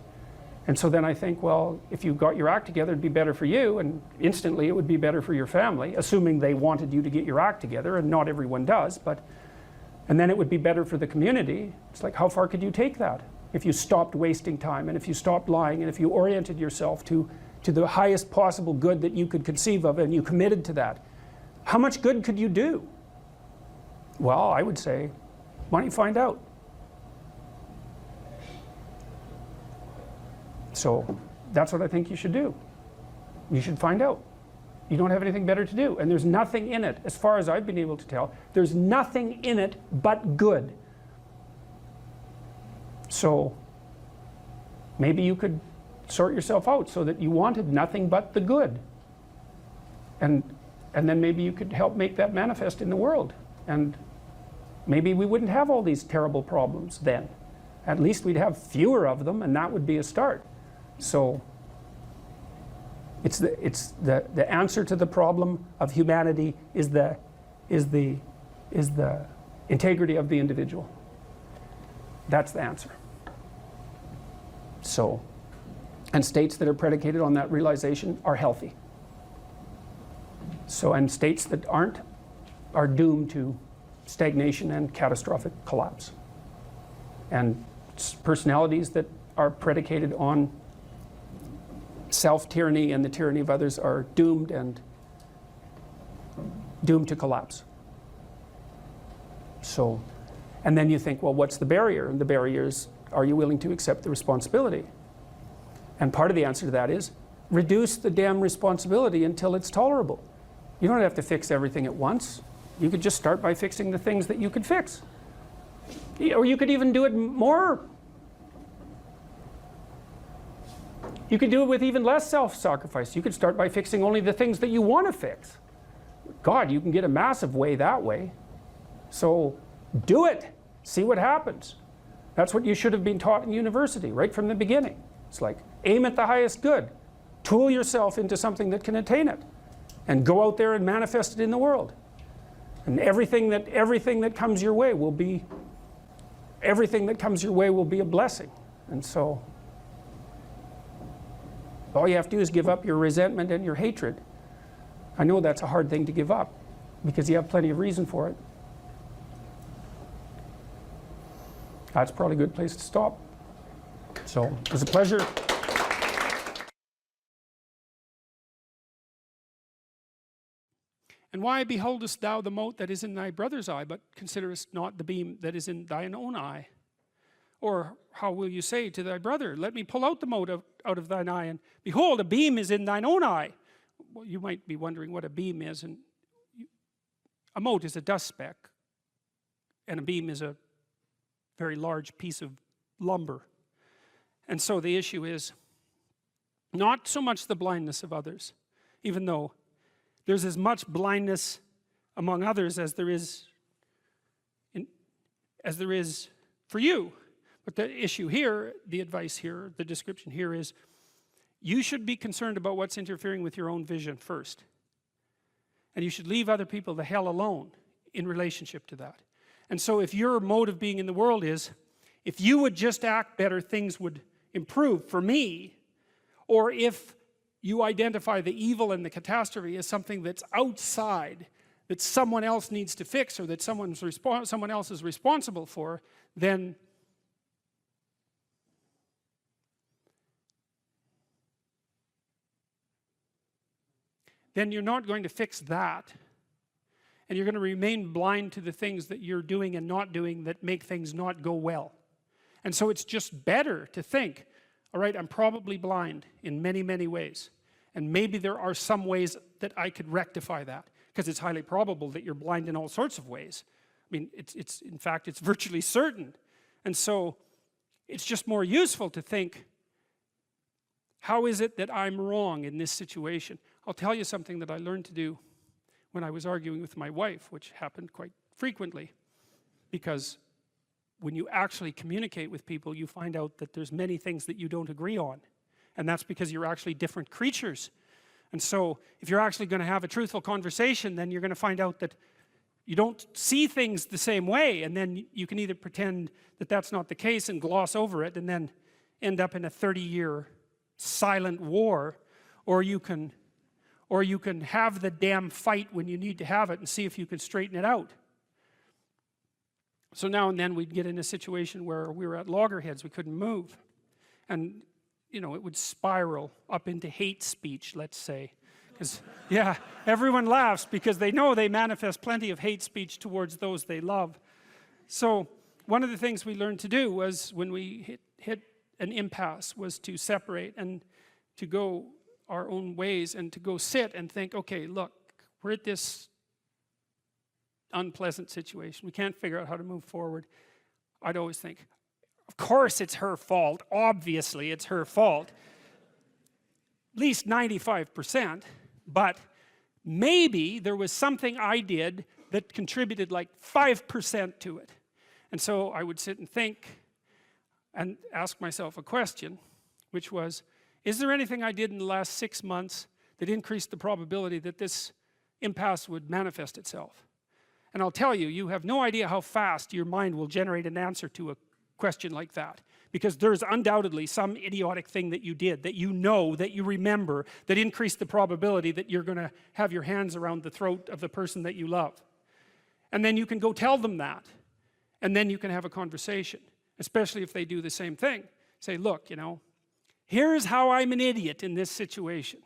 And so then I think, well, if you got your act together, it'd be better for you, and instantly it would be better for your family, assuming they wanted you to get your act together, and not everyone does, and then it would be better for the community. It's like, how far could you take that? If you stopped wasting time, and if you stopped lying, and if you oriented yourself to the highest possible good that you could conceive of, and you committed to that, how much good could you do? Well, I would say, why don't you find out? So that's what I think you should do. You should find out. You don't have anything better to do. And there's nothing in it, as far as I've been able to tell, there's nothing in it but good. So maybe you could sort yourself out so that you wanted nothing but the good. And then maybe you could help make that manifest in the world. And maybe we wouldn't have all these terrible problems then. At least we'd have fewer of them, and that would be a start. So it's the answer to the problem of humanity is the integrity of the individual. That's the answer. So, and states that are predicated on that realization are healthy. So, and states that aren't are doomed to stagnation and catastrophic collapse. And personalities that are predicated on self-tyranny and the tyranny of others are doomed to collapse. So, and then you think, well, what's the barrier? And the barrier is, are you willing to accept the responsibility? And part of the answer to that is, reduce the damn responsibility until it's tolerable. You don't have to fix everything at once. You could just start by fixing the things that you could fix. Or you could even do it more. You could do it with even less self-sacrifice. You could start by fixing only the things that you want to fix. God, you can get a massive way that way. So do it. See what happens. That's what you should have been taught in university right from the beginning. It's like, aim at the highest good. Tool yourself into something that can attain it. And go out there and manifest it in the world. And everything that comes your way will be a blessing. And so all you have to do is give up your resentment and your hatred. I know that's a hard thing to give up because you have plenty of reason for it. That's probably a good place to stop. So it was a pleasure. And why beholdest thou the mote that is in thy brother's eye, but considerest not the beam that is in thine own eye? Or how will you say to thy brother, let me pull out the mote out of thine eye, and behold, a beam is in thine own eye? Well, you might be wondering what a beam is, and a mote is a dust speck, and a beam is a very large piece of lumber. And so the issue is not so much the blindness of others, even though there's as much blindness among others as there is for you. But the issue here, the advice here, the description here is, you should be concerned about what's interfering with your own vision first. And you should leave other people the hell alone in relationship to that. And so if your mode of being in the world is, if you would just act better, things would improve for me, or if you identify the evil and the catastrophe as something that's outside, that someone else needs to fix, or that someone else is responsible for, then you're not going to fix that. And you're going to remain blind to the things that you're doing and not doing that make things not go well. And so it's just better to think, all right, I'm probably blind in many, many ways. And maybe there are some ways that I could rectify that, because it's highly probable that you're blind in all sorts of ways. I mean, in fact, it's virtually certain. And so it's just more useful to think, how is it that I'm wrong in this situation? I'll tell you something that I learned to do when I was arguing with my wife, which happened quite frequently, because when you actually communicate with people, you find out that there's many things that you don't agree on. And that's because you're actually different creatures. And so if you're actually going to have a truthful conversation, then you're going to find out that you don't see things the same way, and then you can either pretend that that's not the case and gloss over it and then end up in a 30-year silent war, or you can have the damn fight when you need to have it and see if you can straighten it out. So now and then we'd get in a situation where we were at loggerheads, we couldn't move. And you know, it would spiral up into hate speech, let's say. Because, yeah, everyone laughs because they know they manifest plenty of hate speech towards those they love. So one of the things we learned to do was, when we hit an impasse, was to separate and to go our own ways and to go sit and think, okay, look, we're at this unpleasant situation. We can't figure out how to move forward. I'd always think, of course it's her fault. Obviously it's her fault. At least 95%. But maybe there was something I did that contributed like 5% to it. And so I would sit and think and ask myself a question, which was, is there anything I did in the last 6 months that increased the probability that this impasse would manifest itself? And I'll tell you, you have no idea how fast your mind will generate an answer to a question like that, because there's undoubtedly some idiotic thing that you did, that you know, that you remember, that increased the probability that you're going to have your hands around the throat of the person that you love. And then you can go tell them that, and then you can have a conversation, especially if they do the same thing. Say, look, you know, here's how I'm an idiot in this situation.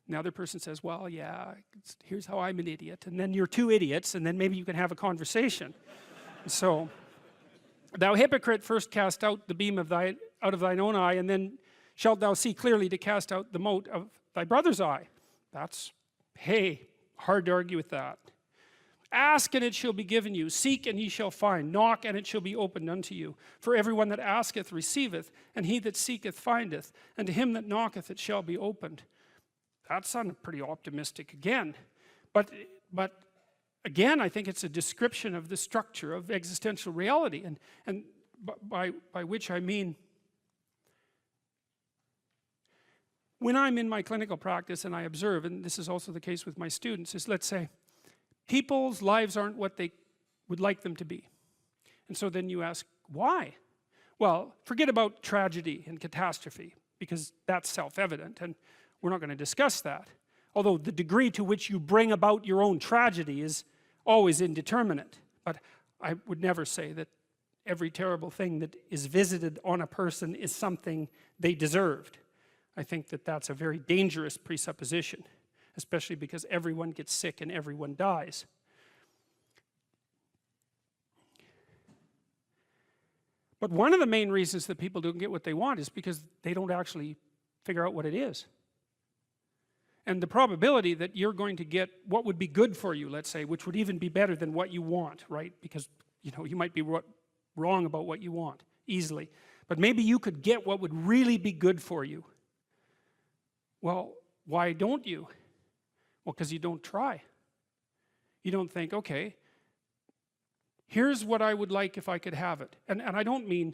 And the other person says, well, yeah, here's how I'm an idiot. And then you're two idiots, and then maybe you can have a conversation. So, thou hypocrite, first cast out the beam of out of thine own eye, and then shalt thou see clearly to cast out the mote of thy brother's eye. That's, hey, hard to argue with that. Ask, and it shall be given you. Seek, and ye shall find. Knock, and it shall be opened unto you. For everyone that asketh receiveth, and he that seeketh findeth, and to him that knocketh it shall be opened. That sounded pretty optimistic again. But again, I think it's a description of the structure of existential reality, and by which I mean, when I'm in my clinical practice and I observe, and this is also the case with my students, is, let's say, people's lives aren't what they would like them to be. And so then you ask, why? Well, forget about tragedy and catastrophe, because that's self-evident, and we're not going to discuss that. Although the degree to which you bring about your own tragedy is always indeterminate. But I would never say that every terrible thing that is visited on a person is something they deserved. I think that that's a very dangerous presupposition, especially because everyone gets sick and everyone dies. But one of the main reasons that people don't get what they want is because they don't actually figure out what it is. And the probability that you're going to get what would be good for you, let's say, which would even be better than what you want, right? Because, you know, you might be wrong about what you want easily. But maybe you could get what would really be good for you. Well, why don't you? Well, because you don't try. You don't think, okay, here's what I would like if I could have it. And I don't mean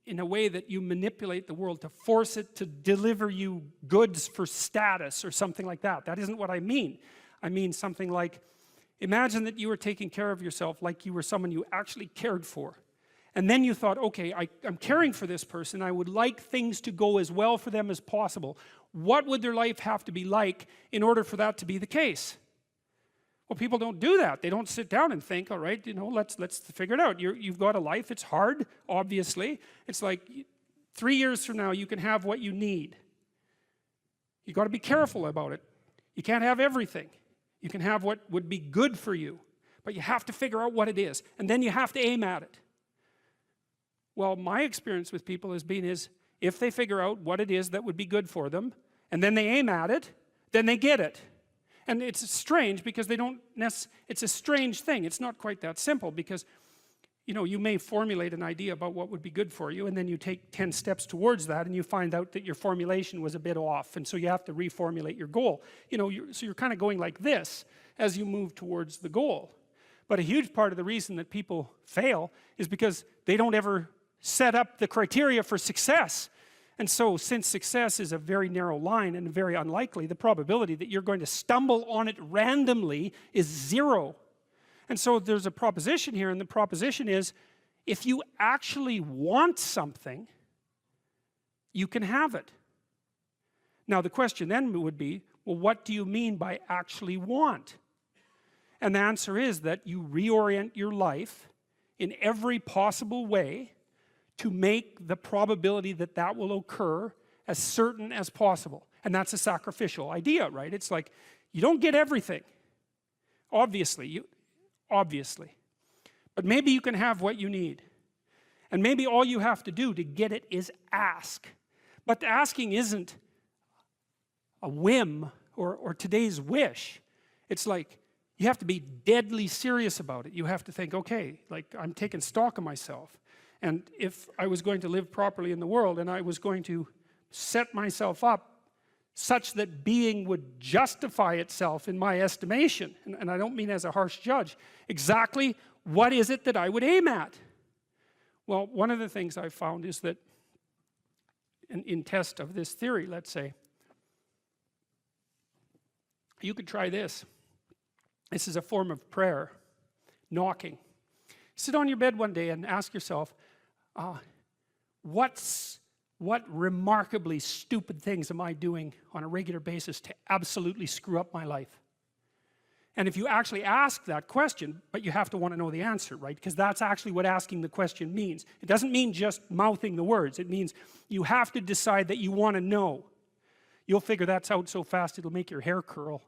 in a way that you manipulate the world to force it to deliver you goods for status or something like that. That isn't what I mean. I mean something like, imagine that you were taking care of yourself like you were someone you actually cared for. And then you thought, okay, I'm caring for this person. I would like things to go as well for them as possible. What would their life have to be like in order for that to be the case? Well, people don't do that. They don't sit down and think, all right, you know, let's figure it out. You've got a life. It's hard, obviously. It's like 3 years from now, you can have what you need. You've got to be careful about it. You can't have everything. You can have what would be good for you, but you have to figure out what it is, and then you have to aim at it. Well, my experience with people has been is, if they figure out what it is that would be good for them, and then they aim at it, then they get it. And it's strange because they don't it's a strange thing. It's not quite that simple because, you know, you may formulate an idea about what would be good for you, and then you take 10 steps towards that, and you find out that your formulation was a bit off, and so you have to reformulate your goal. You know, so you're kind of going like this as you move towards the goal. But a huge part of the reason that people fail is because they don't ever set up the criteria for success. And so, since success is a very narrow line and very unlikely, the probability that you're going to stumble on it randomly is 0. And so there's a proposition here, and the proposition is, if you actually want something, you can have it. Now the question then would be, well, what do you mean by actually want? And the answer is that you reorient your life in every possible way to make the probability that that will occur as certain as possible. And that's a sacrificial idea, right? It's like, you don't get everything. Obviously. But maybe you can have what you need. And maybe all you have to do to get it is ask. But asking isn't a whim or today's wish. It's like, you have to be deadly serious about it. You have to think, okay, like, I'm taking stock of myself. And if I was going to live properly in the world, and I was going to set myself up such that being would justify itself in my estimation, and I don't mean as a harsh judge, exactly what is it that I would aim at? Well, one of the things I've found is that in test of this theory, let's say, you could try this. This is a form of prayer, knocking. Sit on your bed one day and ask yourself, what remarkably stupid things am I doing on a regular basis to absolutely screw up my life? And if you actually ask that question, but you have to want to know the answer, right? Because that's actually what asking the question means. It doesn't mean just mouthing the words. It means you have to decide that you want to know. You'll figure that's out so fast it'll make your hair curl.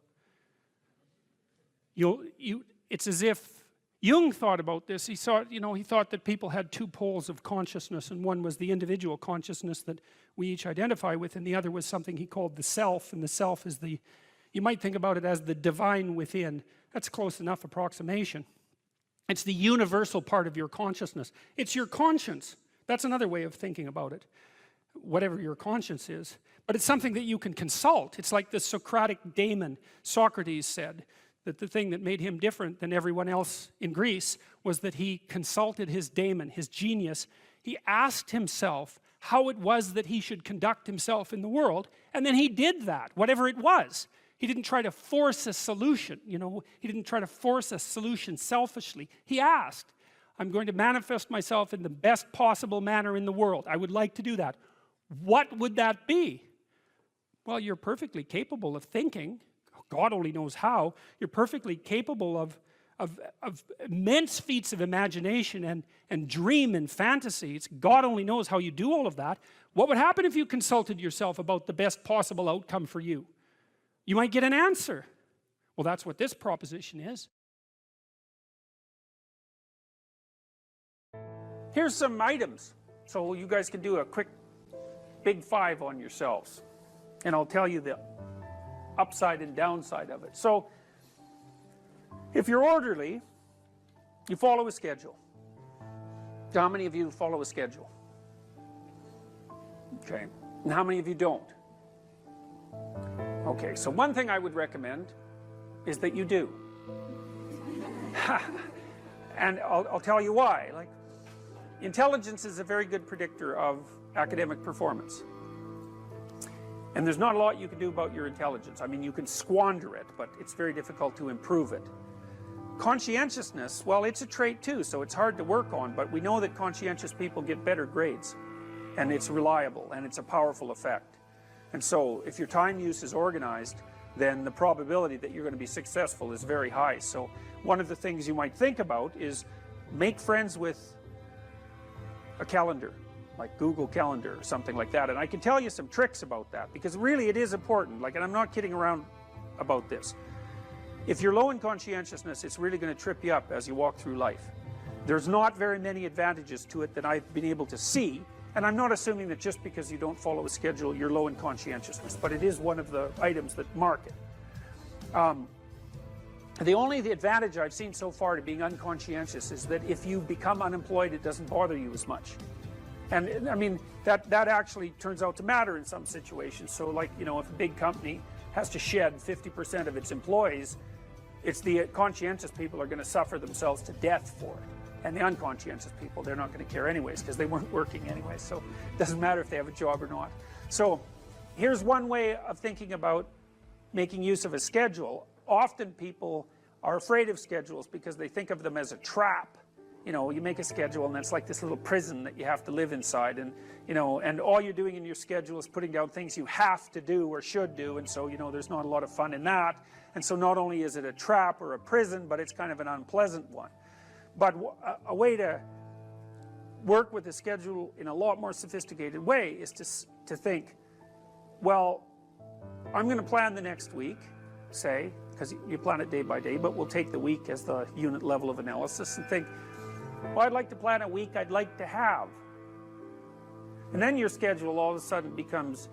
It's as if Jung thought about this. He thought that people had two poles of consciousness, and one was the individual consciousness that we each identify with, and the other was something he called the self, and the self is you might think about it as the divine within. That's close enough approximation. It's the universal part of your consciousness. It's your conscience. That's another way of thinking about it, whatever your conscience is. But it's something that you can consult. It's like the Socratic daemon. Socrates said that the thing that made him different than everyone else in Greece was that he consulted his daemon, his genius. He asked himself how it was that he should conduct himself in the world, and then he did that, whatever it was. He didn't try to force a solution, he didn't try to force a solution selfishly. He asked, I'm going to manifest myself in the best possible manner in the world. I would like to do that. What would that be? Well, you're perfectly capable of thinking. God only knows how. You're perfectly capable of immense feats of imagination and dream and fantasy. God only knows how you do all of that. What would happen if you consulted yourself about the best possible outcome for you? You might get an answer. Well, that's what this proposition is. Here's some items, so you guys can do a quick big five on yourselves. And I'll tell you the upside and downside of it. So, if you're orderly, you follow a schedule. How many of you follow a schedule? Okay. And how many of you don't? Okay, so one thing I would recommend is that you do. And I'll tell you why. Like, intelligence is a very good predictor of academic performance. And there's not a lot you can do about your intelligence. I mean, you can squander it, but it's very difficult to improve it. Conscientiousness, well, it's a trait too, so it's hard to work on, but we know that conscientious people get better grades. And it's reliable, and it's a powerful effect. And so, if your time use is organized, then the probability that you're going to be successful is very high. So, one of the things you might think about is make friends with a calendar, like Google Calendar or something like that. And I can tell you some tricks about that, because really it is important. Like, and I'm not kidding around about this. If you're low in conscientiousness, it's really going to trip you up as you walk through life. There's not very many advantages to it that I've been able to see. And I'm not assuming that just because you don't follow a schedule, you're low in conscientiousness, but it is one of the items that mark it. The advantage I've seen so far to being unconscientious is that if you become unemployed, it doesn't bother you as much. And I mean, that actually turns out to matter in some situations. So like, if a big company has to shed 50% of its employees, it's the conscientious people are going to suffer themselves to death for it. And the unconscientious people, they're not going to care anyways, because they weren't working anyways. So it doesn't matter if they have a job or not. So here's one way of thinking about making use of a schedule. Often people are afraid of schedules because they think of them as a trap. You make a schedule and it's like this little prison that you have to live inside, and and all you're doing in your schedule is putting down things you have to do or should do, and so there's not a lot of fun in that. And so not only is it a trap or a prison, but it's kind of an unpleasant one. But a way to work with the schedule in a lot more sophisticated way is to think, well, I'm going to plan the next week, say, because you plan it day by day, but we'll take the week as the unit level of analysis and think, well, I'd like to plan a week I'd like to have. And then your schedule all of a sudden becomes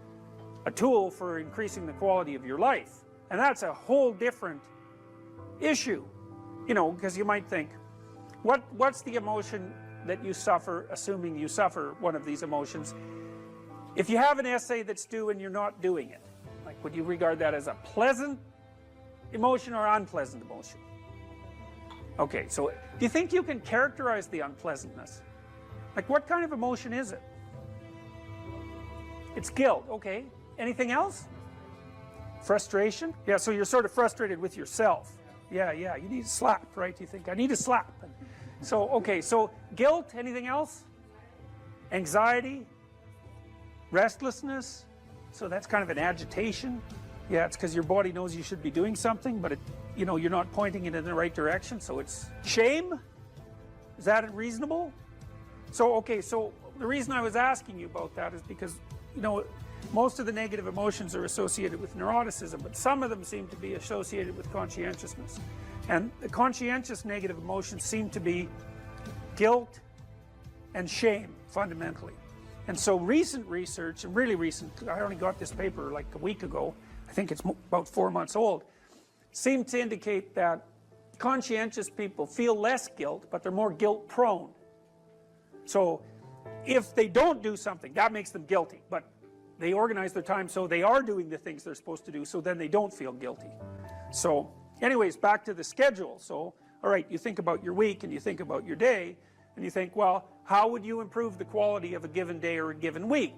a tool for increasing the quality of your life. And that's a whole different issue, because you might think, what's the emotion that you suffer, assuming you suffer one of these emotions, if you have an essay that's due and you're not doing it? Like, Would you regard that as a pleasant emotion or unpleasant emotion? Okay, so do you think you can characterize the unpleasantness? Like, what kind of emotion is it? It's guilt, okay. Anything else? Frustration? Yeah, so you're sort of frustrated with yourself. Yeah, you need a slap, right? You think, I need a slap. So, okay, so guilt, anything else? Anxiety? Restlessness? So that's kind of an agitation. Yeah, it's because your body knows you should be doing something, but you're not pointing it in the right direction, so it's shame? Is that reasonable? So, okay, so the reason I was asking you about that is because, most of the negative emotions are associated with neuroticism, but some of them seem to be associated with conscientiousness. And the conscientious negative emotions seem to be guilt and shame, fundamentally. And so recent research, and really recent, I only got this paper like a week ago, I think it's about 4 months old, seem to indicate that conscientious people feel less guilt, but they're more guilt prone. So if they don't do something, that makes them guilty, but they organize their time so they are doing the things they're supposed to do, so then they don't feel guilty. So anyways, back to the schedule. So, all right, you think about your week and you think about your day, and you think, well, how would you improve the quality of a given day or a given week?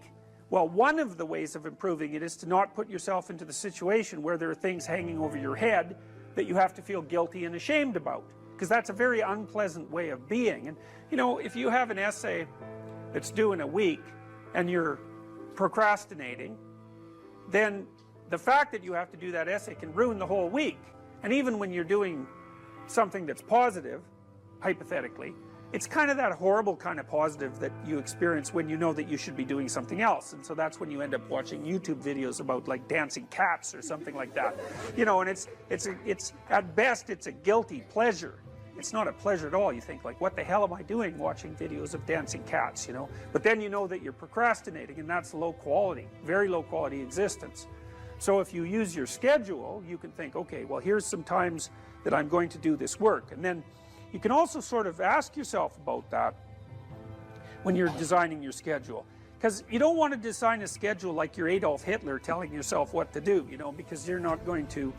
Well, one of the ways of improving it is to not put yourself into the situation where there are things hanging over your head that you have to feel guilty and ashamed about, because that's a very unpleasant way of being. And if you have an essay that's due in a week and you're procrastinating, then the fact that you have to do that essay can ruin the whole week. And even when you're doing something that's positive, hypothetically, it's kind of that horrible kind of positive that you experience when you know that you should be doing something else. And so that's when you end up watching YouTube videos about like dancing cats or something like that. And it's at best it's a guilty pleasure. It's not a pleasure at all. You think like, what the hell am I doing watching videos of dancing cats, But then you know that you're procrastinating, and that's low quality, very low quality existence. So if you use your schedule, you can think, okay, well, here's some times that I'm going to do this work. And then you can also sort of ask yourself about that when you're designing your schedule. Because you don't want to design a schedule like you're Adolf Hitler telling yourself what to do, because you're not going to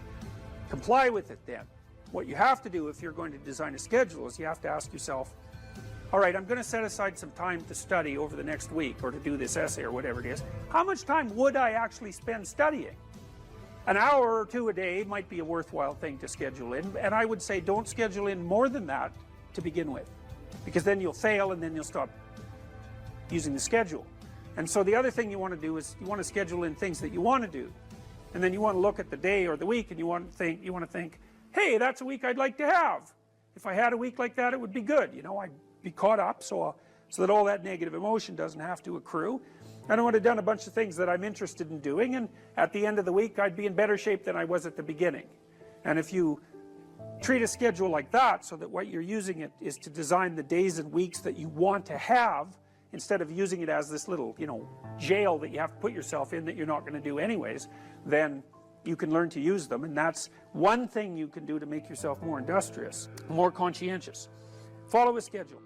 comply with it then. What you have to do if you're going to design a schedule is you have to ask yourself, all right, I'm going to set aside some time to study over the next week or to do this essay or whatever it is. How much time would I actually spend studying? An hour or two a day might be a worthwhile thing to schedule in, and I would say don't schedule in more than that to begin with, because then you'll fail and then you'll stop using the schedule. And so the other thing you want to do is you want to schedule in things that you want to do, and then you want to look at the day or the week and you want to think, hey, that's a week I'd like to have. If I had a week like that, it would be good. I'd be caught up so that all that negative emotion doesn't have to accrue. And I would have done a bunch of things that I'm interested in doing, and at the end of the week I'd be in better shape than I was at the beginning. And if you treat a schedule like that, so that what you're using it is to design the days and weeks that you want to have, instead of using it as this little, jail that you have to put yourself in that you're not going to do anyways, then you can learn to use them. And that's one thing you can do to make yourself more industrious, more conscientious. Follow a schedule.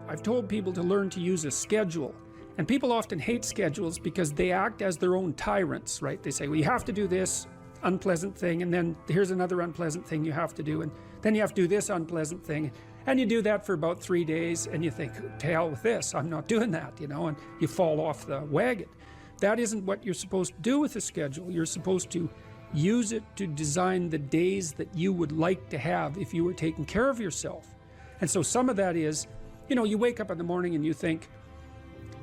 I've told people to learn to use a schedule, and people often hate schedules because they act as their own tyrants, right? They say, well, you have to do this unpleasant thing, and then here's another unpleasant thing you have to do, and then you have to do this unpleasant thing, and you do that for about 3 days, and you think, to hell with this, I'm not doing that, and you fall off the wagon. That isn't what you're supposed to do with a schedule. You're supposed to use it to design the days that you would like to have if you were taking care of yourself. And so some of that is, you wake up in the morning and you think,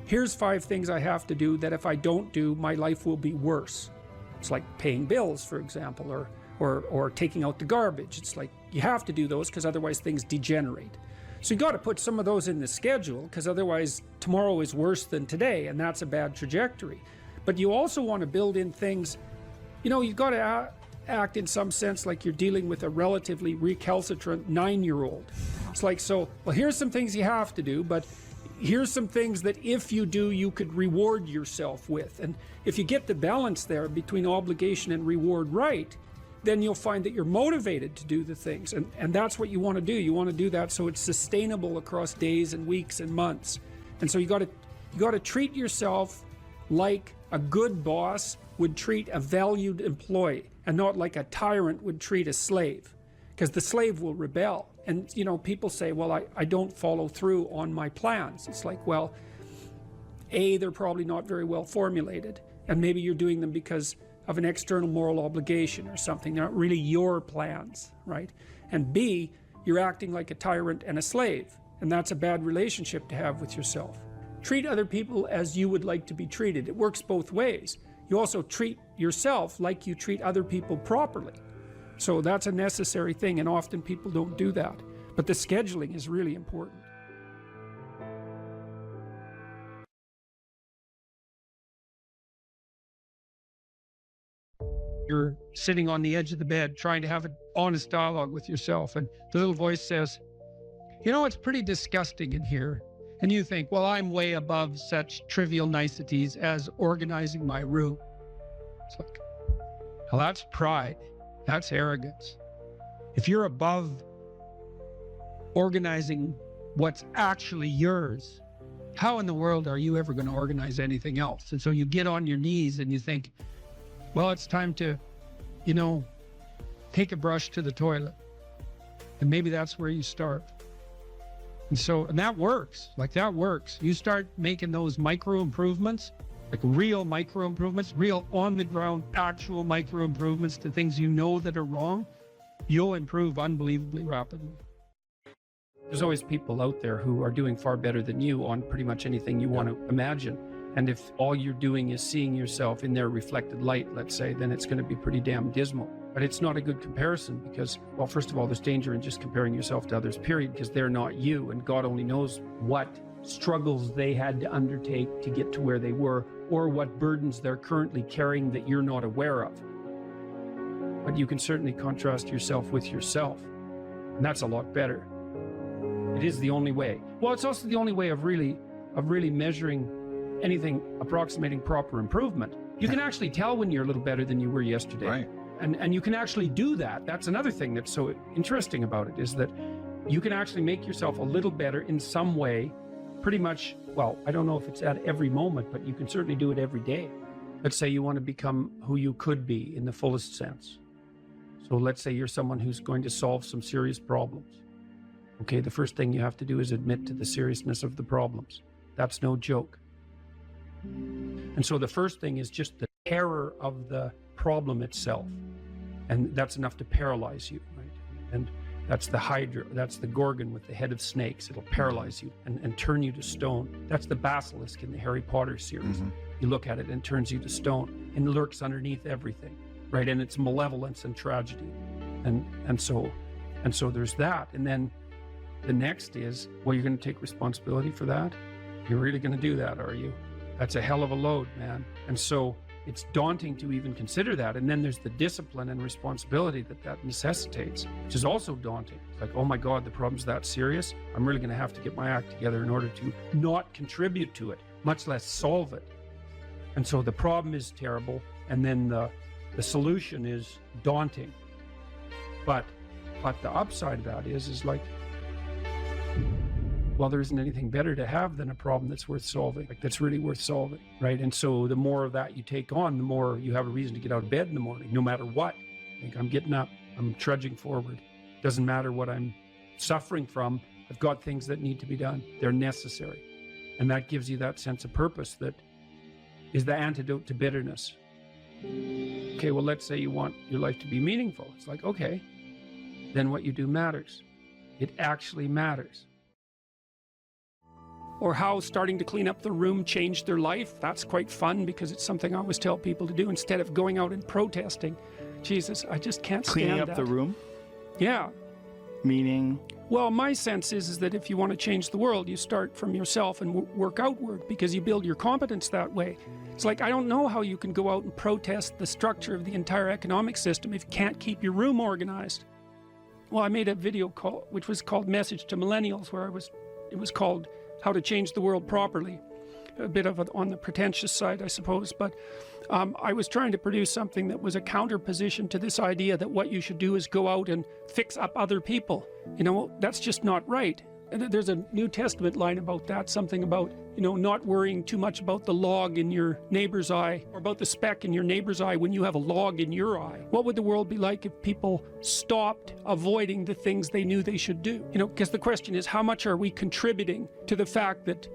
here's 5 things I have to do that if I don't do, my life will be worse. It's like paying bills, for example, or taking out the garbage. It's like you have to do those because otherwise things degenerate. So you got to put some of those in the schedule, because otherwise tomorrow is worse than today, and that's a bad trajectory. But you also want to build in things, you've got to act in some sense like you're dealing with a relatively recalcitrant 9-year-old. It's like, so, well, here's some things you have to do, but here's some things that if you do, you could reward yourself with. And if you get the balance there between obligation and reward right, then you'll find that you're motivated to do the things. And that's what you want to do. You want to do that so it's sustainable across days and weeks and months. And so you got to treat yourself like A good boss would treat a valued employee and not like a tyrant would treat a slave, because the slave will rebel. And you know, people say, well, I don't follow through on my plans. It's like, well, A, they're probably not very well formulated, and maybe you're doing them because of an external moral obligation or something. They're not really your plans, right? And B, you're acting like a tyrant and a slave, and that's a bad relationship to have with yourself. Treat other people as you would like to be treated. It works both ways. You also treat yourself like you treat other people properly. So that's a necessary thing, and often people don't do that. But the scheduling is really important. You're sitting on the edge of the bed trying to have an honest dialogue with yourself, and the little voice says, you know, it's pretty disgusting in here. And you think, well, I'm way above such trivial niceties as organizing my room. It's like, well, that's pride. That's arrogance. If you're above organizing what's actually yours, how in the world are you ever going to organize anything else? And so you get on your knees and you think, well, it's time to, you know, take a brush to the toilet. And maybe that's where you start. And that works. Like, that works. You start making those micro improvements, like real micro improvements, real on the ground, actual micro improvements to things you know that are wrong, you'll improve unbelievably rapidly. There's always people out there who are doing far better than you on pretty much anything you want to imagine. And if all you're doing is seeing yourself in their reflected light, let's say, then it's going to be pretty damn dismal. But it's not a good comparison because, well, first of all, there's danger in just comparing yourself to others, period, because they're not you. And God only knows what struggles they had to undertake to get to where they were, or what burdens they're currently carrying that you're not aware of. But you can certainly contrast yourself with yourself. And that's a lot better. It is the only way. Well, it's also the only way of really measuring anything approximating proper improvement. You can actually tell when you're a little better than you were yesterday. Right. And you can actually do that. That's another thing that's so interesting about it, is that you can actually make yourself a little better in some way, pretty much, well, I don't know if it's at every moment, but you can certainly do it every day. Let's say you want to become who you could be in the fullest sense. So let's say you're someone who's going to solve some serious problems. Okay, the first thing you have to do is admit to the seriousness of the problems. That's no joke. And so the first thing is just the terror of the problem itself. And that's enough to paralyze you, right? And that's the Hydra, that's the Gorgon with the head of snakes. It'll paralyze you and turn you to stone. That's the basilisk in the Harry Potter series. Mm-hmm. You look at it and it turns you to stone and lurks underneath everything, right? And it's malevolence and tragedy. And so there's that. And then the next is, well, you're going to take responsibility for that? You're really going to do that, are you? That's a hell of a load, man. And so it's daunting to even consider that. And then there's the discipline and responsibility that necessitates, which is also daunting. It's like, oh my God, the problem's that serious. I'm really going to have to get my act together in order to not contribute to it, much less solve it. And so the problem is terrible. And then the solution is daunting. But the upside of that is like, well, there isn't anything better to have than a problem that's worth solving, like that's really worth solving, right? And so the more of that you take on, the more you have a reason to get out of bed in the morning, no matter what. Like, I'm getting up, I'm trudging forward. Doesn't matter what I'm suffering from. I've got things that need to be done. They're necessary. And that gives you that sense of purpose that is the antidote to bitterness. Okay, well, let's say you want your life to be meaningful. It's like, okay, then what you do matters. It actually matters. Or how starting to clean up the room changed their life. That's quite fun because it's something I always tell people to do instead of going out and protesting. Jesus, I just can't stand Cleaning up that. the room? Yeah. Meaning? Well, my sense is that if you want to change the world, you start from yourself and work outward because you build your competence that way. It's like, I don't know how you can go out and protest the structure of the entire economic system if you can't keep your room organized. Well, I made a video call, which was called Message to Millennials, where it was called How to Change the World Properly. A bit of on the pretentious side, I suppose, but I was trying to produce something that was a counterposition to this idea that what you should do is go out and fix up other people. You know, that's just not right. There's a New Testament line about that, something about, not worrying too much about the log in your neighbor's eye or about the speck in your neighbor's eye when you have a log in your eye. What would the world be like if people stopped avoiding the things they knew they should do? Because the question is, how much are we contributing to the fact that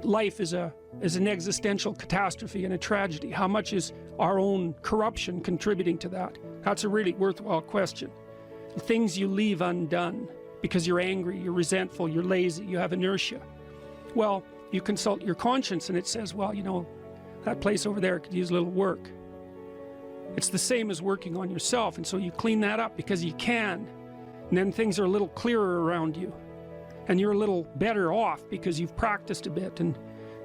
life is an existential catastrophe and a tragedy? How much is our own corruption contributing to that? That's a really worthwhile question. The things you leave undone because you're angry, you're resentful, you're lazy, you have inertia. Well, you consult your conscience and it says, well, that place over there could use a little work. It's the same as working on yourself, and so you clean that up because you can. And then things are a little clearer around you. And you're a little better off because you've practiced a bit, and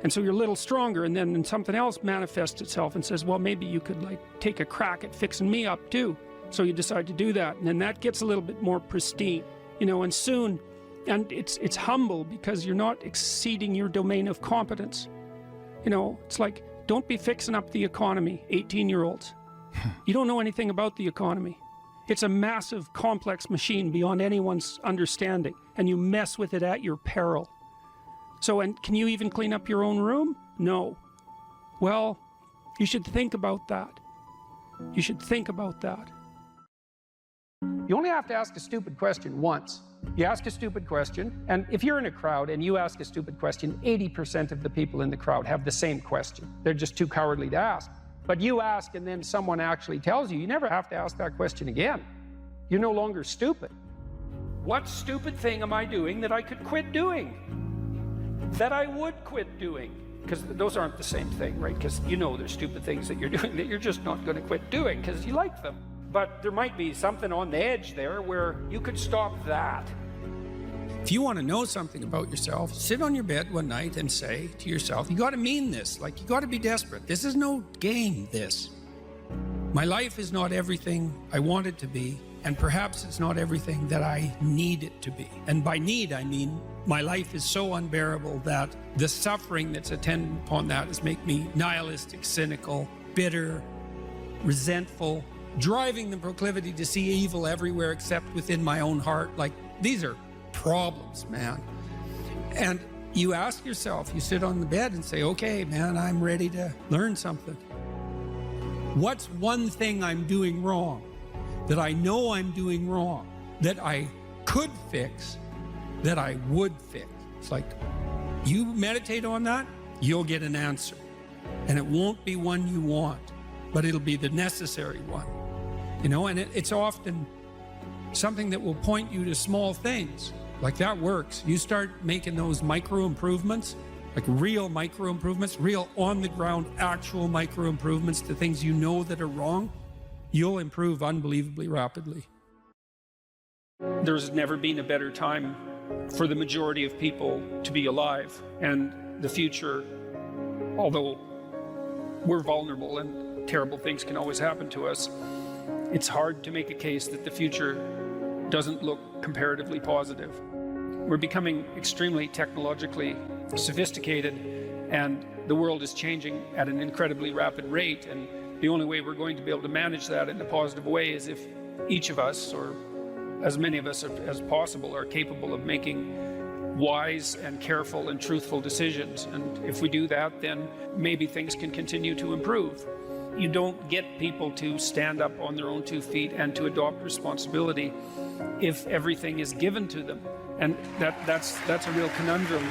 so you're a little stronger, and then something else manifests itself and says, well, maybe you could take a crack at fixing me up too. So you decide to do that, and then that gets a little bit more pristine. And soon, and it's humble because you're not exceeding your domain of competence. It's like, don't be fixing up the economy, 18-year-olds. You don't know anything about the economy. It's a massive, complex machine beyond anyone's understanding, and you mess with it at your peril. So, and can you even clean up your own room? No. Well, you should think about that. You should think about that. You only have to ask a stupid question once. You ask a stupid question, and if you're in a crowd and you ask a stupid question, 80% of the people in the crowd have the same question. They're just too cowardly to ask. But you ask and then someone actually tells you, you never have to ask that question again. You're no longer stupid. What stupid thing am I doing that I could quit doing? That I would quit doing? Because those aren't the same thing, right? Because there's stupid things that you're doing that you're just not going to quit doing because you like them. But there might be something on the edge there where you could stop that. If you want to know something about yourself, sit on your bed one night and say to yourself, you got to mean this, you got to be desperate. This is no game, this. My life is not everything I want it to be, and perhaps it's not everything that I need it to be. And by need, I mean my life is so unbearable that the suffering that's attendant upon that is make me nihilistic, cynical, bitter, resentful, driving the proclivity to see evil everywhere except within my own heart. These are problems, man. And you ask yourself, you sit on the bed and say, okay, man, I'm ready to learn something. What's one thing I'm doing wrong that I know I'm doing wrong that I could fix, that I would fix? It's like, you meditate on that, you'll get an answer. And it won't be one you want, but it'll be the necessary one. And it's often something that will point you to small things. That works. You start making those micro improvements, real micro improvements, real on the ground, actual micro improvements to things that are wrong, you'll improve unbelievably rapidly. There's never been a better time for the majority of people to be alive. And the future, although we're vulnerable and terrible things can always happen to us, it's hard to make a case that the future doesn't look comparatively positive. We're becoming extremely technologically sophisticated, and the world is changing at an incredibly rapid rate, and the only way we're going to be able to manage that in a positive way is if each of us, or as many of us as possible, are capable of making wise and careful and truthful decisions. And if we do that, then maybe things can continue to improve. You don't get people to stand up on their own 2 feet and to adopt responsibility if everything is given to them. And that's a real conundrum.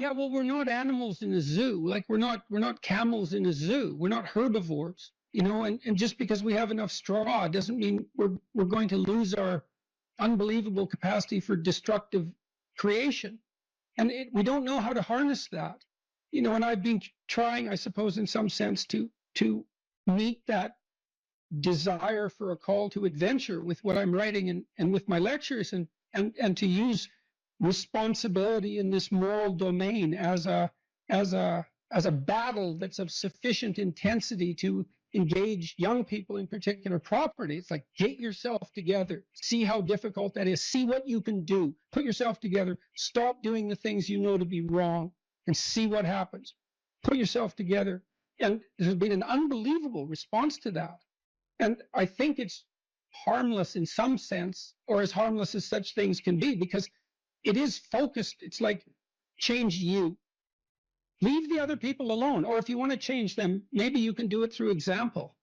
Yeah, well, we're not animals in a zoo. We're not camels in a zoo. We're not herbivores, and just because we have enough straw doesn't mean we're going to lose our unbelievable capacity for destructive creation. And we don't know how to harness that, and I've been trying, I suppose, in some sense to meet that desire for a call to adventure with what I'm writing and with my lectures, and to use responsibility in this moral domain as a battle that's of sufficient intensity to engage young people in particular property. It's like, get yourself together, see how difficult that is, see what you can do, put yourself together, stop doing the things you know to be wrong, and see what happens. Put yourself together. And there's been an unbelievable response to that. And I think it's harmless in some sense, or as harmless as such things can be, because it is focused. It's like, change you. Leave the other people alone. Or if you want to change them, maybe you can do it through example.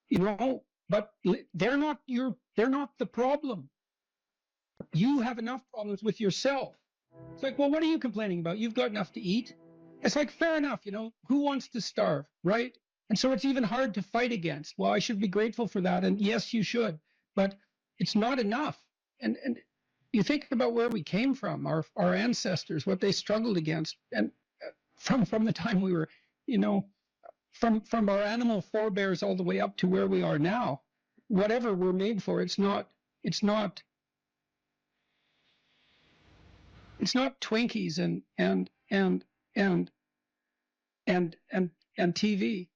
You know, but they're not the problem. You have enough problems with yourself. It's like, well, what are you complaining about? You've got enough to eat. It's like, fair enough, you know, who wants to starve, right? And so it's even hard to fight against. Well, I should be grateful for that. And yes, you should, but it's not enough. And you think about where we came from, our ancestors, what they struggled against. And from the time we were, you know, from our animal forebears all the way up to where we are now, whatever we're made for, it's not Twinkies and TV.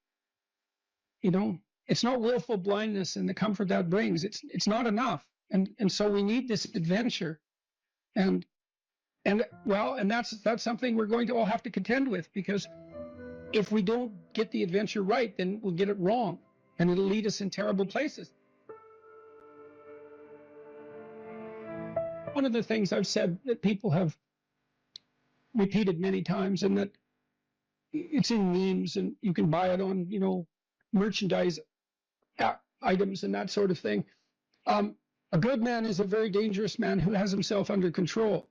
You know, it's not willful blindness and the comfort that brings. It's not enough. And so we need this adventure. And that's something we're going to all have to contend with, because if we don't get the adventure right, then we'll get it wrong, and it'll lead us in terrible places. One of the things I've said that people have repeated many times, and that it's in memes, and you can buy it on, you know, merchandise items and that sort of thing. A good man is a very dangerous man who has himself under control.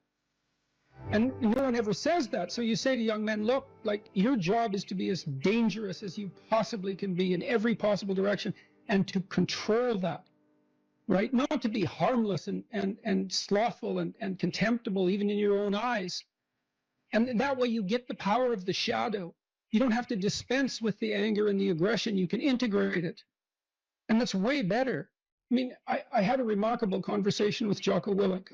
And no one ever says that. So you say to young men, look, like, your job is to be as dangerous as you possibly can be in every possible direction, and to control that, right? Not to be harmless and slothful and contemptible even in your own eyes. And that way you get the power of the shadow. You don't have to dispense with the anger and the aggression. You can integrate it. And that's way better. I mean, I had a remarkable conversation with Jocko Willink.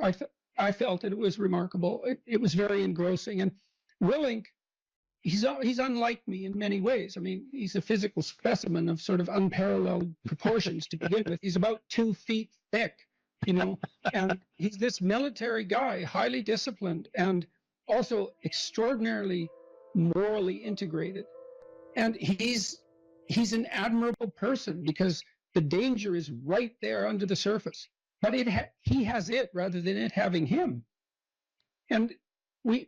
I felt that it was remarkable. It was very engrossing. And Willink, he's unlike me in many ways. I mean, he's a physical specimen of sort of unparalleled proportions to begin with. He's about 2 feet thick, you know, and he's this military guy, highly disciplined, and also extraordinarily morally integrated. And he's an admirable person, because the danger is right there under the surface. But he has it rather than it having him. And we're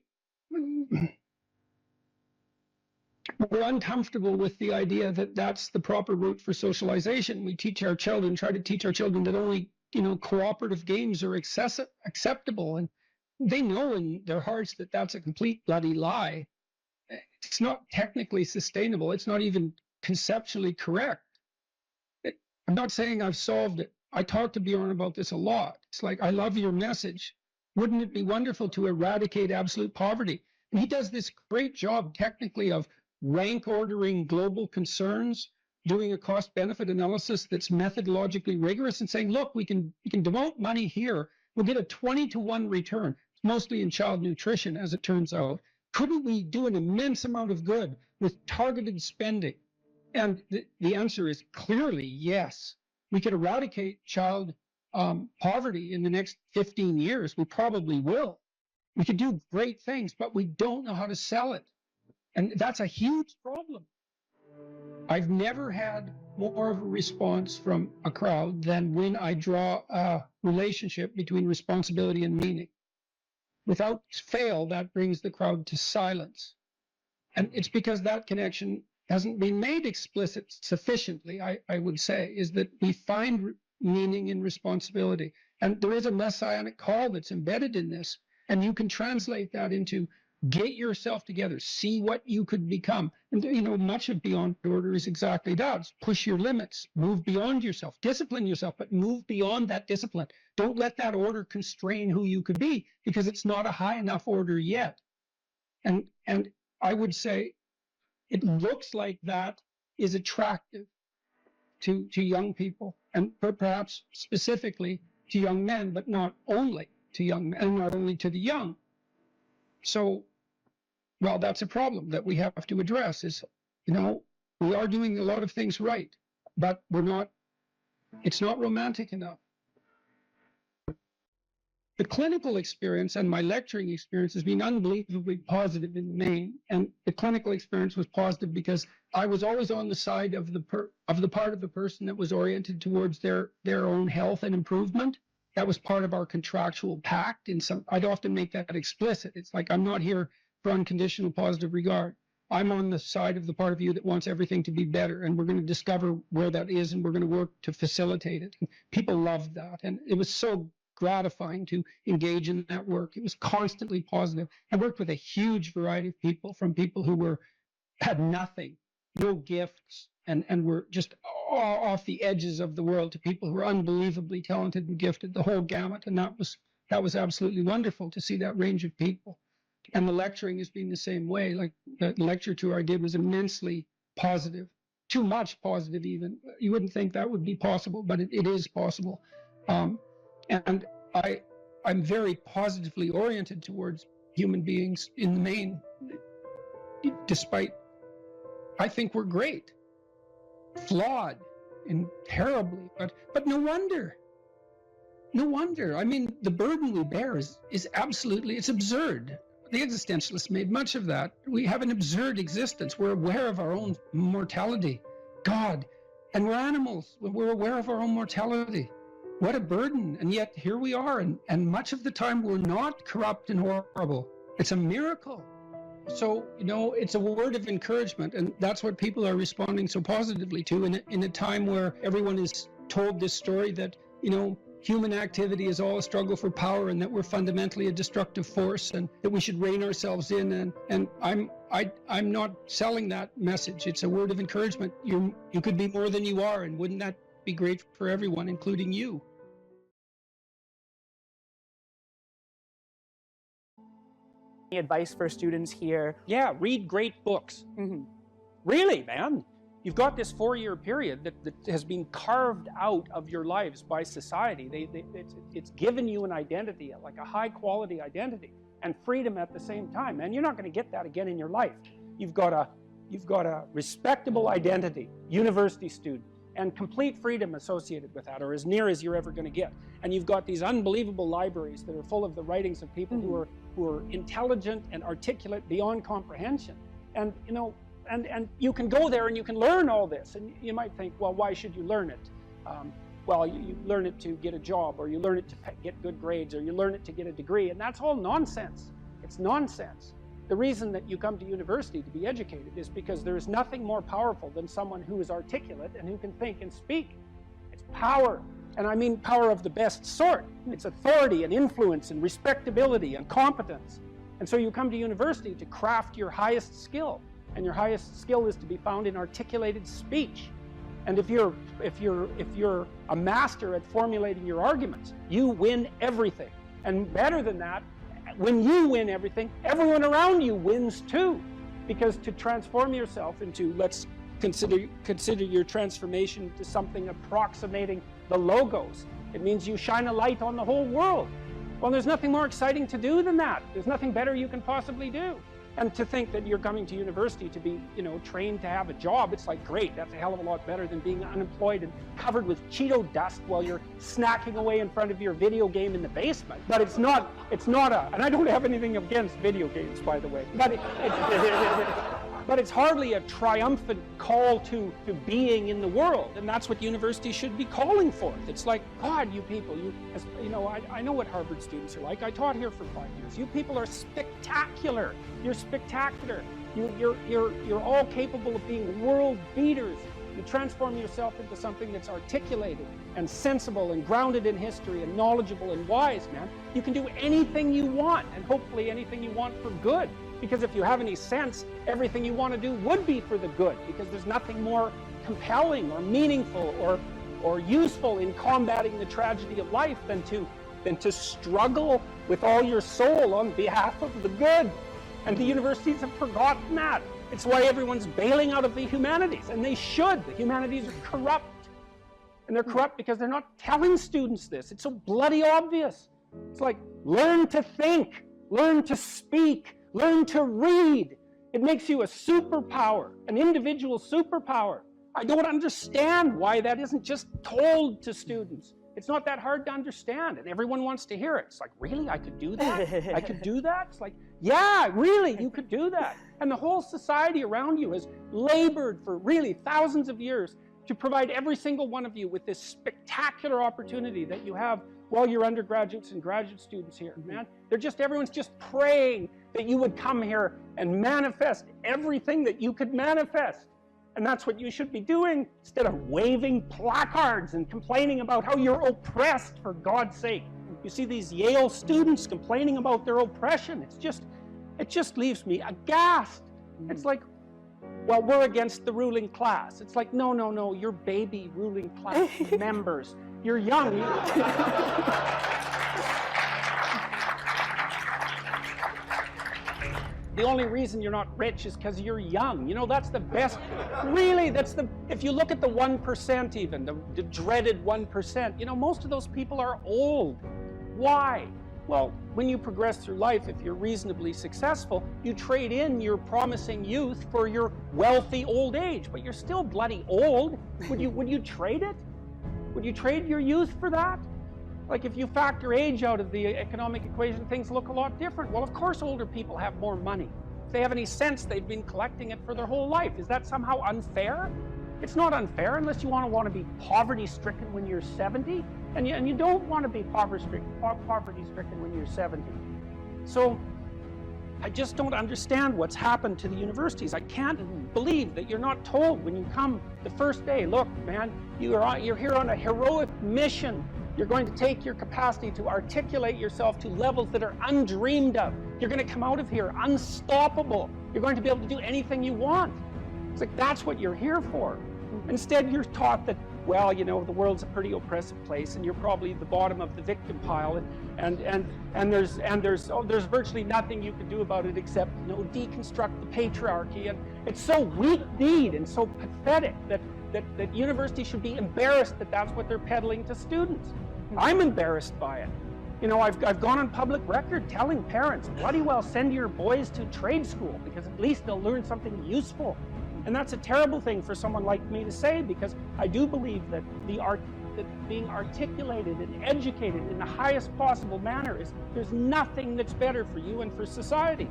uncomfortable with the idea that that's the proper route for socialization. We try to teach our children that only, you know, cooperative games are acceptable. And they know in their hearts that that's a complete bloody lie. It's not technically sustainable. It's not even conceptually correct. I'm not saying I've solved it. I talk to Bjorn about this a lot. It's like, I love your message. Wouldn't it be wonderful to eradicate absolute poverty? And he does this great job technically of rank ordering global concerns, doing a cost-benefit analysis that's methodologically rigorous, and saying, look, we can devote money here. We'll get a 20-to-1 return, mostly in child nutrition, as it turns out. Couldn't we do an immense amount of good with targeted spending? And the answer is clearly yes. We could eradicate child poverty in the next 15 years. We probably will. We could do great things, but we don't know how to sell it. And that's a huge problem. I've never had more of a response from a crowd than when I draw a relationship between responsibility and meaning. Without fail, that brings the crowd to silence. And it's because that connection hasn't been made explicit sufficiently, I would say, is that we find meaning in responsibility. And there is a messianic call that's embedded in this. And you can translate that into get yourself together, see what you could become. And, you know, much of Beyond Order is exactly that. It's push your limits, move beyond yourself, discipline yourself, but move beyond that discipline. Don't let that order constrain who you could be, because it's not a high enough order yet. And I would say, it looks like that is attractive to young people, and perhaps specifically to young men, but not only to young men, and not only to the young. So, well, that's a problem that we have to address. Is, you know, we are doing a lot of things right, but it's not romantic enough. The clinical experience and my lecturing experience has been unbelievably positive in the main. And the clinical experience was positive because I was always on the side of the part of the person that was oriented towards their own health and improvement. That was part of our contractual pact. I'd often make that explicit. It's like, I'm not here for unconditional positive regard. I'm on the side of the part of you that wants everything to be better, and we're going to discover where that is, and we're going to work to facilitate it. And people loved that, and it was so gratifying to engage in that work. It was constantly positive. I worked with a huge variety of people, from people who had nothing, no gifts, and were just off the edges of the world, to people who were unbelievably talented and gifted, the whole gamut. And that was absolutely wonderful to see that range of people. And the lecturing has been the same way. Like, the lecture tour I did was immensely positive, too much positive even. You wouldn't think that would be possible, but it is possible. And I'm very positively oriented towards human beings in the main, despite, I think we're great, flawed and terribly, but no wonder. No wonder. I mean, the burden we bear is absolutely, it's absurd. The existentialists made much of that. We have an absurd existence. We're aware of our own mortality. God. And we're animals. We're aware of our own mortality. What a burden. And yet here we are. And much of the time we're not corrupt and horrible. It's a miracle. So, it's a word of encouragement. And that's what people are responding so positively to in a time where everyone is told this story that, human activity is all a struggle for power, and that we're fundamentally a destructive force, and that we should rein ourselves in. And I'm not selling that message. It's a word of encouragement. You could be more than you are, and wouldn't that be great for everyone, including you? Any advice for students here? Yeah, read great books. Really, man. You've got this 4-year period that has been carved out of your lives by society. It's given you an identity, like a high-quality identity, and freedom at the same time. Man, you're not going to get that again in your life. You've got a respectable identity, university student, and complete freedom associated with that, or as near as you're ever going to get. And you've got these unbelievable libraries that are full of the writings of people who are intelligent and articulate beyond comprehension. And And you can go there and you can learn all this. And you might think, well, why should you learn it? Well, you learn it to get a job, or you learn it to get good grades, or you learn it to get a degree. And that's all nonsense. It's nonsense. The reason that you come to university to be educated is because there is nothing more powerful than someone who is articulate and who can think and speak. It's power. And I mean power of the best sort. It's authority and influence and respectability and competence. And so you come to university to craft your highest skill. And your highest skill is to be found in articulated speech. And if you're a master at formulating your arguments, you win everything. And better than that, when you win everything, everyone around you wins too. Because to transform yourself into, let's consider your transformation to something approximating the logos, it means you shine a light on the whole world. Well, there's nothing more exciting to do than that. There's nothing better you can possibly do. And to think that you're coming to university to be, trained to have a job, it's like, great, that's a hell of a lot better than being unemployed and covered with Cheeto dust while you're snacking away in front of your video game in the basement. But it's not and I don't have anything against video games, by the way, but it's hardly a triumphant call to being in the world, and that's what university should be calling forth. It's like, God, you people, I know what Harvard students are like. I taught here for 5 years. You people are spectacular. You're spectacular. You're all capable of being world beaters. You transform yourself into something that's articulated and sensible and grounded in history and knowledgeable and wise, man. You can do anything you want, and hopefully anything you want for good. Because if you have any sense, everything you want to do would be for the good, because there's nothing more compelling or meaningful or useful in combating the tragedy of life than to struggle with all your soul on behalf of the good. And the universities have forgotten that. It's why everyone's bailing out of the humanities, and they should. The humanities are corrupt. And they're corrupt because they're not telling students this. It's so bloody obvious. It's like, learn to think, learn to speak, learn to read. It makes you a superpower, an individual superpower. I don't understand why that isn't just told to students. It's not that hard to understand, and everyone wants to hear it. It's like, really? I could do that? I could do that? It's like, yeah, really, you could do that. And the whole society around you has labored for really thousands of years to provide every single one of you with this spectacular opportunity that you have while you're undergraduates and graduate students here, man. Everyone's just praying that you would come here and manifest everything that you could manifest. And that's what you should be doing instead of waving placards and complaining about how you're oppressed, for God's sake. You see these Yale students complaining about their oppression. It just leaves me aghast. It's like, well, we're against the ruling class. It's like, no, you're baby ruling class members. You're young. The only reason you're not rich is because you're young. You know, that's the best. Really, if you look at the 1% even, the dreaded 1%, you know, most of those people are old. Why? Well, when you progress through life, if you're reasonably successful, you trade in your promising youth for your wealthy old age, but you're still bloody old. Would you trade it? Would you trade your youth for that? Like, if you factor age out of the economic equation, things look a lot different. Well, of course older people have more money. If they have any sense, they've been collecting it for their whole life. Is that somehow unfair? It's not unfair unless you want to be poverty-stricken when you're 70, and you don't want to be poverty-stricken when you're 70. So I just don't understand what's happened to the universities. I can't believe that you're not told when you come the first day, look, man, you're here on a heroic mission. You're going to take your capacity to articulate yourself to levels that are undreamed of. You're going to come out of here unstoppable. You're going to be able to do anything you want. It's like, that's what you're here for. Instead, you're taught that, well, you know, the world's a pretty oppressive place, and you're probably the bottom of the victim pile, and there's virtually nothing you can do about it except, you know, deconstruct the patriarchy. And it's so weak-kneed and so pathetic that universities should be embarrassed that that's what they're peddling to students. I'm embarrassed by it. You know, I've gone on public record telling parents, bloody well send your boys to trade school, because at least they'll learn something useful. And that's a terrible thing for someone like me to say, because I do believe that being articulated and educated in the highest possible manner there's nothing that's better for you and for society.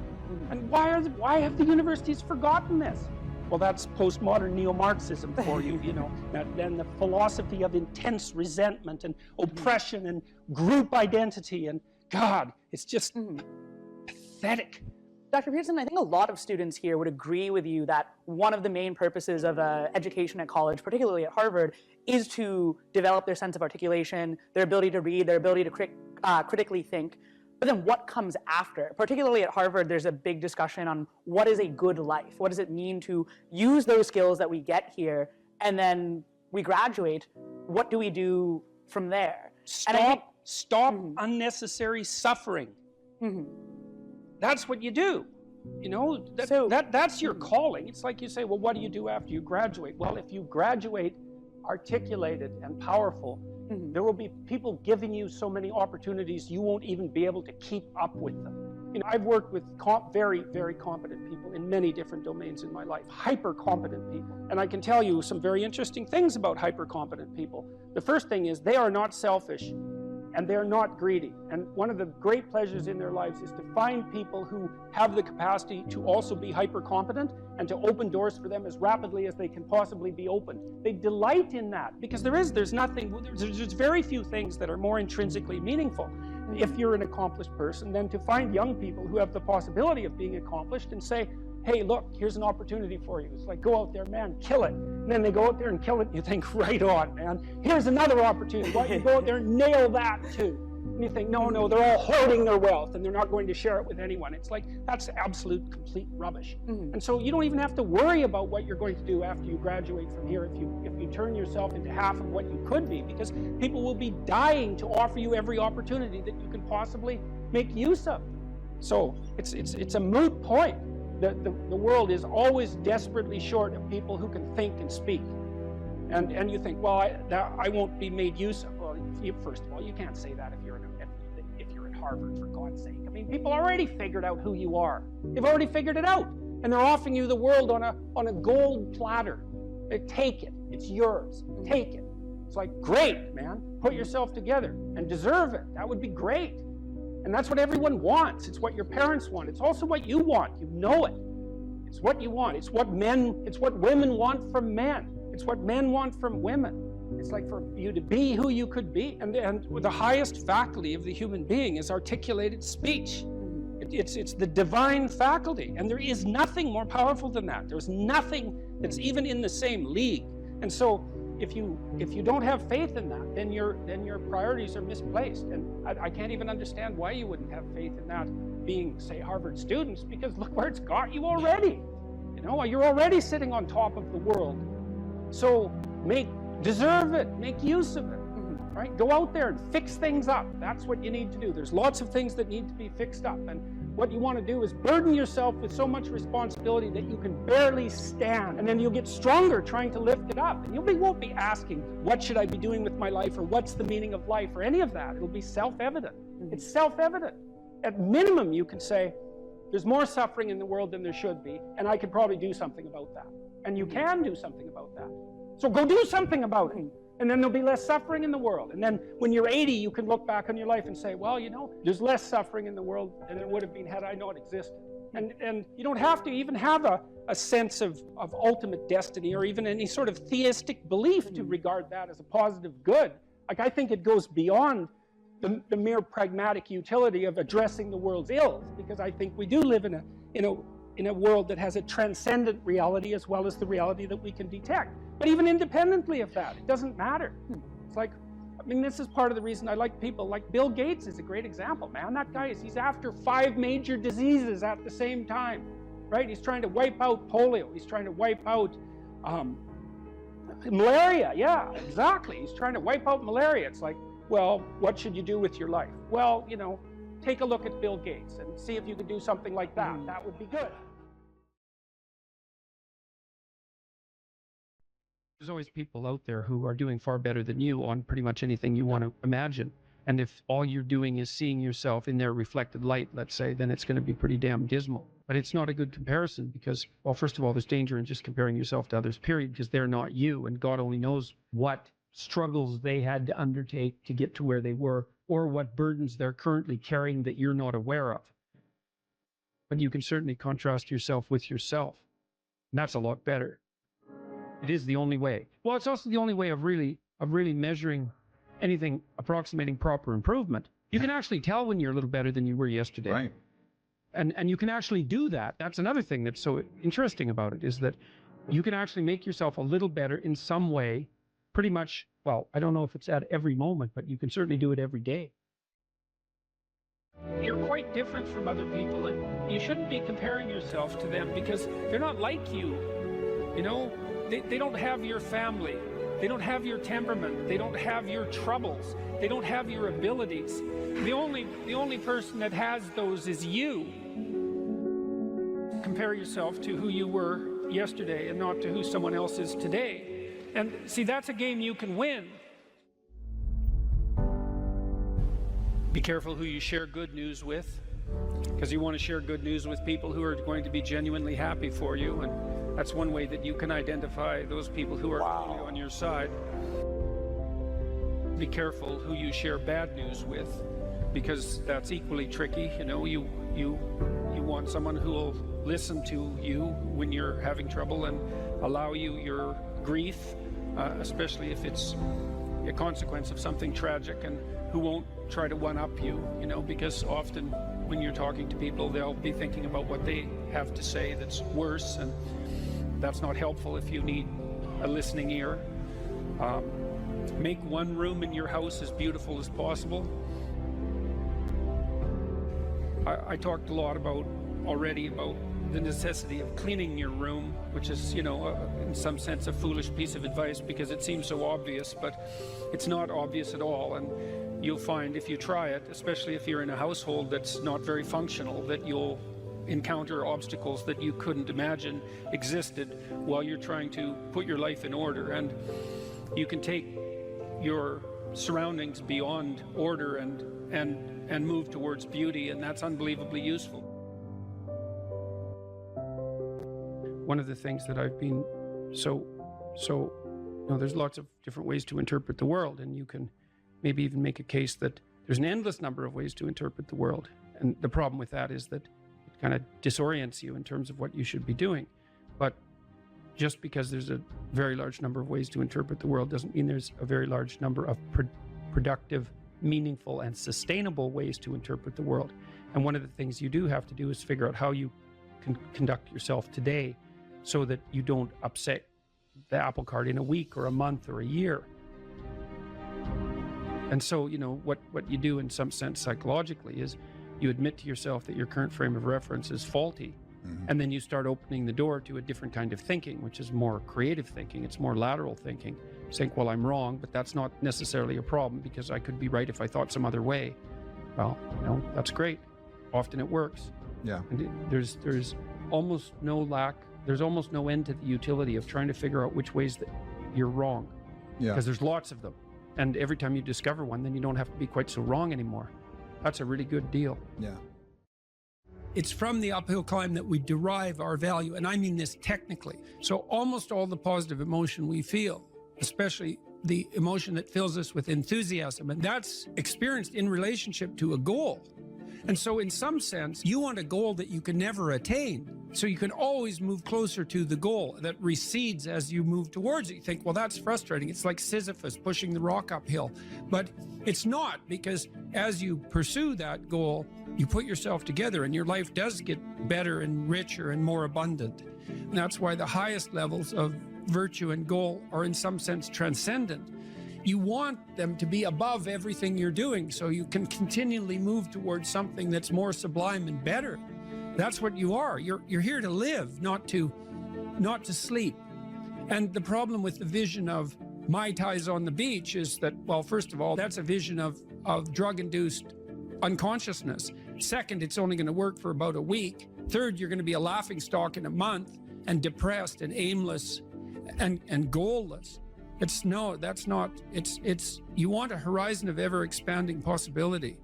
And why have the universities forgotten this? Well, that's postmodern neo-Marxism for you, you know, and the philosophy of intense resentment and oppression and group identity, and God, it's just pathetic. Dr. Peterson, I think a lot of students here would agree with you that one of the main purposes of education at college, particularly at Harvard, is to develop their sense of articulation, their ability to read, their ability to critically think. But then what comes after? Particularly at Harvard, there's a big discussion on what is a good life? What does it mean to use those skills that we get here, and then we graduate? What do we do from there? Stop unnecessary suffering. That's what you do. You know, that's your calling. It's like you say, well, what do you do after you graduate? Well, if you graduate articulated and powerful, there will be people giving you so many opportunities you won't even be able to keep up with them. You know, I've worked with very, very competent people in many different domains in my life, hyper-competent people. And I can tell you some very interesting things about hyper-competent people. The first thing is they are not selfish, and they're not greedy. And one of the great pleasures in their lives is to find people who have the capacity to also be hyper-competent and to open doors for them as rapidly as they can possibly be opened. They delight in that, because there's very few things that are more intrinsically meaningful if you're an accomplished person than to find young people who have the possibility of being accomplished and say, hey, look, here's an opportunity for you. It's like, go out there, man, kill it. And then they go out there and kill it, and you think, right on, man. Here's another opportunity. Why don't you go out there and nail that too? And you think, no, they're all hoarding their wealth, and they're not going to share it with anyone. It's like, that's absolute, complete rubbish. And so you don't even have to worry about what you're going to do after you graduate from here if you turn yourself into half of what you could be, because people will be dying to offer you every opportunity that you can possibly make use of. So it's a moot point. The world is always desperately short of people who can think and speak. And you think, well, I won't be made use of. Well, first of all, you can't say that if you're at Harvard, for God's sake. I mean, people already figured out who you are. They've already figured it out. And they're offering you the world on a gold platter. Take it. It's yours. Take it. It's like, great, man, put yourself together and deserve it. That would be great. And that's what everyone wants. It's what your parents want. It's also what you want. You know it. It's what you want. It's what women want from men. It's what men want from women. It's like for you to be who you could be. And the highest faculty of the human being is articulated speech. It's the divine faculty. And there is nothing more powerful than that. There's nothing that's even in the same league. And so if you don't have faith in that, then your priorities are misplaced. And I can't even understand why you wouldn't have faith in that being, say, Harvard students, because look where it's got you already. You know, you're already sitting on top of the world. So deserve it, make use of it, right? Go out there and fix things up. That's what you need to do. There's lots of things that need to be fixed up. And what you want to do is burden yourself with so much responsibility that you can barely stand. And then you'll get stronger trying to lift it up. And you won't be asking, what should I be doing with my life? Or what's the meaning of life? Or any of that. It'll be self-evident. It's self-evident. At minimum, you can say, there's more suffering in the world than there should be. And I could probably do something about that. And you can do something about that. So go do something about it. And then there'll be less suffering in the world. And then when you're 80, you can look back on your life and say, well, you know, there's less suffering in the world than there would have been had I not existed. And you don't have to even have a sense of ultimate destiny or even any sort of theistic belief to regard that as a positive good. Like, I think it goes beyond the mere pragmatic utility of addressing the world's ills, because I think we do live in a world that has a transcendent reality as well as the reality that we can detect. But even independently of that, it doesn't matter. It's like, I mean, this is part of the reason I like people like Bill Gates is a great example, man. That guy he's after 5 major diseases at the same time, right? He's trying to wipe out polio. He's trying to wipe out malaria. Yeah, exactly. He's trying to wipe out malaria. It's like, well, what should you do with your life? Well, you know, take a look at Bill Gates and see if you could do something like that. That would be good. There's always people out there who are doing far better than you on pretty much anything you want to imagine. And if all you're doing is seeing yourself in their reflected light, let's say, then it's going to be pretty damn dismal. But it's not a good comparison because, well, first of all, there's danger in just comparing yourself to others, period, because they're not you. And God only knows what struggles they had to undertake to get to where they were, or what burdens they're currently carrying that you're not aware of. But you can certainly contrast yourself with yourself. And that's a lot better. It is the only way. Well, it's also the only way of really measuring anything approximating proper improvement. You can actually tell when you're a little better than you were yesterday. Right. And you can actually do that. That's another thing that's so interesting about it, is that you can actually make yourself a little better in some way, pretty much, well, I don't know if it's at every moment, but you can certainly do it every day. You're quite different from other people, and you shouldn't be comparing yourself to them because they're not like you. You know, they don't have your family. They don't have your temperament. They don't have your troubles. They don't have your abilities. The only person that has those is you. Compare yourself to who you were yesterday and not to who someone else is today. And see, that's a game you can win. Be careful who you share good news with, because you want to share good news with people who are going to be genuinely happy for you, and that's one way that you can identify those people who are really on your side. Be careful who you share bad news with, because that's equally tricky. You know, you want someone who will listen to you when you're having trouble and allow you your grief, especially if it's a consequence of something tragic, and who won't try to one-up you, you know, because often when you're talking to people, they'll be thinking about what they have to say that's worse, and that's not helpful if you need a listening ear. Make one room in your house as beautiful as possible. I talked a lot already about the necessity of cleaning your room, which is, you know, in some sense a foolish piece of advice because it seems so obvious, but it's not obvious at all. And you'll find if you try it, especially if you're in a household that's not very functional, that you'll encounter obstacles that you couldn't imagine existed while you're trying to put your life in order. And you can take your surroundings beyond order and move towards beauty, and that's unbelievably useful. One of the things that I've been so You know, there's lots of different ways to interpret the world, and you can maybe even make a case that there's an endless number of ways to interpret the world. And the problem with that is that it kind of disorients you in terms of what you should be doing. But just because there's a very large number of ways to interpret the world doesn't mean there's a very large number of productive, meaningful, and sustainable ways to interpret the world. And one of the things you do have to do is figure out how you can conduct yourself today so that you don't upset the apple cart in a week or a month or a year. And so, you know, what you do in some sense psychologically is you admit to yourself that your current frame of reference is faulty. And then you start opening the door to a different kind of thinking, which is more creative thinking. It's more lateral thinking. Saying, well, I'm wrong, but that's not necessarily a problem because I could be right if I thought some other way. Well, you know, that's great. Often it works. Yeah. And there's almost no end to the utility of trying to figure out which ways that you're wrong. Yeah. Because there's lots of them. And every time you discover one, then you don't have to be quite so wrong anymore. That's a really good deal. Yeah. It's from the uphill climb that we derive our value, and I mean this technically. So almost all the positive emotion we feel, especially the emotion that fills us with enthusiasm, and that's experienced in relationship to a goal. And so in some sense, you want a goal that you can never attain. So you can always move closer to the goal that recedes as you move towards it. You think, well, that's frustrating. It's like Sisyphus pushing the rock uphill. But it's not, because as you pursue that goal, you put yourself together and your life does get better and richer and more abundant. And that's why the highest levels of virtue and goal are in some sense transcendent. You want them to be above everything you're doing so you can continually move towards something that's more sublime and better. That's what you are. You're here to live, not to sleep. And the problem with the vision of Mai Tais on the beach is that, well, first of all, that's a vision of drug-induced unconsciousness. Second, it's only going to work for about a week. Third, you're going to be a laughingstock in a month and depressed and aimless and goalless. You want a horizon of ever expanding possibility.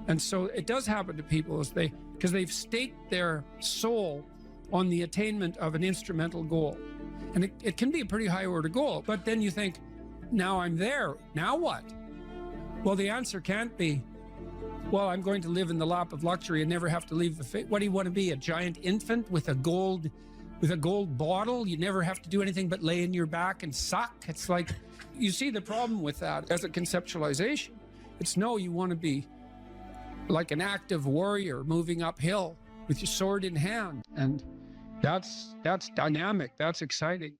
And so it does happen to people because they've staked their soul on the attainment of an instrumental goal. And it can be a pretty high order goal, but then you think, now I'm there, now what? Well, the answer can't be, well, I'm going to live in the lap of luxury and never have to leave the what do you want to be, a giant infant with a gold bottle? You never have to do anything but lay in your back and suck? It's like, you see the problem with that as a conceptualization. It's no, you want to be like an active warrior moving uphill with your sword in hand. And that's dynamic, that's exciting.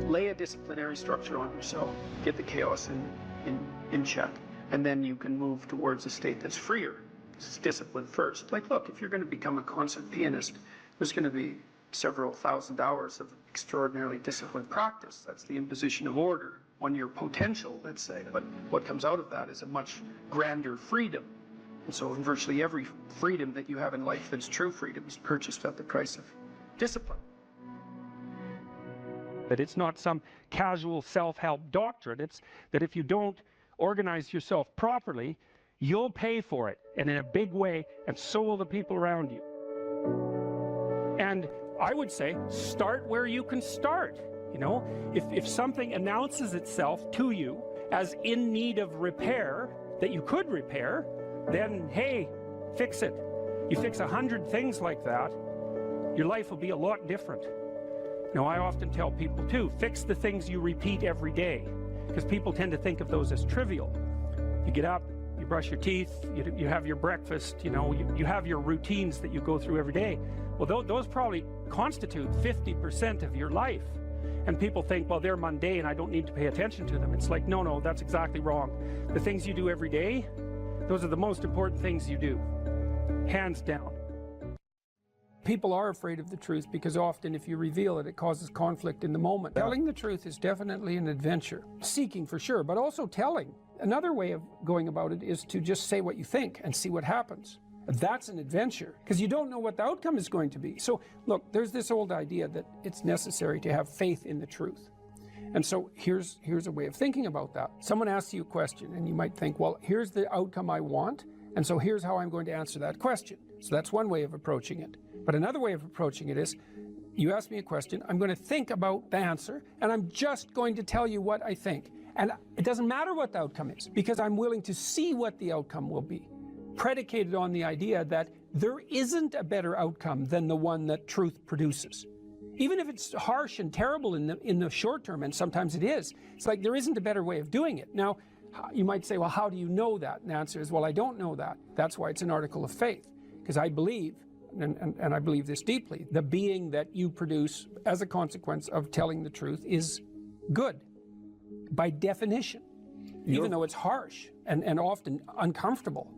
Lay a disciplinary structure on yourself. Get the chaos in check. And then you can move towards a state that's freer. It's discipline first. Like, look, if you're going to become a concert pianist, there's going to be several thousand hours of extraordinarily disciplined practice. That's the imposition of order on your potential, let's say. But what comes out of that is a much grander freedom. And so virtually every freedom that you have in life that's true freedom is purchased at the price of discipline. That it's not some casual self-help doctrine. It's that if you don't organize yourself properly, you'll pay for it, and in a big way, and so will the people around you. And I would say, start where you can start. You know, if something announces itself to you as in need of repair, that you could repair, then hey, fix it. You fix 100 things like that, your life will be a lot different. Now, I often tell people too, fix the things you repeat every day, because people tend to think of those as trivial. You get up, you brush your teeth, you have your breakfast, you know, you have your routines that you go through every day. Well, those probably constitute 50% of your life. And people think, well, they're mundane, I don't need to pay attention to them. It's like, no, that's exactly wrong. The things you do every day, those are the most important things you do, hands down. People are afraid of the truth because often if you reveal it, it causes conflict in the moment. Telling the truth is definitely an adventure. Seeking for sure, but also telling. Another way of going about it is to just say what you think and see what happens. That's an adventure because you don't know what the outcome is going to be. So look, there's this old idea that it's necessary to have faith in the truth. And so here's a way of thinking about that. Someone asks you a question and you might think, well, here's the outcome I want, and so here's how I'm going to answer that question. So that's one way of approaching it. But another way of approaching it is, You ask me a question, I'm going to think about the answer, and I'm just going to tell you what I think. And it doesn't matter what the outcome is, because I'm willing to see what the outcome will be, predicated on the idea that there isn't a better outcome than the one that truth produces. Even if it's harsh and terrible in the short term, and sometimes it is, it's like there isn't a better way of doing it. Now, you might say, well, how do you know that? And the answer is, well, I don't know that. That's why it's an article of faith, because I believe, and I believe this deeply, the being that you produce as a consequence of telling the truth is good, by definition, even though it's harsh and often uncomfortable,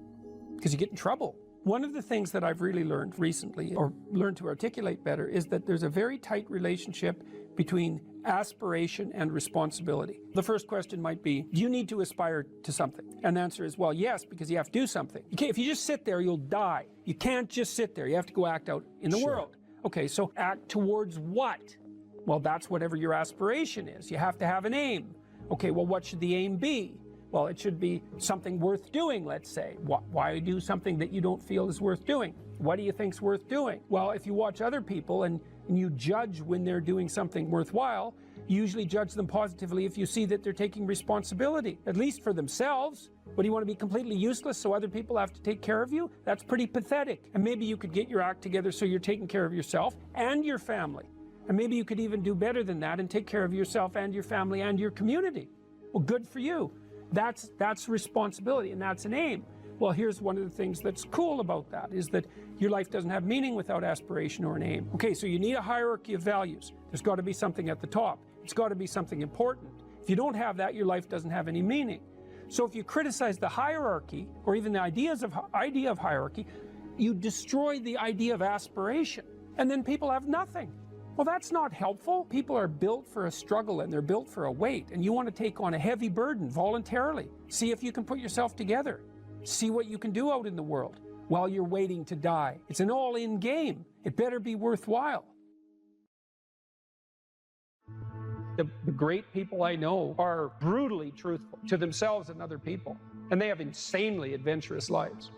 because you get in trouble. One of the things that I've really learned recently, or learned to articulate better, is that there's a very tight relationship between aspiration and responsibility. The first question might be, do you need to aspire to something? And the answer is, well, yes, because you have to do something. If you just sit there, you'll die. You can't just sit there. You have to go act out in the world. Okay, so act towards what? Well, that's whatever your aspiration is. You have to have an aim. Okay, well, what should the aim be? Well, it should be something worth doing, let's say. Why do something that you don't feel is worth doing? What do you think's worth doing? Well, if you watch other people and you judge when they're doing something worthwhile, you usually judge them positively if you see that they're taking responsibility, at least for themselves. But do you want to be completely useless so other people have to take care of you? That's pretty pathetic. And maybe you could get your act together so you're taking care of yourself and your family. And maybe you could even do better than that and take care of yourself and your family and your community. Well, good for you. That's responsibility, and that's an aim. Well, here's one of the things that's cool about that, is that your life doesn't have meaning without aspiration or an aim. Okay, so you need a hierarchy of values. There's got to be something at the top. It's got to be something important. If you don't have that, your life doesn't have any meaning. So if you criticize the hierarchy, or even the idea of hierarchy, you destroy the idea of aspiration, and then people have nothing. Well, that's not helpful. People are built for a struggle, and they're built for a weight, and you want to take on a heavy burden voluntarily. See if you can put yourself together. See what you can do out in the world while you're waiting to die. It's an all-in game. It better be worthwhile. The great people I know are brutally truthful to themselves and other people, and they have insanely adventurous lives.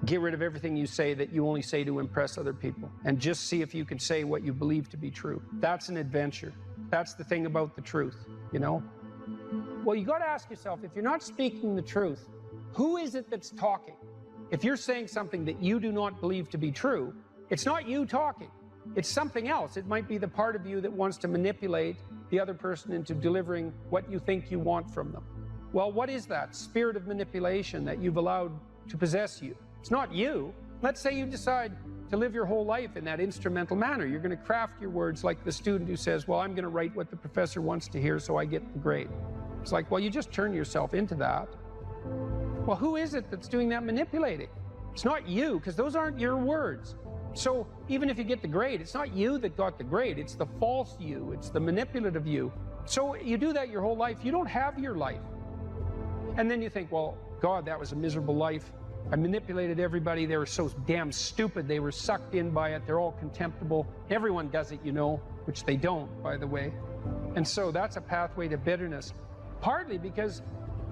Get rid of everything you say that you only say to impress other people, and just see if you can say what you believe to be true. That's an adventure. That's the thing about the truth, you know? Well, you got to ask yourself, if you're not speaking the truth, who is it that's talking? If you're saying something that you do not believe to be true, it's not you talking. It's something else. It might be the part of you that wants to manipulate the other person into delivering what you think you want from them. Well, what is that spirit of manipulation that you've allowed to possess you? It's not you. Let's say you decide to live your whole life in that instrumental manner. You're going to craft your words like the student who says, well, I'm going to write what the professor wants to hear so I get the grade. It's like, well, you just turn yourself into that. Well, who is it that's doing that manipulating? It's not you, because those aren't your words. So even if you get the grade, it's not you that got the grade. It's the false you. It's the manipulative you. So you do that your whole life. You don't have your life. And then you think, well, God, that was a miserable life. I manipulated everybody. They were so damn stupid. They were sucked in by it. They're all contemptible. Everyone does it, you know, which they don't, by the way. And so that's a pathway to bitterness. Partly because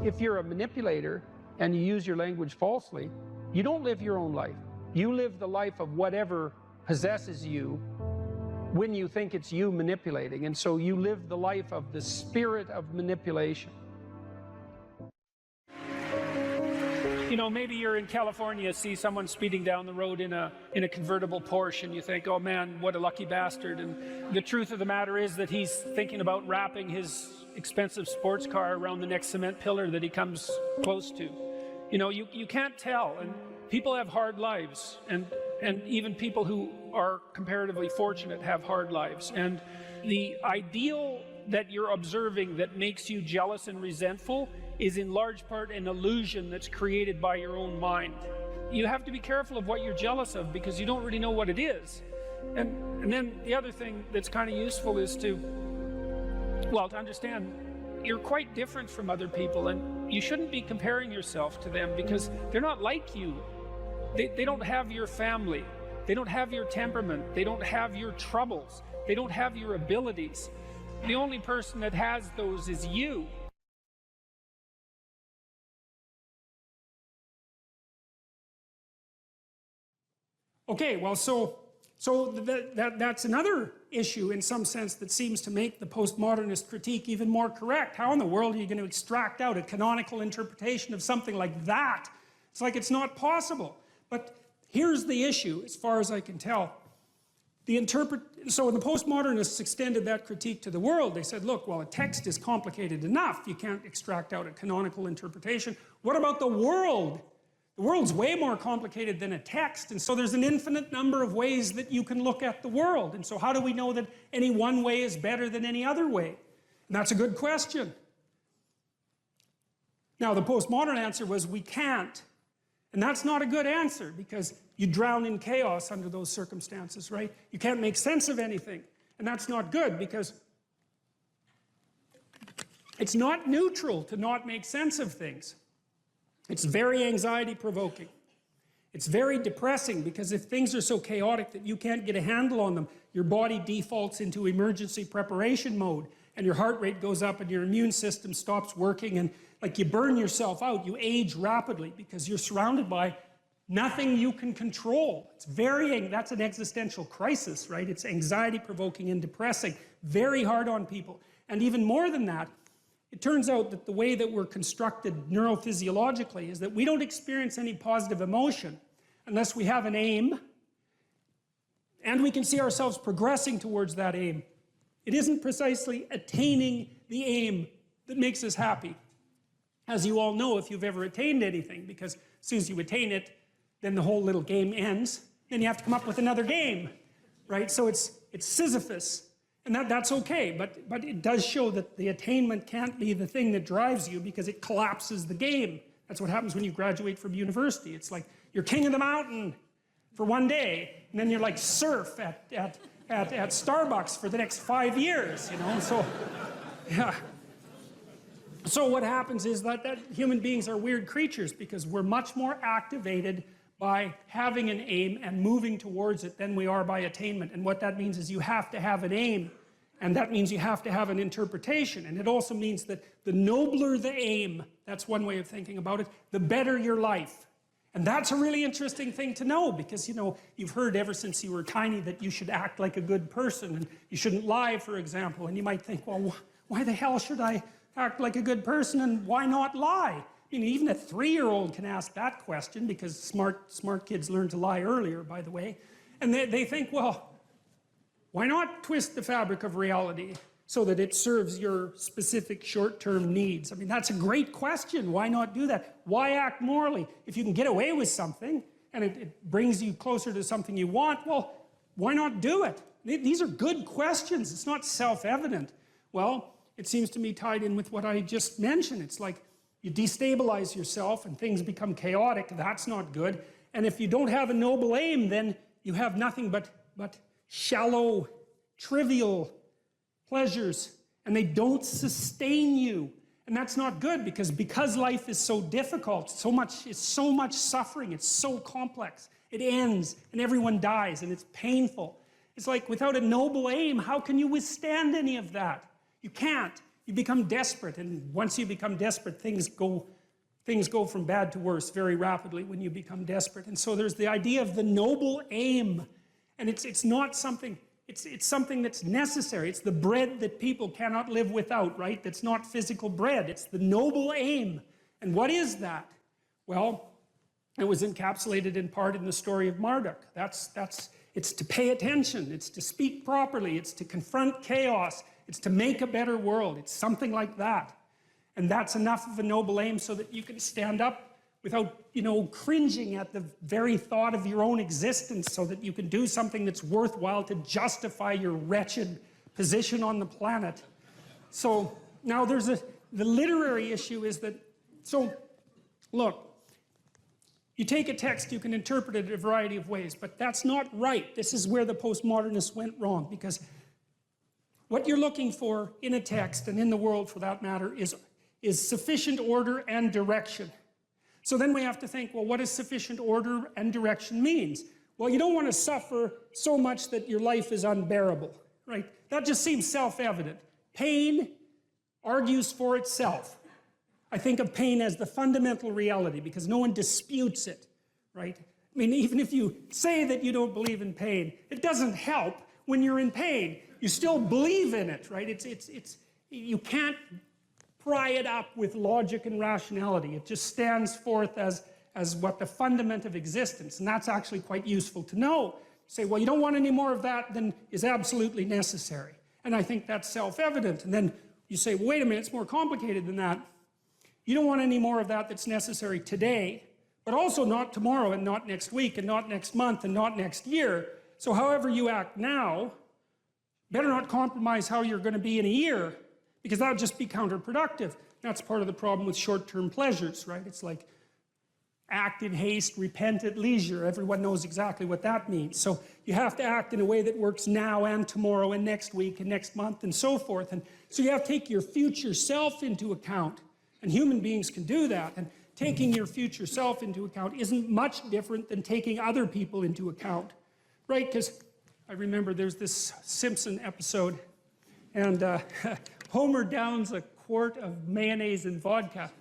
if you're a manipulator and you use your language falsely, you don't live your own life. You live the life of whatever possesses you when you think it's you manipulating. And so you live the life of the spirit of manipulation. You know, maybe you're in California, see someone speeding down the road in a convertible Porsche, and you think, oh man, what a lucky bastard. And the truth of the matter is that he's thinking about wrapping his expensive sports car around the next cement pillar that he comes close to. You know, you can't tell. And people have hard lives, and even people who are comparatively fortunate have hard lives. And the ideal that you're observing that makes you jealous and resentful is in large part an illusion that's created by your own mind. You have to be careful of what you're jealous of, because you don't really know what it is. And then the other thing that's kind of useful is to understand you're quite different from other people, and you shouldn't be comparing yourself to them, because they're not like you. They don't have your family. They don't have your temperament. They don't have your troubles. They don't have your abilities. The only person that has those is you. Okay, well, so So that's another issue in some sense that seems to make the postmodernist critique even more correct. How in the world are you going to extract out a canonical interpretation of something like that? It's like it's not possible. But here's the issue, as far as I can tell. So the postmodernists extended that critique to the world. They said, look, well, a text is complicated enough. You can't extract out a canonical interpretation. What about the world? The world's way more complicated than a text, and so there's an infinite number of ways that you can look at the world. And so how do we know that any one way is better than any other way? And that's a good question. Now, the postmodern answer was we can't. And that's not a good answer, because you drown in chaos under those circumstances, right? You can't make sense of anything. And that's not good, because it's not neutral to not make sense of things. It's very anxiety-provoking. It's very depressing, because if things are so chaotic that you can't get a handle on them, your body defaults into emergency preparation mode, and your heart rate goes up, and your immune system stops working, and like you burn yourself out. You age rapidly because you're surrounded by nothing you can control. That's an existential crisis, right? It's anxiety-provoking and depressing, very hard on people. And even more than that, it turns out that the way that we're constructed neurophysiologically is that we don't experience any positive emotion unless we have an aim and we can see ourselves progressing towards that aim. It isn't precisely attaining the aim that makes us happy. As you all know, if you've ever attained anything, because as soon as you attain it, then the whole little game ends. Then you have to come up with another game, right? So it's Sisyphus. And that's okay, but it does show that the attainment can't be the thing that drives you, because it collapses the game. That's what happens when you graduate from university. It's like you're king of the mountain for one day, and then you're like surf at Starbucks for the next 5 years, you know? So, yeah. So what happens is that human beings are weird creatures, because we're much more activated by having an aim and moving towards it than we are by attainment. And what that means is you have to have an aim, and that means you have to have an interpretation. And it also means that the nobler the aim, that's one way of thinking about it, the better your life. And that's a really interesting thing to know, because, you know, you've heard ever since you were tiny that you should act like a good person, and you shouldn't lie, for example. And you might think, well, why the hell should I act like a good person, and why not lie? I mean, even a 3-year-old can ask that question, because smart kids learn to lie earlier, by the way. And they think, well, why not twist the fabric of reality so that it serves your specific short-term needs? I mean, that's a great question. Why not do that? Why act morally? If you can get away with something, and it brings you closer to something you want, well, why not do it? These are good questions. It's not self-evident. Well, it seems to me tied in with what I just mentioned. It's like, you destabilize yourself and things become chaotic. That's not good. And if you don't have a noble aim, then you have nothing but shallow, trivial pleasures, and they don't sustain you. And that's not good, because life is so difficult, it's so much suffering, it's so complex. It ends, and everyone dies, and it's painful. It's like, without a noble aim, how can you withstand any of that? You can't. You become desperate, and once you become desperate, things go from bad to worse very rapidly when you become desperate. And so there's the idea of the noble aim, and it's not something, it's something that's necessary. It's the bread that people cannot live without, right? That's not physical bread. It's the noble aim. And what is that? Well, it was encapsulated in part in the story of Marduk. It's to pay attention. It's to speak properly. It's to confront chaos. It's to make a better world. It's something like that. And that's enough of a noble aim so that you can stand up without, you know, cringing at the very thought of your own existence, so that you can do something that's worthwhile to justify your wretched position on the planet. So now the literary issue is that, so look, you take a text, you can interpret it a variety of ways, but that's not right. This is where the postmodernists went wrong, because what you're looking for in a text, and in the world for that matter, is sufficient order and direction. So then we have to think, well, what does sufficient order and direction means? Well, you don't want to suffer so much that your life is unbearable, right? That just seems self-evident. Pain argues for itself. I think of pain as the fundamental reality, because no one disputes it, right? I mean, even if you say that you don't believe in pain, it doesn't help when you're in pain. You still believe in it, right? You can't pry it up with logic and rationality. It just stands forth as what the fundament of existence, and that's actually quite useful to know. Say, well, you don't want any more of that than is absolutely necessary. And I think that's self-evident. And then you say, well, wait a minute, it's more complicated than that. You don't want any more of that that's necessary today, but also not tomorrow and not next week and not next month and not next year. So however you act now, better not compromise how you're going to be in a year, because that would just be counterproductive. That's part of the problem with short-term pleasures, right? It's like act in haste, repent at leisure. Everyone knows exactly what that means. So you have to act in a way that works now and tomorrow and next week and next month and so forth. And so you have to take your future self into account. And human beings can do that. And taking your future self into account isn't much different than taking other people into account, right? Because I remember there's this Simpson episode, and Homer downs a quart of mayonnaise and vodka.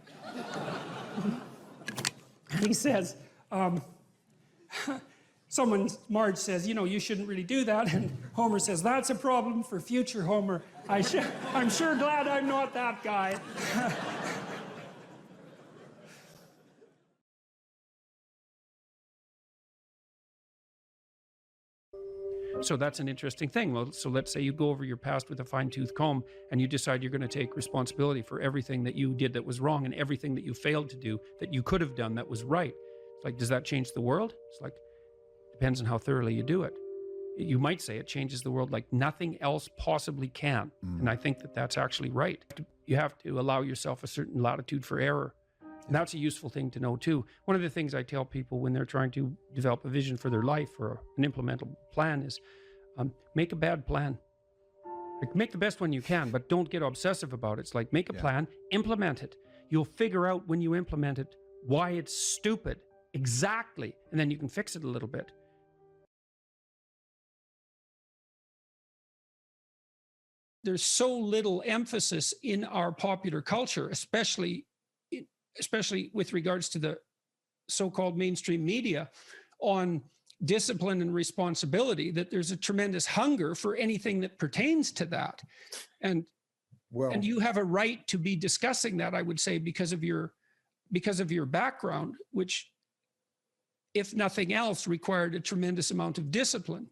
He says, Marge says, you know, you shouldn't really do that. And Homer says, that's a problem for future Homer. I'm sure glad I'm not that guy. So that's an interesting thing. Well, so let's say you go over your past with a fine-tooth comb and you decide you're going to take responsibility for everything that you did that was wrong and everything that you failed to do that you could have done that was right. It's like, does that change the world? It's like, depends on how thoroughly you do it. You might say it changes the world like nothing else possibly can. And I think that that's actually right. You have to allow yourself a certain latitude for error. And that's a useful thing to know too. One of the things I tell people when they're trying to develop a vision for their life or an implementable plan is make a bad plan. Like, make the best one you can, but don't get obsessive about it. It's like, make a plan, implement it. You'll figure out when you implement it why it's stupid. Exactly. And then you can fix it a little bit. There's so little emphasis in our popular culture, especially with regards to the so-called mainstream media, on discipline and responsibility, that there's a tremendous hunger for anything that pertains to that. And you have a right to be discussing that, I would say, because of your background, which, if nothing else, required a tremendous amount of discipline.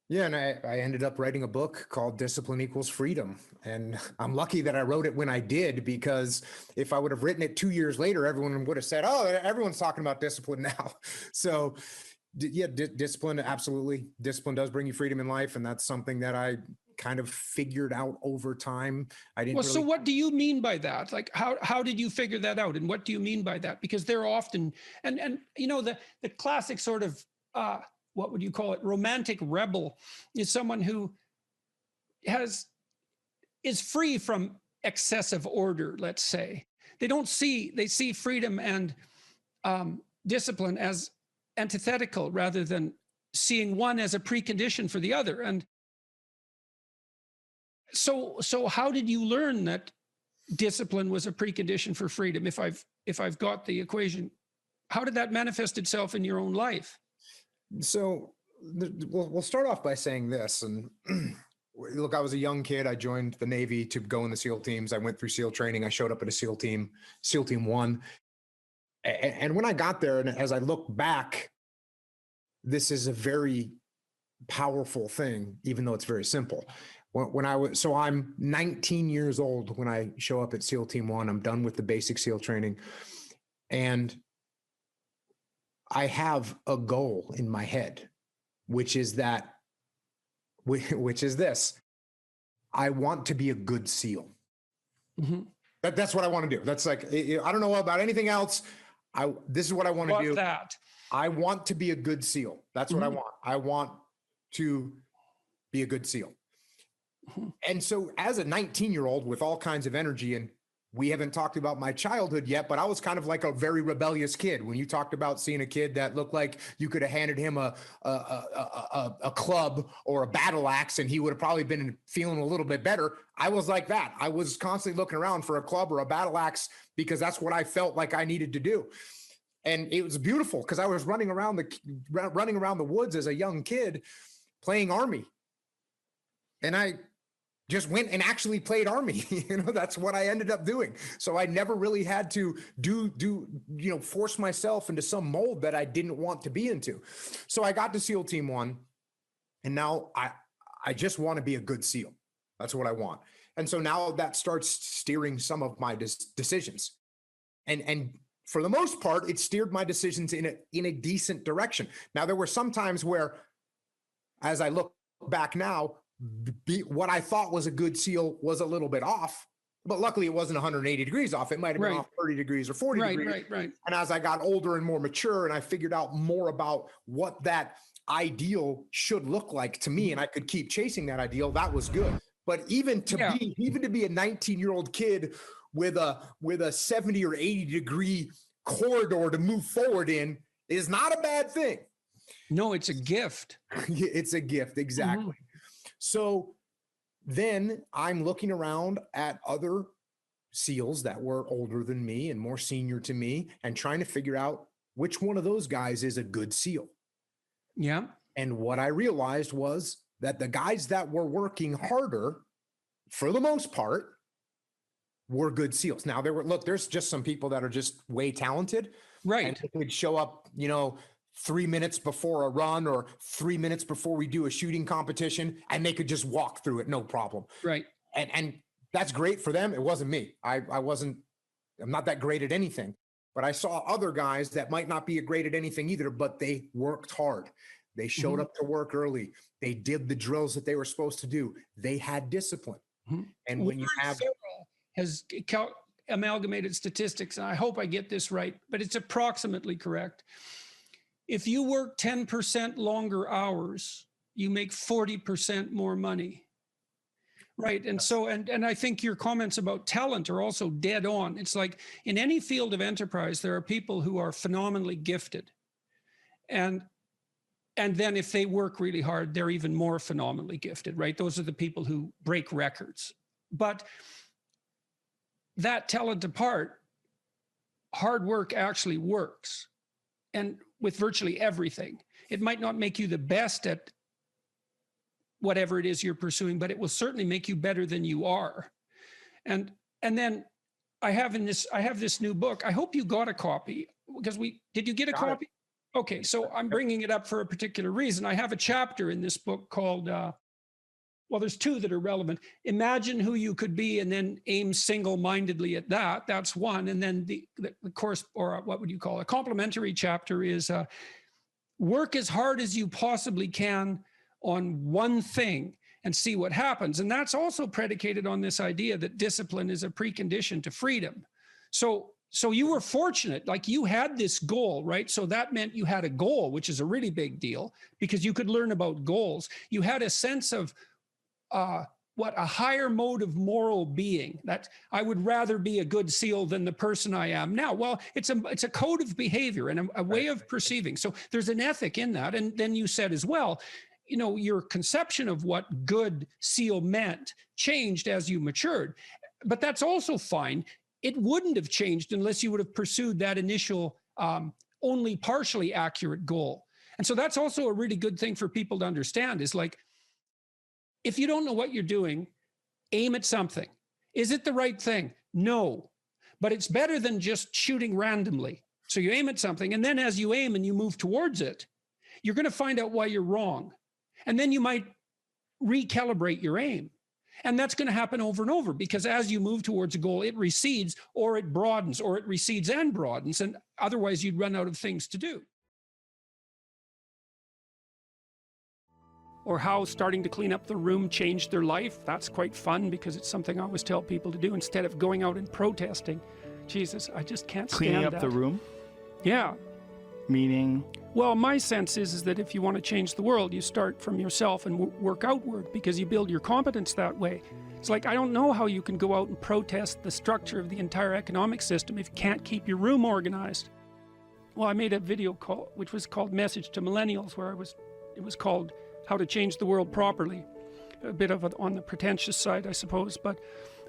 Yeah, and I ended up writing a book called Discipline Equals Freedom. And I'm lucky that I wrote it when I did, because if I would have written it 2 years later, everyone would have said, oh, everyone's talking about discipline now. So yeah, discipline, absolutely. Discipline does bring you freedom in life. And that's something that I kind of figured out over time. So what do you mean by that? Like, how did you figure that out? And what do you mean by that? Because they're often, and you know, the classic sort of, what would you call it? Romantic rebel is someone who is free from excessive order, let's say. They see freedom and discipline as antithetical rather than seeing one as a precondition for the other. And so how did you learn that discipline was a precondition for freedom? If I've got the equation, how did that manifest itself in your own life? So we'll start off by saying this. And look, I was a young kid. I joined the Navy to go in the SEAL teams. I went through SEAL training. I showed up at a SEAL team 1. And when I got there, and as I look back, this is a very powerful thing, even though it's very simple. I'm 19 years old when I show up at SEAL Team 1. I'm done with the basic SEAL training. And I have a goal in my head, which is this. I want to be a good SEAL. Mm-hmm. That's what I want to do. That's like, I don't know about anything else. This is what I want to do. I want to be a good SEAL. That's what I want. I want to be a good SEAL. Mm-hmm. And so as a 19-year-old with all kinds of energy, and we haven't talked about my childhood yet, but I was kind of like a very rebellious kid. When you talked about seeing a kid that looked like you could have handed him a club or a battle axe and he would have probably been feeling a little bit better, I was like that. I was constantly looking around for a club or a battle axe because that's what I felt like I needed to do. And it was beautiful because I was running around the woods as a young kid playing Army. And I just went and actually played Army. That's what I ended up doing. So I never really had to force myself into some mold that I didn't want to be into. So I got to SEAL Team 1, and now I just want to be a good SEAL. That's what I want. And so now that starts steering some of my decisions. And for the most part, it steered my decisions in a decent direction. Now, there were some times where, as I look back now, what I thought was a good SEAL was a little bit off, but luckily it wasn't 180 degrees off. It might have been off 30 degrees or 40 degrees. Right. And as I got older and more mature, and I figured out more about what that ideal should look like to me, and I could keep chasing that ideal, that was good. But even to be a 19-year-old kid with a 70 or 80 degree corridor to move forward in is not a bad thing. No, it's a gift. It's a gift, exactly. Mm-hmm. So then I'm looking around at other SEALs that were older than me and more senior to me and trying to figure out which one of those guys is a good SEAL. Yeah. And what I realized was that the guys that were working harder, for the most part, were good SEALs. Now there's just some people that are just way talented. Right. And they could show up, 3 minutes before a run or 3 minutes before we do a shooting competition, and they could just walk through it, no problem. Right. And that's great for them. It wasn't me. I'm not that great at anything, but I saw other guys that might not be great at anything either, but they worked hard. They showed up to work early. They did the drills that they were supposed to do. They had discipline. And when you have has amalgamated statistics, and I hope I get this right, but it's approximately correct. If you work 10% longer hours, you make 40% more money. Right. And so, and I think your comments about talent are also dead on. It's like in any field of enterprise, there are people who are phenomenally gifted. And then if they work really hard, they're even more phenomenally gifted, right? Those are the people who break records. But that talent apart, hard work actually works. And with virtually everything, it might not make you the best at whatever it is you're pursuing, but it will certainly make you better than you are. And then I have this new book. I hope you got a copy, because did you get a copy? Okay, so I'm bringing it up for a particular reason. I have a chapter in this book called, there's two that are relevant. Imagine who you could be and then aim single-mindedly at that. That's one. And then the course, or what would you call it? A complementary chapter is work as hard as you possibly can on one thing and see what happens. And that's also predicated on this idea that discipline is a precondition to freedom. So you were fortunate, like you had this goal, right? So that meant you had a goal, which is a really big deal because you could learn about goals. You had a sense of a higher mode of moral being, that I would rather be a good SEAL than the person I am now. Well, it's a code of behavior and a way of perceiving. So there's an ethic in that. And then you said as well, your conception of what good SEAL meant changed as you matured, but that's also fine. It wouldn't have changed unless you would have pursued that initial only partially accurate goal. And so that's also a really good thing for people to understand, is like, if you don't know what you're doing, aim at something. Is it the right thing? No, but it's better than just shooting randomly. So you aim at something, and then as you aim and you move towards it, you're going to find out why you're wrong. And then you might recalibrate your aim. And that's going to happen over and over, because as you move towards a goal, it recedes or it broadens, or it recedes and broadens. And otherwise you'd run out of things to do. Or how starting to clean up the room changed their life. That's quite fun, because it's something I always tell people to do instead of going out and protesting. Jesus, I just can't stand Cleaning up that. the room? Yeah. Meaning? Well, my sense is that if you want to change the world, you start from yourself and work outward, because you build your competence that way. It's like, I don't know how you can go out and protest the structure of the entire economic system if you can't keep your room organized. Well, I made a video which was called Message to Millennials, where it was called How to Change the World Properly. a bit of on the pretentious side, I suppose, but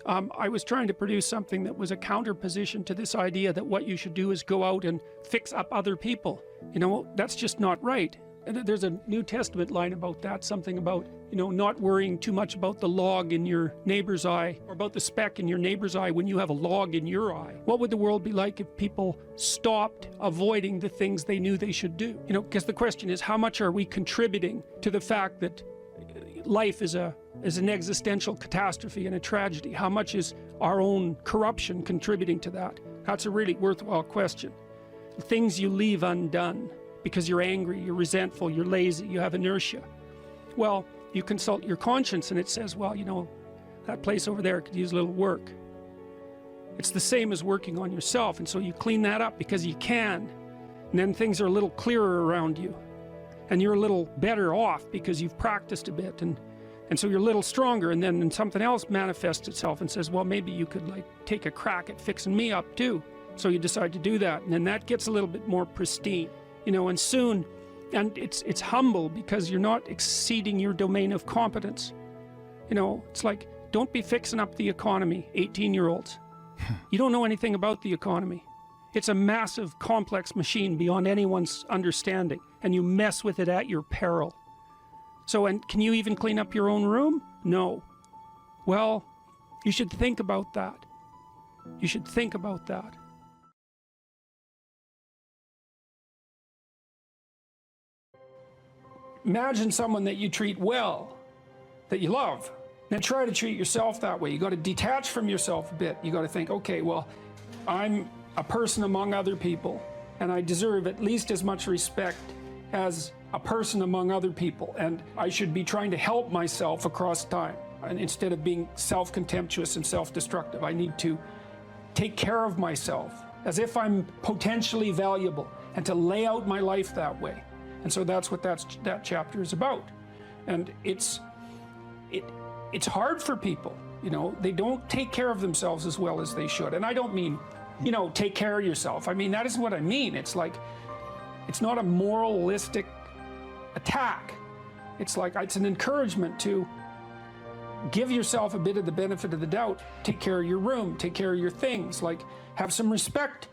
I was trying to produce something that was a counterposition to this idea that what you should do is go out and fix up other people. You know, that's just not right. And there's a New Testament line about that, something about, you know, not worrying too much about the log in your neighbor's eye or about the speck in your neighbor's eye when you have a log in your eye. What would the world be like if people stopped avoiding the things they knew they should do? You know, because the question is, how much are we contributing to the fact that life is an existential catastrophe and a tragedy? How much is our own corruption contributing to that? That's a really worthwhile question. Things you leave undone because you're angry, you're resentful, you're lazy, you have inertia. Well, you consult your conscience and it says, well, you know, that place over there could use a little work. It's the same as working on yourself, and so you clean that up because you can. And then things are a little clearer around you. And you're a little better off because you've practiced a bit, and so you're a little stronger, and then something else manifests itself and says, well, maybe you could like take a crack at fixing me up too. So you decide to do that, and then that gets a little bit more pristine. You know, and soon, and it's humble because you're not exceeding your domain of competence. You know, it's like, don't be fixing up the economy, 18-year-olds. You don't know anything about the economy. It's a massive, complex machine beyond anyone's understanding, and you mess with it at your peril. So, and can you even clean up your own room? No. Well, you should think about that. You should think about that. Imagine someone that you treat well, that you love. Now try to treat yourself that way. You got to detach from yourself a bit. You got to think, okay, well, I'm a person among other people, and I deserve at least as much respect as a person among other people, and I should be trying to help myself across time. And instead of being self-contemptuous and self-destructive, I need to take care of myself as if I'm potentially valuable, and to lay out my life that way. And so that's what that chapter is about. And it's hard for people, you know, they don't take care of themselves as well as they should. And I don't mean, you know, take care of yourself. I mean, that isn't what I mean. It's like, it's not a moralistic attack. It's like, it's an encouragement to give yourself a bit of the benefit of the doubt. Take care of your room, take care of your things, like have some respect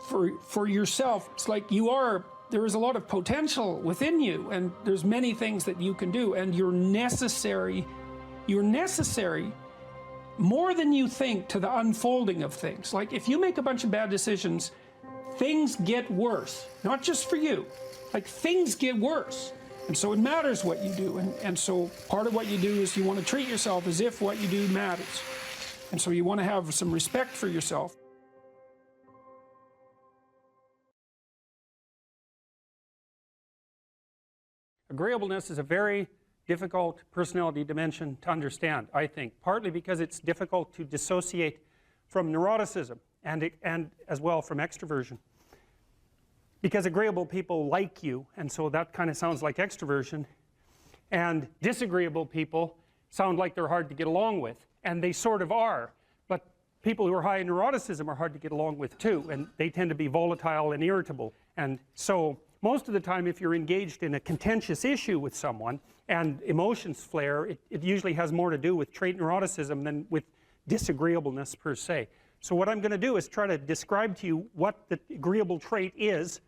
for yourself. It's like there is a lot of potential within you, and there's many things that you can do, and you're necessary more than you think to the unfolding of things. Like if you make a bunch of bad decisions, things get worse, not just for you, like things get worse. And so it matters what you do, and so part of what you do is you want to treat yourself as if what you do matters. And so you want to have some respect for yourself. Agreeableness is a very difficult personality dimension to understand, I think, partly because it's difficult to dissociate from neuroticism and as well from extroversion. Because agreeable people like you, and so that kind of sounds like extroversion, and disagreeable people sound like they're hard to get along with, and they sort of are, but people who are high in neuroticism are hard to get along with too, and they tend to be volatile and irritable. And so most of the time, if you're engaged in a contentious issue with someone and emotions flare, it usually has more to do with trait neuroticism than with disagreeableness per se. So what I'm going to do is try to describe to you what the agreeable trait is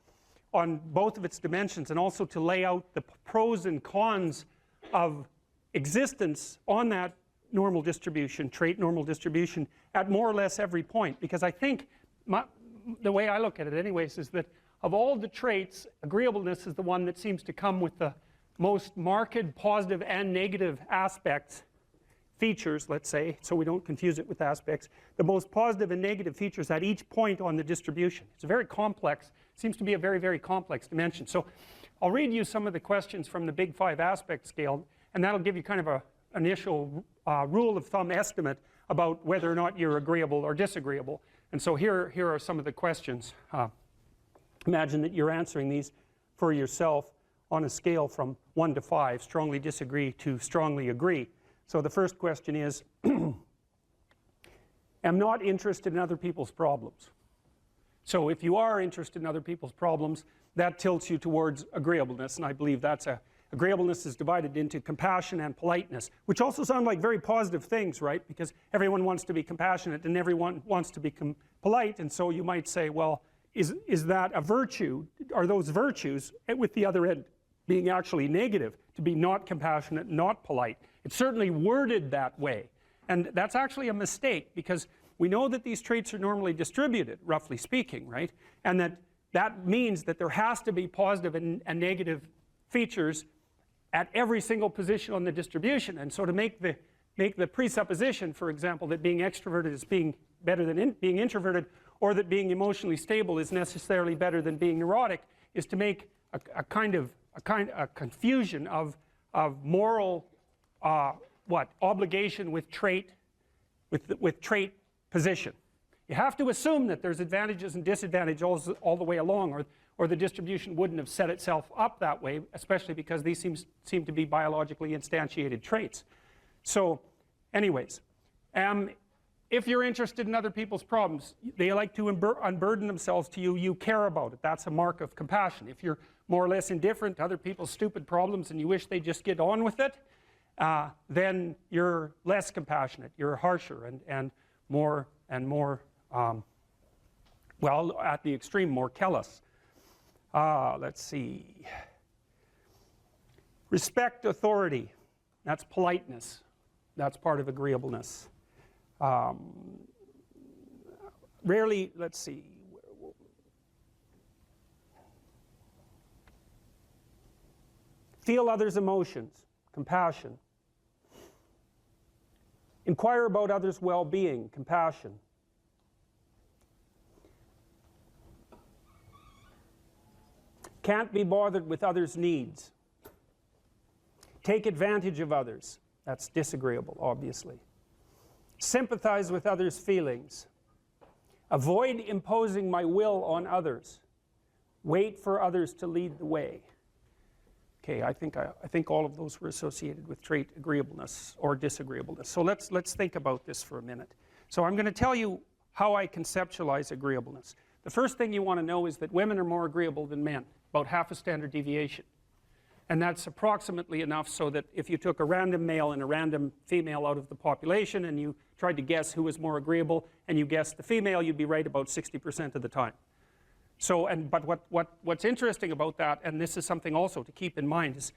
on both of its dimensions, and also to lay out the pros and cons of existence on that normal distribution, trait normal distribution, at more or less every point. Because I think, the way I look at it anyways, is that of all the traits, agreeableness is the one that seems to come with the most marked positive and negative aspects, features, let's say, so we don't confuse it with aspects, the most positive and negative features at each point on the distribution. It's a very complex, seems to be a very, very complex dimension. So I'll read you some of the questions from the Big 5 aspect scale, and that'll give you kind of an initial rule of thumb estimate about whether or not you're agreeable or disagreeable. And so here are some of the questions. Imagine that you're answering these for yourself on a scale from 1 to 5, strongly disagree to strongly agree. So the first question is, am not interested in other people's problems. So if you are interested in other people's problems, that tilts you towards agreeableness, and I believe that's a agreeableness is divided into compassion and politeness, which also sound like very positive things, right? Because everyone wants to be compassionate and everyone wants to be polite, and so you might say, well, is that a virtue? Are those virtues, with the other end being actually negative, to be not compassionate, not polite? It's certainly worded that way, and that's actually a mistake, because we know that these traits are normally distributed, roughly speaking, right? And that means that there has to be positive and negative features at every single position on the distribution. And so to make the presupposition, for example, that being extroverted is being better than being introverted, or that being emotionally stable is necessarily better than being neurotic, is to make a confusion of moral obligation with trait position. You have to assume that there's advantages and disadvantages all the way along, or the distribution wouldn't have set itself up that way, especially because these seem to be biologically instantiated traits. So anyways, if you're interested in other people's problems, they like to unburden themselves to you, you care about it. That's a mark of compassion. If you're more or less indifferent to other people's stupid problems and you wish they just get on with it, then you're less compassionate, you're harsher and more, well, at the extreme, more callous. Let's see. Respect authority. That's politeness. That's part of agreeableness. Rarely, let's see. Feel others' emotions. Compassion. Inquire about others' well-being. Compassion. Can't be bothered with others' needs. Take advantage of others. That's disagreeable, obviously. Sympathize with others' feelings. Avoid imposing my will on others. Wait for others to lead the way. Okay, I think all of those were associated with trait agreeableness or disagreeableness. So let's think about this for a minute. So I'm going to tell you how I conceptualize agreeableness. The first thing you want to know is that women are more agreeable than men, about half a standard deviation. And that's approximately enough so that if you took a random male and a random female out of the population and you tried to guess who was more agreeable and you guessed the female, you'd be right about 60% of the time. So, but what's interesting about that, and this is something also to keep in mind, is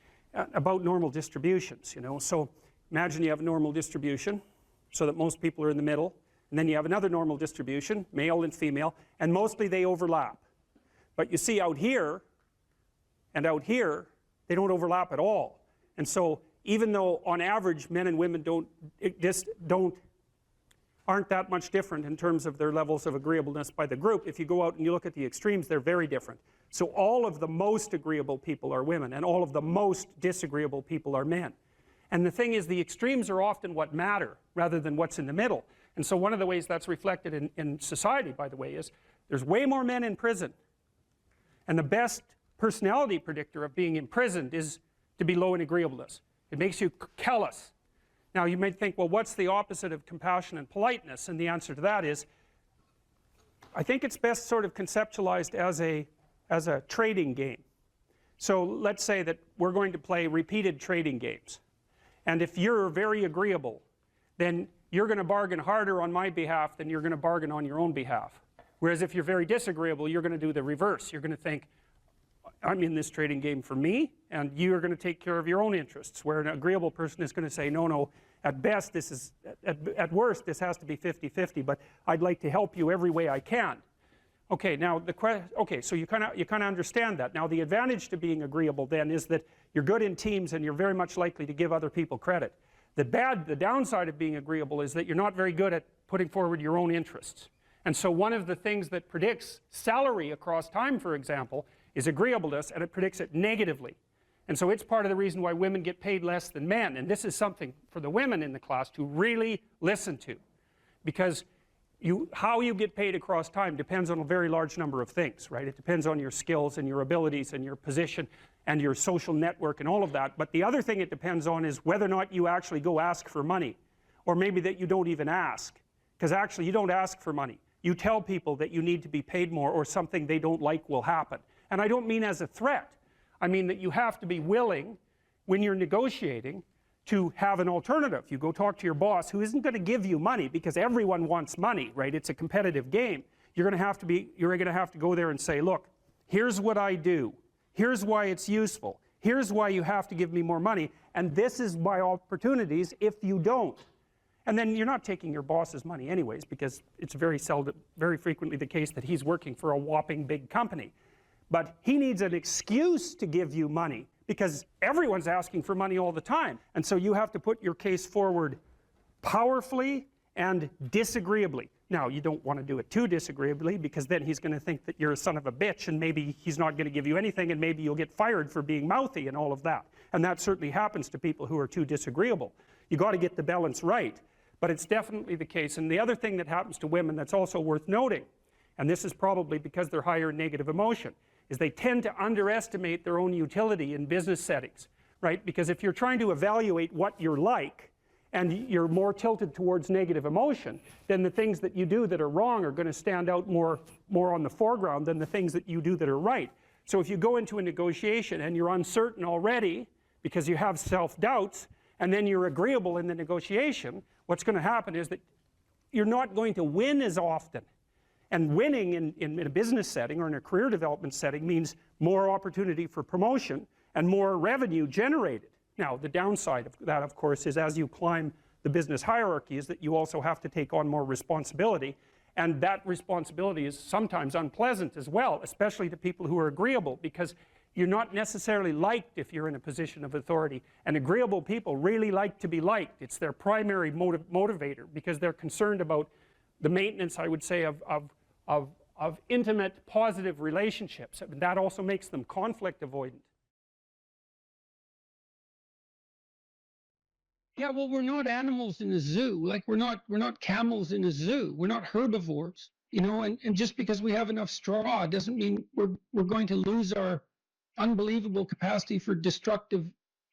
about normal distributions, you know. So imagine you have a normal distribution so that most people are in the middle, and then you have another normal distribution, male and female, and mostly they overlap. But you see out here and out here, they don't overlap at all. And so even though on average men and women aren't that much different in terms of their levels of agreeableness by the group, if you go out and you look at the extremes, they're very different. So all of the most agreeable people are women, and all of the most disagreeable people are men. And the thing is, the extremes are often what matter rather than what's in the middle. And so one of the ways that's reflected in society, by the way, is there's way more men in prison. And the best personality predictor of being imprisoned is to be low in agreeableness. It makes you callous. Now you might think, well, what's the opposite of compassion and politeness? And the answer to that is, I think it's best sort of conceptualized as a trading game. So let's say that we're going to play repeated trading games. And if you're very agreeable, then you're going to bargain harder on my behalf than you're going to bargain on your own behalf. Whereas if you're very disagreeable, you're going to do the reverse. You're going to think, I'm in this trading game for me, and you're going to take care of your own interests. Where an agreeable person is going to say, no, at best this is, at worst this has to be 50-50, but I'd like to help you every way I can. Okay, now so you kind of understand that. Now the advantage to being agreeable then is that you're good in teams and you're very much likely to give other people credit. The downside of being agreeable is that you're not very good at putting forward your own interests. And so one of the things that predicts salary across time, for example, is agreeableness, and it predicts it negatively. And so it's part of the reason why women get paid less than men. And this is something for the women in the class to really listen to, because how you get paid across time depends on a very large number of things, right? It depends on your skills and your abilities and your position and your social network and all of that. But the other thing it depends on is whether or not you actually go ask for money, or maybe that you don't even ask, because actually you don't ask for money. You tell people that you need to be paid more, or something they don't like will happen. And I don't mean as a threat. I mean that you have to be willing when you're negotiating to have an alternative. You go talk to your boss who isn't going to give you money because everyone wants money, right? It's a competitive game. You're going to have to go there and say, look, here's what I do. Here's why it's useful. Here's why you have to give me more money. And this is my opportunities if you don't. And then you're not taking your boss's money anyways, because it's very frequently the case that he's working for a whopping big company. But he needs an excuse to give you money because everyone's asking for money all the time. And so you have to put your case forward powerfully and disagreeably. Now, you don't want to do it too disagreeably because then he's going to think that you're a son of a bitch and maybe he's not going to give you anything and maybe you'll get fired for being mouthy and all of that. And that certainly happens to people who are too disagreeable. You got to get the balance right. But it's definitely the case. And the other thing that happens to women that's also worth noting, and this is probably because they're higher in negative emotion, is they tend to underestimate their own utility in business settings, right? Because if you're trying to evaluate what you're like, and you're more tilted towards negative emotion, then the things that you do that are wrong are going to stand out more on the foreground than the things that you do that are right. So if you go into a negotiation and you're uncertain already because you have self-doubts, and then you're agreeable in the negotiation, what's going to happen is that you're not going to win as often. And winning in a business setting or in a career development setting means more opportunity for promotion and more revenue generated. Now, the downside of that, of course, is as you climb the business hierarchy is that you also have to take on more responsibility, and that responsibility is sometimes unpleasant as well, especially to people who are agreeable, because you're not necessarily liked if you're in a position of authority, and agreeable people really like to be liked. It's their primary motivator because they're concerned about the maintenance, I would say, of intimate, positive relationships. And that also makes them conflict avoidant. Yeah, well, we're not animals in a zoo. Like we're not camels in a zoo. We're not herbivores, you know. And just because we have enough straw doesn't mean we're going to lose our unbelievable capacity for destructive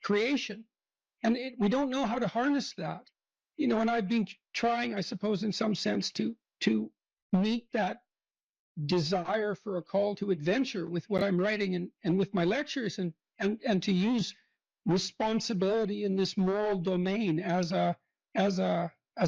creation. And we don't know how to harness that, you know. And I've been trying, I suppose, in some sense, to meet that desire for a call to adventure with what I'm writing and with my lectures, and to use responsibility in this moral domain as a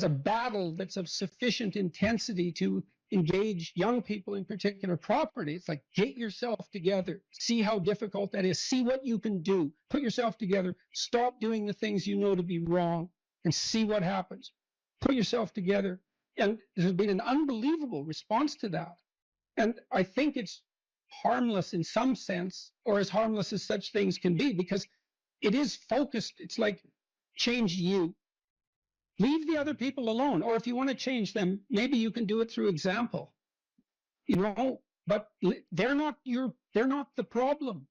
battle that's of sufficient intensity to engage young people in particular property. It's like, get yourself together, see how difficult that is, see what you can do, put yourself together, stop doing the things you know to be wrong, and see what happens. Put yourself together. And there's been an unbelievable response to that. And I think it's harmless in some sense, or as harmless as such things can be, because it is focused. It's like, change you. Leave the other people alone. Or if you want to change them, maybe you can do it through example. You know, but they're not the problem.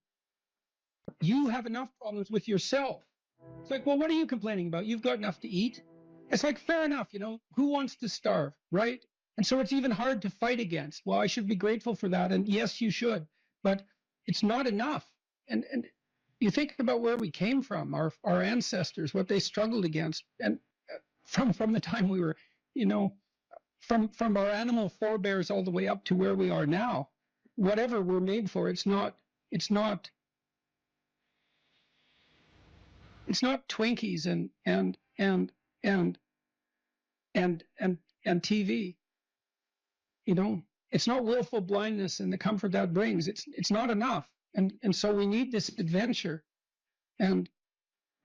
You have enough problems with yourself. It's like, well, what are you complaining about? You've got enough to eat. It's like, fair enough, you know, who wants to starve, right? And so it's even hard to fight against. Well, I should be grateful for that. And yes, you should, but it's not enough. And you think about where we came from, our ancestors, what they struggled against, and from the time we were, you know, from our animal forebears all the way up to where we are now, whatever we're made for, it's not Twinkies and TV. You know, it's not willful blindness and the comfort that brings. It's not enough. And so we need this adventure. And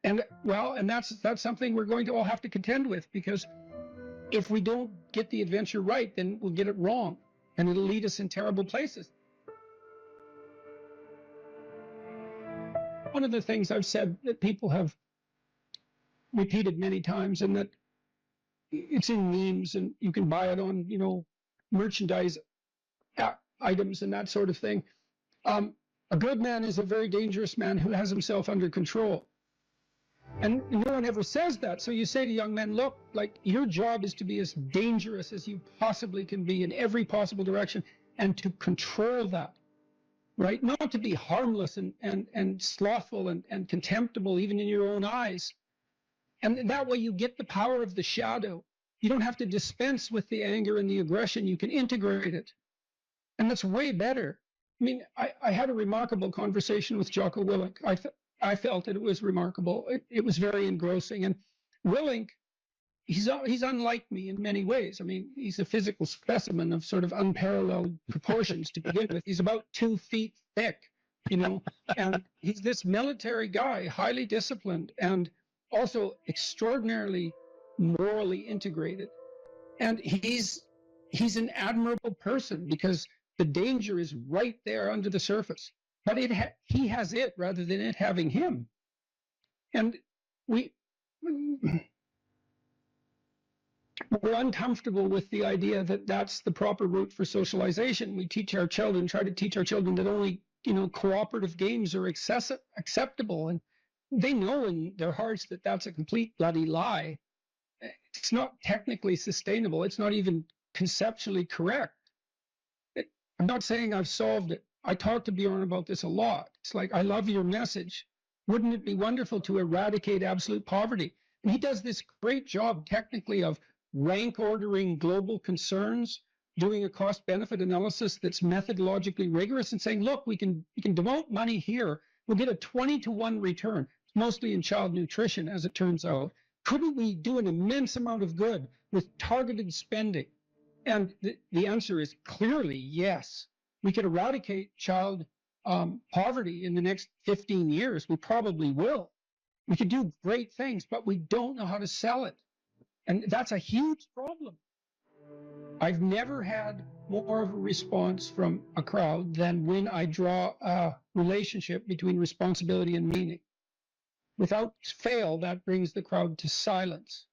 that's something we're going to all have to contend with, because if we don't get the adventure right, then we'll get it wrong, and it'll lead us in terrible places. One of the things I've said that people have repeated many times, and that it's in memes, and you can buy it on, you know, merchandise items and that sort of thing. A good man is a very dangerous man who has himself under control. And no one ever says that. So you say to young men, look, like, your job is to be as dangerous as you possibly can be in every possible direction, and to control that, right? Not to be harmless and slothful and contemptible even in your own eyes. And that way you get the power of the shadow. You don't have to dispense with the anger and the aggression. You can integrate it. And that's way better. I mean, I had a remarkable conversation with Jocko Willink. I felt that it was remarkable. It was very engrossing. And Willink, he's unlike me in many ways. I mean, he's a physical specimen of sort of unparalleled proportions to begin with. He's about 2 feet thick, you know, and he's this military guy, highly disciplined and also extraordinarily morally integrated. And he's an admirable person because the danger is right there under the surface. But he has it rather than it having him. And we're uncomfortable with the idea that that's the proper route for socialization. We try to teach our children that only, you know, cooperative games are acceptable. And they know in their hearts that that's a complete bloody lie. It's not technically sustainable. It's not even conceptually correct. I'm not saying I've solved it. I talk to Bjorn about this a lot. It's like, I love your message. Wouldn't it be wonderful to eradicate absolute poverty? And he does this great job technically of rank ordering global concerns, doing a cost benefit analysis that's methodologically rigorous and saying, look, we can devote money here. We'll get a 20-to-1 return, mostly in child nutrition, as it turns out. Couldn't we do an immense amount of good with targeted spending? And the answer is clearly yes. We could eradicate child poverty in the next 15 years. We probably will. We could do great things, but we don't know how to sell it. And that's a huge problem. I've never had more of a response from a crowd than when I draw a relationship between responsibility and meaning. Without fail, that brings the crowd to silence.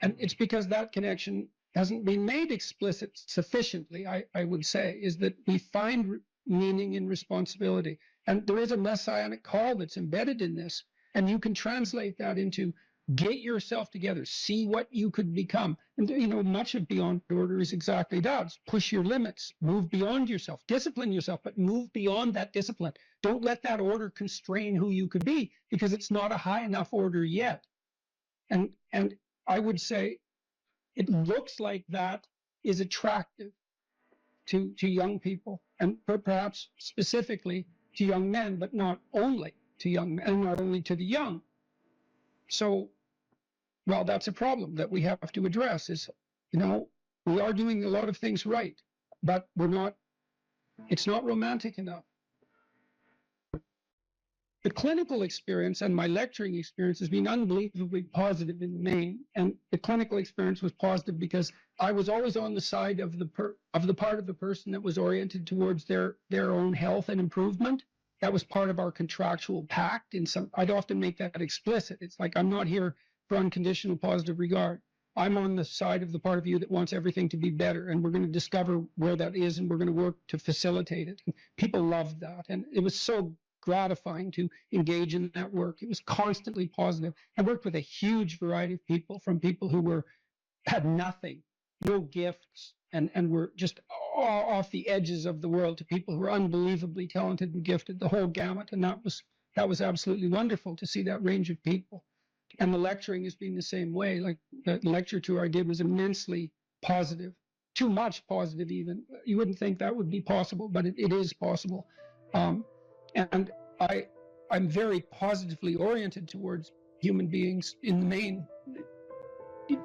And it's because that connection hasn't been made explicit sufficiently, I would say, is that we find meaning in responsibility. And there is a messianic call that's embedded in this. And you can translate that into get yourself together, see what you could become. And, you know, much of Beyond Order is exactly that. It's push your limits, move beyond yourself, discipline yourself, but move beyond that discipline. Don't let that order constrain who you could be, because it's not a high enough order yet. And I would say it looks like that is attractive to young people, and perhaps specifically to young men, but not only to young men, and not only to the young. So, well, that's a problem that we have to address is, you know, we are doing a lot of things right, but it's not romantic enough. The clinical experience and my lecturing experience has been unbelievably positive in the main. And the clinical experience was positive because I was always on the side of the part of the person that was oriented towards their own health and improvement. That was part of our contractual pact. I'd often make that explicit. It's like, I'm not here for unconditional positive regard. I'm on the side of the part of you that wants everything to be better, and we're going to discover where that is, and we're going to work to facilitate it. And people loved that, and it was so gratifying to engage in that work. It was constantly positive. I worked with a huge variety of people, from people who had nothing, no gifts, and were just off the edges of the world, to people who were unbelievably talented and gifted, the whole gamut. And that was absolutely wonderful to see that range of people. And the lecturing has been the same way. Like the lecture tour I did was immensely positive, too much positive even. You wouldn't think that would be possible, but it is possible. And I'm very positively oriented towards human beings in the main,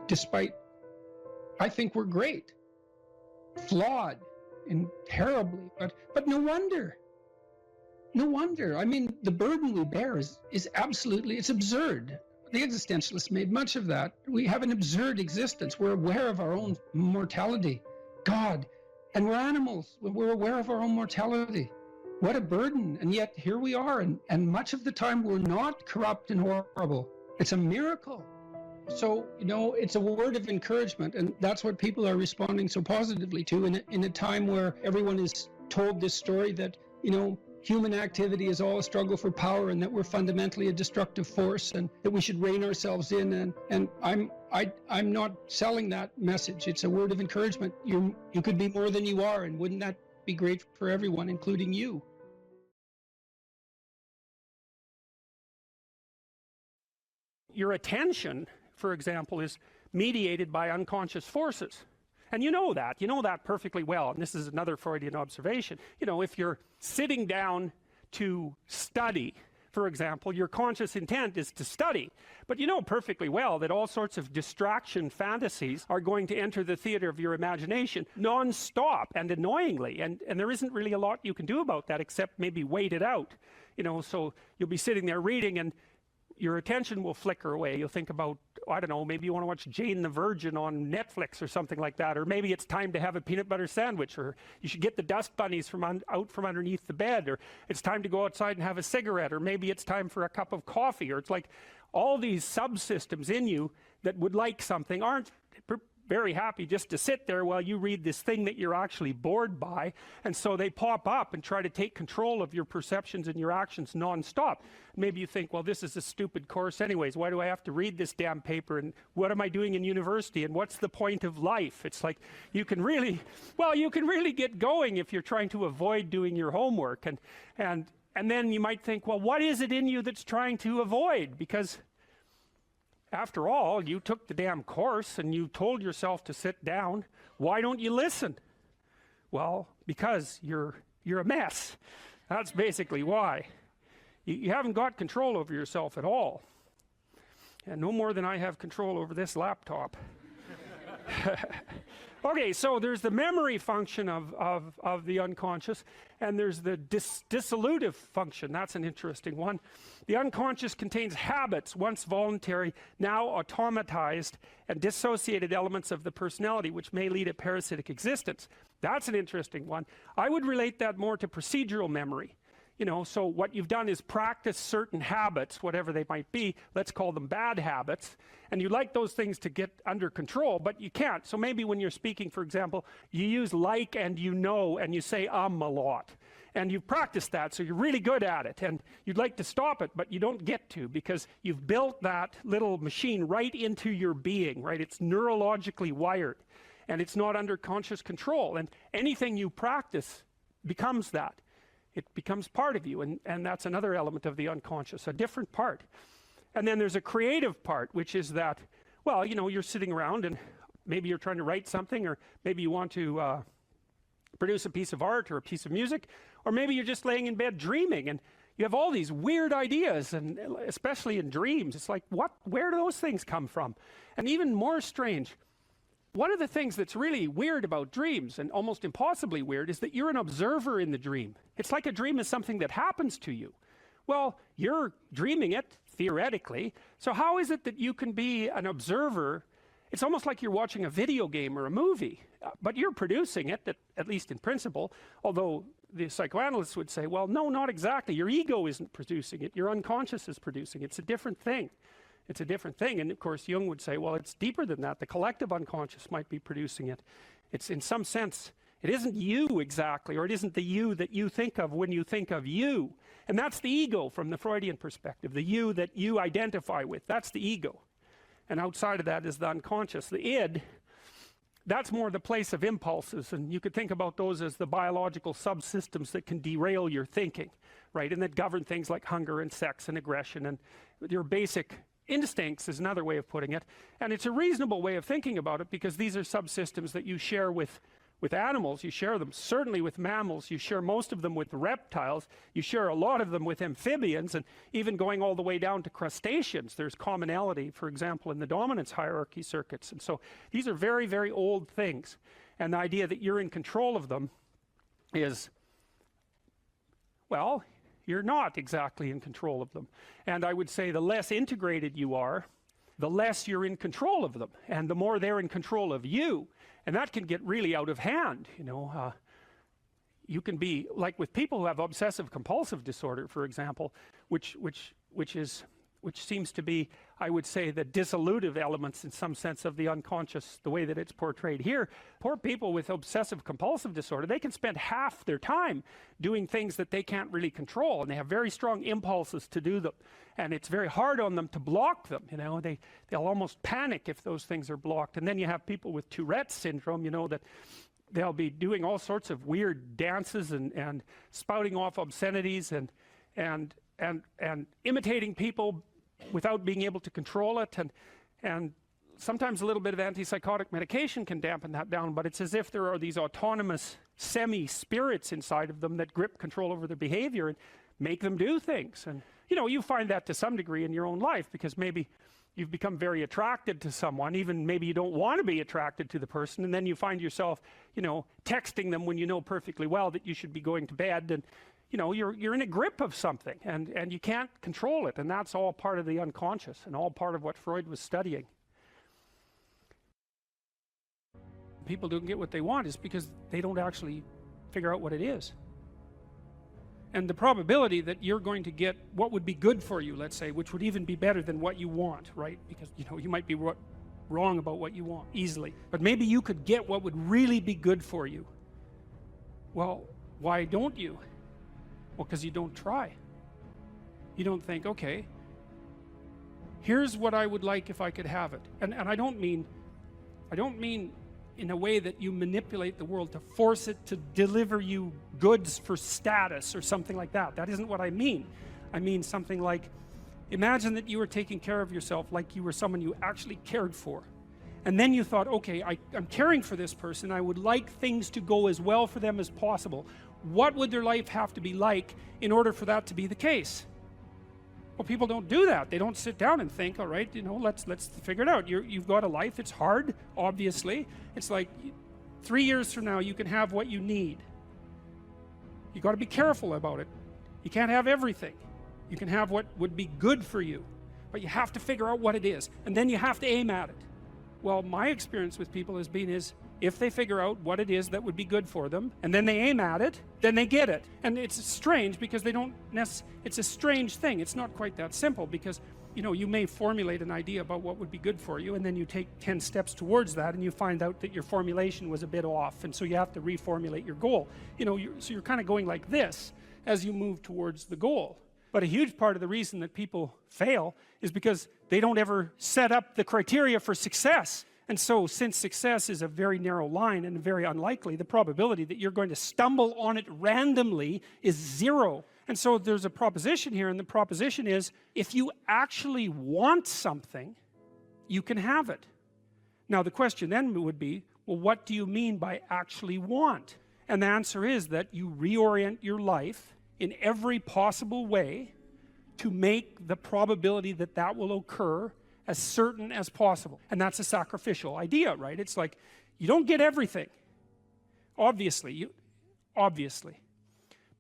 despite, I think we're great, flawed and terribly, but no wonder. No wonder. I mean, the burden we bear is absolutely, it's absurd. The existentialists made much of that. We have an absurd existence. We're aware of our own mortality. God, and we're animals. We're aware of our own mortality. What a burden. And yet here we are. And much of the time we're not corrupt and horrible. It's a miracle. So, you know, it's a word of encouragement. And that's what people are responding so positively to in a time where everyone is told this story that, you know, human activity is all a struggle for power, and that we're fundamentally a destructive force, and that we should rein ourselves in. And I'm not selling that message. It's a word of encouragement. You could be more than you are, and wouldn't that be great for everyone, including you? Your attention, for example, is mediated by unconscious forces. And you know that perfectly well. And this is another Freudian observation. You know, if you're sitting down to study, for example, your conscious intent is to study. But you know perfectly well that all sorts of distraction fantasies are going to enter the theater of your imagination non-stop and annoyingly. And there isn't really a lot you can do about that except maybe wait it out. You know, so you'll be sitting there reading and your attention will flicker away. You'll think about, I don't know, maybe you want to watch Jane the Virgin on Netflix or something like that. Or maybe it's time to have a peanut butter sandwich. Or you should get the dust bunnies out from underneath the bed. Or it's time to go outside and have a cigarette. Or maybe it's time for a cup of coffee. Or it's like all these subsystems in you that would like something aren't very happy just to sit there while you read this thing that you're actually bored by. And so they pop up and try to take control of your perceptions and your actions non-stop. Maybe you think, well, this is a stupid course anyways. Why do I have to read this damn paper? And what am I doing in university? And what's the point of life? It's like you can really get going if you're trying to avoid doing your homework. And then you might think, well, what is it in you that's trying to avoid? Because after all, you took the damn course and you told yourself to sit down. Why don't you listen? Well, because you're a mess. That's basically why. You haven't got control over yourself at all. And no more than I have control over this laptop. Okay, so there's the memory function of the unconscious, and there's the dissolutive function. That's an interesting one. The unconscious contains habits, once voluntary, now automatized, and dissociated elements of the personality, which may lead a parasitic existence. That's an interesting one. I would relate that more to procedural memory. You know, so what you've done is practice certain habits, whatever they might be. Let's call them bad habits. And you like those things to get under control, but you can't. So maybe when you're speaking, for example, you use like and you know, and you say a lot. And you've practiced that, so you're really good at it. And you'd like to stop it, but you don't get to because you've built that little machine right into your being, right? It's neurologically wired. And it's not under conscious control. And anything you practice becomes that. It becomes part of you, and that's another element of the unconscious, a different part. And then there's a creative part, which is that, well, you know, you're sitting around and maybe you're trying to write something, or maybe you want to produce a piece of art or a piece of music, or maybe you're just laying in bed dreaming, and you have all these weird ideas, and especially in dreams. It's like, where do those things come from? And even more strange, one of the things that's really weird about dreams, and almost impossibly weird, is that you're an observer in the dream. It's like a dream is something that happens to you. Well, you're dreaming it, theoretically, so how is it that you can be an observer? It's almost like you're watching a video game or a movie, but you're producing it, at least in principle, although the psychoanalysts would say, well, no, not exactly. Your ego isn't producing it. Your unconscious is producing it. It's a different thing. It's a different thing. And of course, Jung would say, well, it's deeper than that. The collective unconscious might be producing it. It's in some sense, it isn't you exactly, or it isn't the you that you think of when you think of you. And that's the ego from the Freudian perspective, the you that you identify with. That's the ego. And outside of that is the unconscious. The id, that's more the place of impulses. And you could think about those as the biological subsystems that can derail your thinking, right? And that govern things like hunger and sex and aggression and your basic instincts is another way of putting it. And it's a reasonable way of thinking about it because these are subsystems that you share with animals. You share them certainly with mammals. You share most of them with reptiles. You share a lot of them with amphibians, and even going all the way down to crustaceans. There's commonality, for example, in the dominance hierarchy circuits. And so these are very, very old things. And the idea that you're in control of them is, well, you're not exactly in control of them. And I would say the less integrated you are, the less you're in control of them, and the more they're in control of you. And that can get really out of hand, you know. You can be, like with people who have obsessive compulsive disorder, for example, which seems to be, I would say, the dissolutive elements in some sense of the unconscious, the way that it's portrayed here. Poor people with obsessive compulsive disorder, they can spend half their time doing things that they can't really control, and they have very strong impulses to do them. And it's very hard on them to block them, you know. They'll almost panic if those things are blocked. And then you have people with Tourette's syndrome, you know, that they'll be doing all sorts of weird dances and spouting off obscenities and imitating people without being able to control it, and sometimes a little bit of antipsychotic medication can dampen that down, but it's as if there are these autonomous semi-spirits inside of them that grip control over their behavior and make them do things. And you know, you find that to some degree in your own life, because maybe you've become very attracted to someone, even maybe you don't want to be attracted to the person, and then you find yourself, you know, texting them when you know perfectly well that you should be going to bed, and you know, you're in a grip of something, and you can't control it, and that's all part of the unconscious and all part of what Freud was studying. People don't get what they want is because they don't actually figure out what it is. And the probability that you're going to get what would be good for you, let's say, which would even be better than what you want, right? Because, you know, you might be wrong about what you want easily, but maybe you could get what would really be good for you. Well, why don't you? Well, because you don't try. You don't think, okay, here's what I would like if I could have it. And I don't mean in a way that you manipulate the world to force it to deliver you goods for status or something like that. That isn't what I mean. I mean something like, imagine that you were taking care of yourself like you were someone you actually cared for. And then you thought, okay, I'm caring for this person. I would like things to go as well for them as possible. What would their life have to be like in order for that to be the case? Well, people don't do that. They don't sit down and think, all right, you know, let's figure it out. You've got a life. It's hard, obviously. It's like 3 years from now, you can have what you need. You got to be careful about it. You can't have everything. You can have what would be good for you, but you have to figure out what it is, and then you have to aim at it. Well, my experience with people has been if they figure out what it is that would be good for them, and then they aim at it, then they get it. And it's strange because they don't it's a strange thing. It's not quite that simple, because, you know, you may formulate an idea about what would be good for you, and then you take 10 steps towards that, and you find out that your formulation was a bit off, and so you have to reformulate your goal. You know, so you're kind of going like this as you move towards the goal. But a huge part of the reason that people fail is because they don't ever set up the criteria for success. And so, since success is a very narrow line and very unlikely, the probability that you're going to stumble on it randomly is 0. And so there's a proposition here, and the proposition is, if you actually want something, you can have it. Now the question then would be, well, what do you mean by actually want? And the answer is that you reorient your life in every possible way to make the probability that that will occur as certain as possible. And that's a sacrificial idea, right? It's like, you don't get everything, obviously,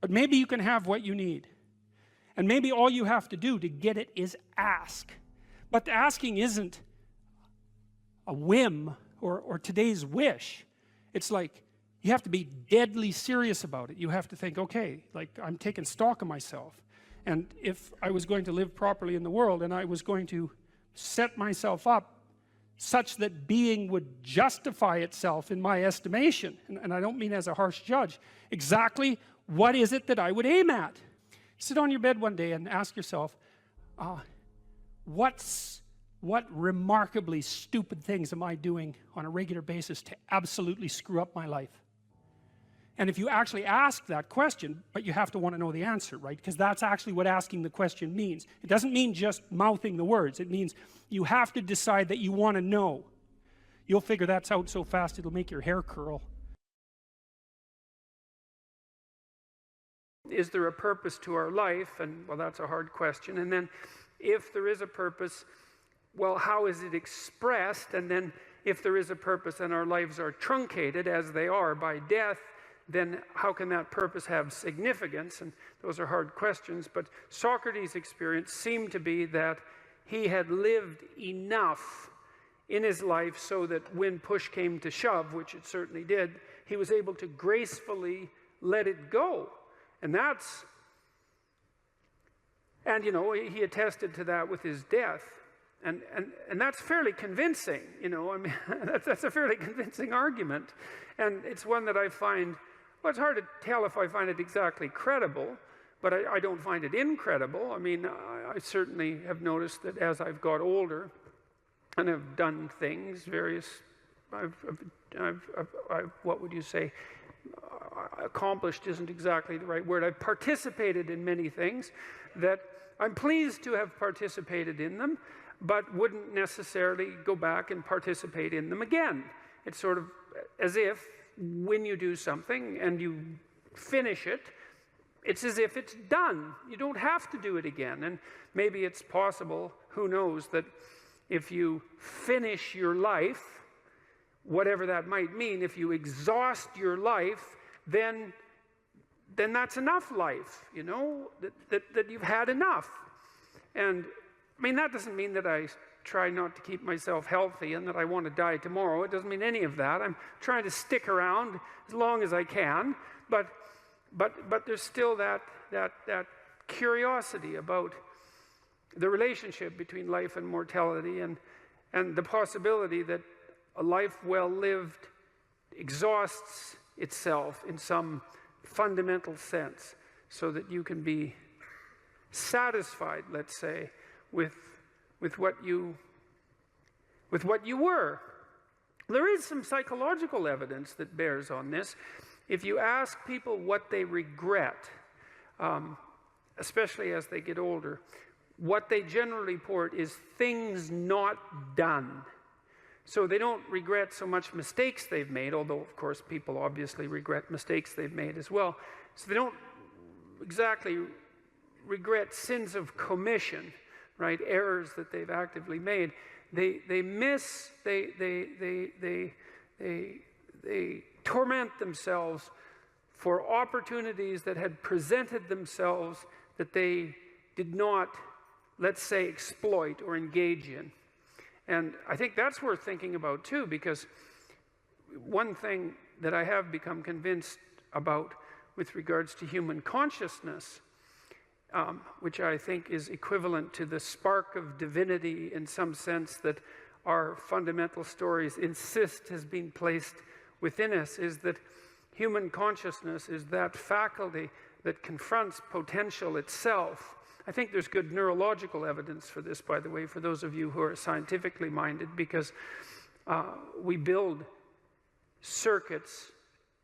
but maybe you can have what you need. And maybe all you have to do to get it is ask. But the asking isn't a whim or today's wish. It's like, you have to be deadly serious about it. You have to think, okay, like, I'm taking stock of myself. And if I was going to live properly in the world, and I was going to set myself up such that being would justify itself in my estimation, and I don't mean as a harsh judge, exactly what is it that I would aim at? Sit on your bed one day and ask yourself, what remarkably stupid things am I doing on a regular basis to absolutely screw up my life? And if you actually ask that question, but you have to want to know the answer, right? Because that's actually what asking the question means. It doesn't mean just mouthing the words. It means you have to decide that you want to know. You'll figure that's out so fast it'll make your hair curl. Is there a purpose to our life? And, well, that's a hard question. And then, if there is a purpose, well, how is it expressed? And then, if there is a purpose and our lives are truncated, as they are by death, then how can that purpose have significance? And those are hard questions. But Socrates' experience seemed to be that he had lived enough in his life so that when push came to shove, which it certainly did, he was able to gracefully let it go. And you know, he attested to that with his death. And that's fairly convincing, you know. I mean, that's a fairly convincing argument. And it's one that I find, well, it's hard to tell if I find it exactly credible, but I don't find it incredible. I mean, I certainly have noticed that as I've got older and have done things, what would you say, accomplished isn't exactly the right word. I've participated in many things that I'm pleased to have participated in them, but wouldn't necessarily go back and participate in them again. It's sort of as if when you do something and you finish it, it's as if it's done. You don't have to do it again. And maybe it's possible, who knows, that if you finish your life, whatever that might mean, if you exhaust your life, then that's enough life, you know, that you've had enough. And I mean, that doesn't mean that I try not to keep myself healthy and that I want to die tomorrow. It doesn't mean any of that. I'm trying to stick around as long as I can, but there's still that curiosity about the relationship between life and mortality, and the possibility that a life well lived exhausts itself in some fundamental sense, so that you can be satisfied, let's say, with what you were. There is some psychological evidence that bears on this. If you ask people what they regret, especially as they get older, what they generally report is things not done. So they don't regret so much mistakes they've made, although of course people obviously regret mistakes they've made as well. So they don't exactly regret sins of commission, right? Errors that they've actively made. They torment themselves for opportunities that had presented themselves that they did not, let's say, exploit or engage in. And I think that's worth thinking about too, because one thing that I have become convinced about with regards to human consciousness, which I think is equivalent to the spark of divinity in some sense that our fundamental stories insist has been placed within us, is that human consciousness is that faculty that confronts potential itself. I think there's good neurological evidence for this, by the way, for those of you who are scientifically minded, because we build circuits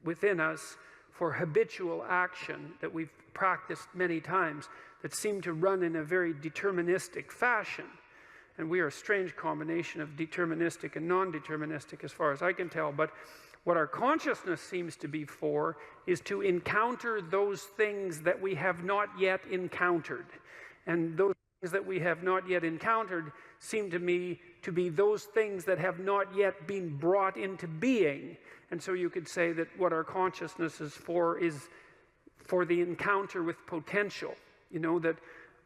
within us for habitual action that we've practiced many times that seem to run in a very deterministic fashion. And we are a strange combination of deterministic and non-deterministic as far as I can tell. But what our consciousness seems to be for is to encounter those things that we have not yet encountered. And those things that we have not yet encountered seem to me to be those things that have not yet been brought into being. And so you could say that what our consciousness is for the encounter with potential. You know, that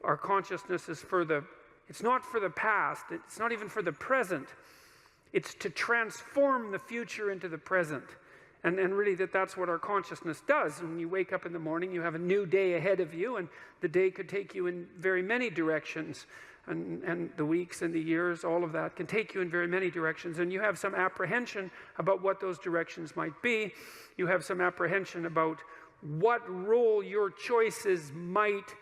our consciousness is it's not for the past, it's not even for the present. It's to transform the future into the present. And really that's what our consciousness does. When you wake up in the morning, you have a new day ahead of you, and the day could take you in very many directions. And the weeks and the years, all of that can take you in very many directions. And you have some apprehension about what those directions might be. You have some apprehension about what role your choices might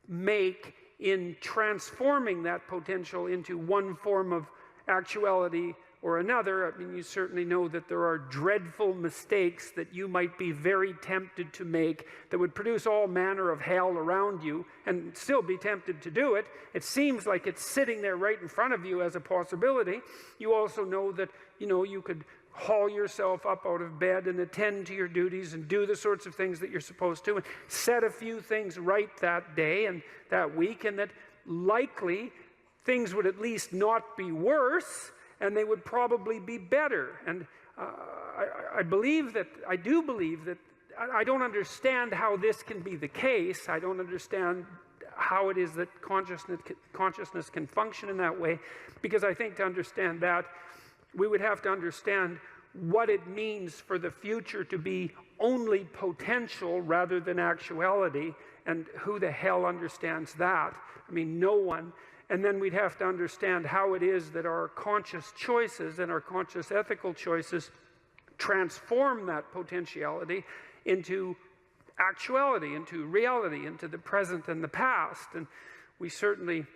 make in transforming that potential into one form of actuality or another. I mean, you certainly know that there are dreadful mistakes that you might be very tempted to make that would produce all manner of hell around you and still be tempted to do it. It seems like it's sitting there right in front of you as a possibility. You also know that, you know, you could haul yourself up out of bed and attend to your duties and do the sorts of things that you're supposed to and set a few things right that day and that week, and that likely things would at least not be worse, and they would probably be better. And I do believe that I don't understand how this can be the case. I don't understand how it is that consciousness can function in that way, because I think to understand that, we would have to understand what it means for the future to be only potential rather than actuality, and who the hell understands that? I mean, no one. And then we'd have to understand how it is that our conscious choices and our conscious ethical choices transform that potentiality into actuality, into reality, into the present and the past. And we certainly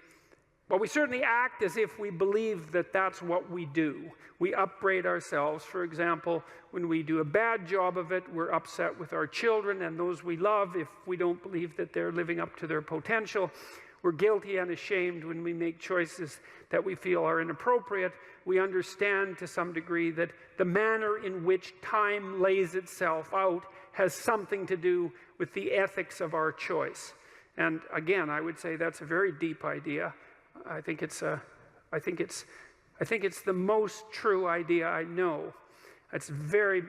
act as if we believe that that's what we do. We upbraid ourselves. For example, when we do a bad job of it, we're upset with our children and those we love if we don't believe that they're living up to their potential. We're guilty and ashamed when we make choices that we feel are inappropriate. we understand to some degree that the manner in which time lays itself out has something to do with the ethics of our choice. And again, I would say that's a very deep idea. I think it's the most true idea I know. It's very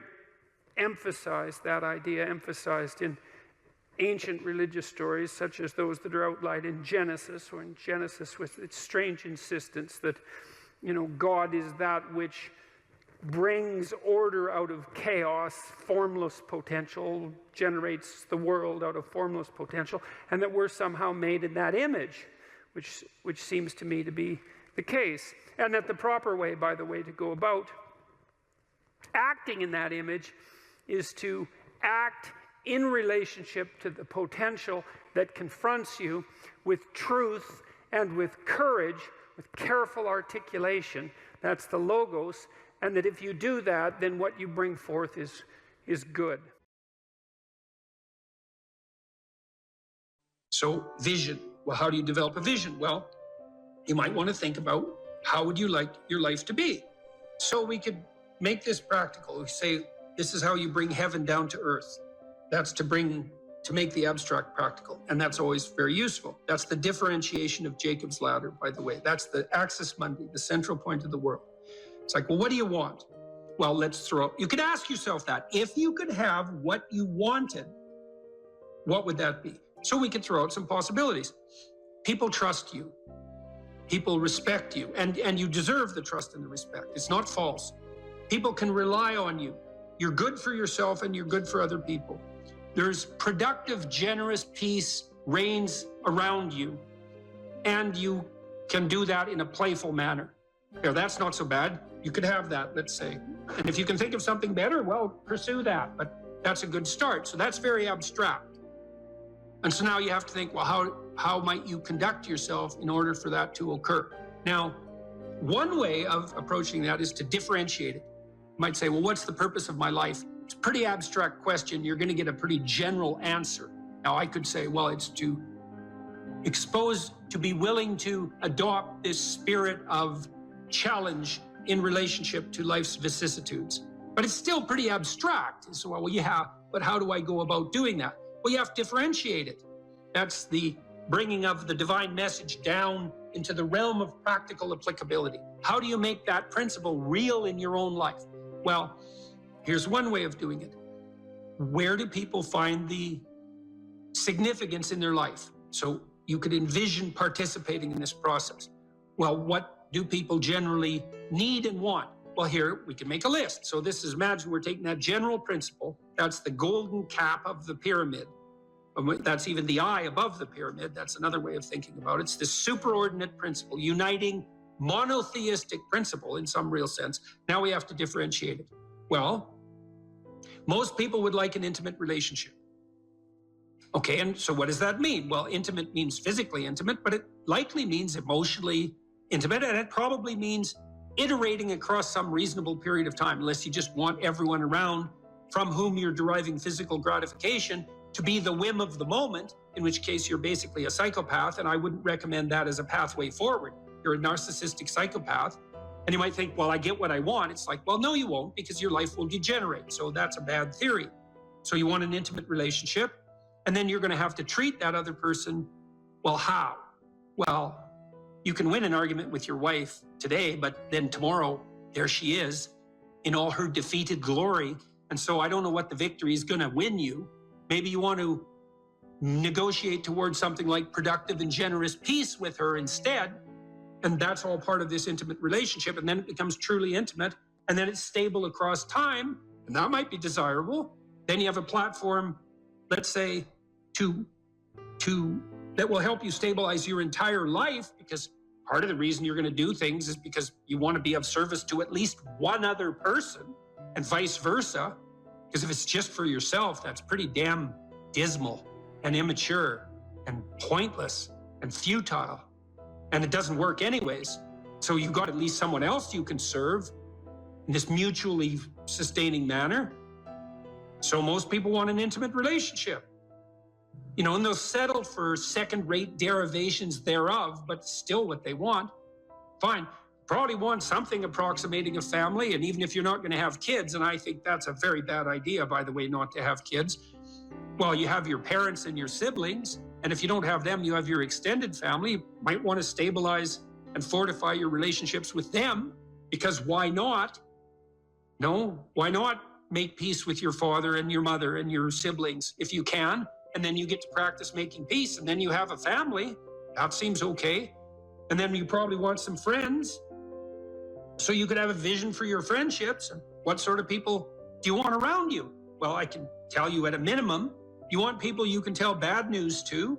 emphasized, that idea emphasized in ancient religious stories such as those that are outlined in Genesis, or in Genesis with its strange insistence that, you know, God is that which brings order out of chaos, formless potential, generates the world out of formless potential, and that we're somehow made in that image, which seems to me to be the case. And that the proper way, by the way, to go about acting in that image is to act in relationship to the potential that confronts you with truth and with courage, with careful articulation. That's the logos. And that if you do that, then what you bring forth is good. So vision. Well, how do you develop a vision? Well, you might want to think about how would you like your life to be? So we could make this practical. We say, this is how you bring heaven down to earth. That's to make the abstract practical. And that's always very useful. That's the differentiation of Jacob's ladder, by the way. That's the axis mundi, the central point of the world. It's like, well, what do you want? Well, you could ask yourself that. If you could have what you wanted, what would that be? So we could throw out some possibilities. People trust you. People respect you. And you deserve the trust and the respect. It's not false. People can rely on you. You're good for yourself and you're good for other people. There's productive, generous peace reigns around you. And you can do that in a playful manner. Now, that's not so bad. You could have that, let's say. And if you can think of something better, well, pursue that. But that's a good start. So that's very abstract. And so now you have to think, well, how might you conduct yourself in order for that to occur? Now, one way of approaching that is to differentiate it. You might say, well, what's the purpose of my life? It's a pretty abstract question. You're going to get a pretty general answer. Now, I could say, well, it's to be willing to adopt this spirit of challenge in relationship to life's vicissitudes. But it's still pretty abstract. So, well, yeah, but how do I go about doing that? Well, you have to differentiate it. That's the bringing of the divine message down into the realm of practical applicability. How do you make that principle real in your own life? Well, here's one way of doing it. Where do people find the significance in their life? So you could envision participating in this process. Well, what do people generally need and want? Well, here we can make a list. So this is, imagine we're taking that general principle. That's the golden cap of the pyramid. That's even the eye above the pyramid. That's another way of thinking about it. It's this superordinate principle, uniting monotheistic principle in some real sense. Now we have to differentiate it. Well, most people would like an intimate relationship. Okay, and so what does that mean? Well, intimate means physically intimate, but it likely means emotionally intimate, and it probably means iterating across some reasonable period of time, unless you just want everyone around from whom you're deriving physical gratification to be the whim of the moment, in which case you're basically a psychopath, and I wouldn't recommend that as a pathway forward. You're a narcissistic psychopath, and you might think, well, I get what I want. It's like, well, no, you won't, because your life will degenerate, so that's a bad theory. So you want an intimate relationship, and then you're going to have to treat that other person, well, how? Well, you can win an argument with your wife today, but then tomorrow, there she is in all her defeated glory. And so I don't know what the victory is going to win you. Maybe you want to negotiate towards something like productive and generous peace with her instead. And that's all part of this intimate relationship. And then it becomes truly intimate. And then it's stable across time. And that might be desirable. Then you have a platform, let's say, that will help you stabilize your entire life, because part of the reason you're going to do things is because you want to be of service to at least one other person, and vice versa. Because if it's just for yourself, that's pretty damn dismal and immature and pointless and futile. And it doesn't work anyways. So you've got at least someone else you can serve in this mutually sustaining manner. So most people want an intimate relationship. You know, and they'll settle for second-rate derivations thereof, but still what they want. Fine. probably want something approximating a family. And even if you're not going to have kids, and I think that's a very bad idea, by the way, not to have kids, well, you have your parents and your siblings. And if you don't have them, you have your extended family. You might want to stabilize and fortify your relationships with them, because why not? No, why not make peace with your father and your mother and your siblings if you can? And then you get to practice making peace, and then you have a family. That seems okay. And then you probably want some friends, so you could have a vision for your friendships. And what sort of people do you want around you? Well, I can tell you at a minimum, you want people you can tell bad news to,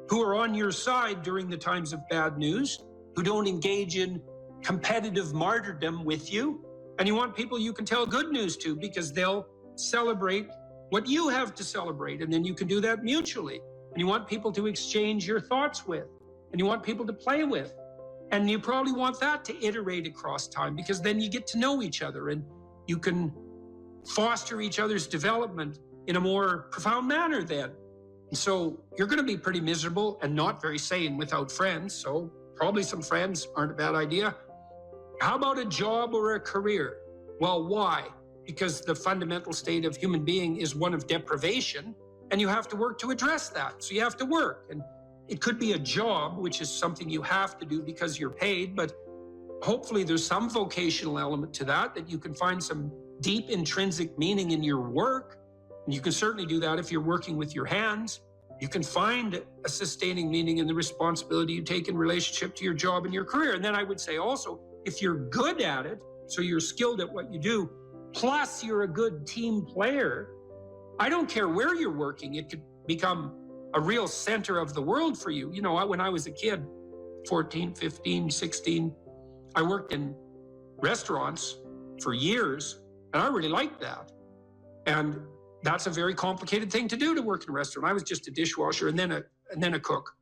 who are on your side during the times of bad news, who don't engage in competitive martyrdom with you. And you want people you can tell good news to, because they'll celebrate what you have to celebrate. And then you can do that mutually. And you want people to exchange your thoughts with, and you want people to play with. And you probably want that to iterate across time, because then you get to know each other and you can foster each other's development in a more profound manner then. And so you're going to be pretty miserable and not very sane without friends. So probably some friends aren't a bad idea. How about a job or a career? Well, why? Because the fundamental state of human being is one of deprivation, and you have to work to address that. So you have to work. And it could be a job, which is something you have to do because you're paid, but hopefully there's some vocational element to that, that you can find some deep intrinsic meaning in your work. And you can certainly do that if you're working with your hands. You can find a sustaining meaning in the responsibility you take in relationship to your job and your career. And then I would say also, if you're good at it, so you're skilled at what you do, plus you're a good team player, I don't care where you're working, it could become a real center of the world for you. You know, when I was a kid, 14, 15, 16, I worked in restaurants for years, and I really liked that. And that's a very complicated thing to do, to work in a restaurant. I was just a dishwasher and then a cook.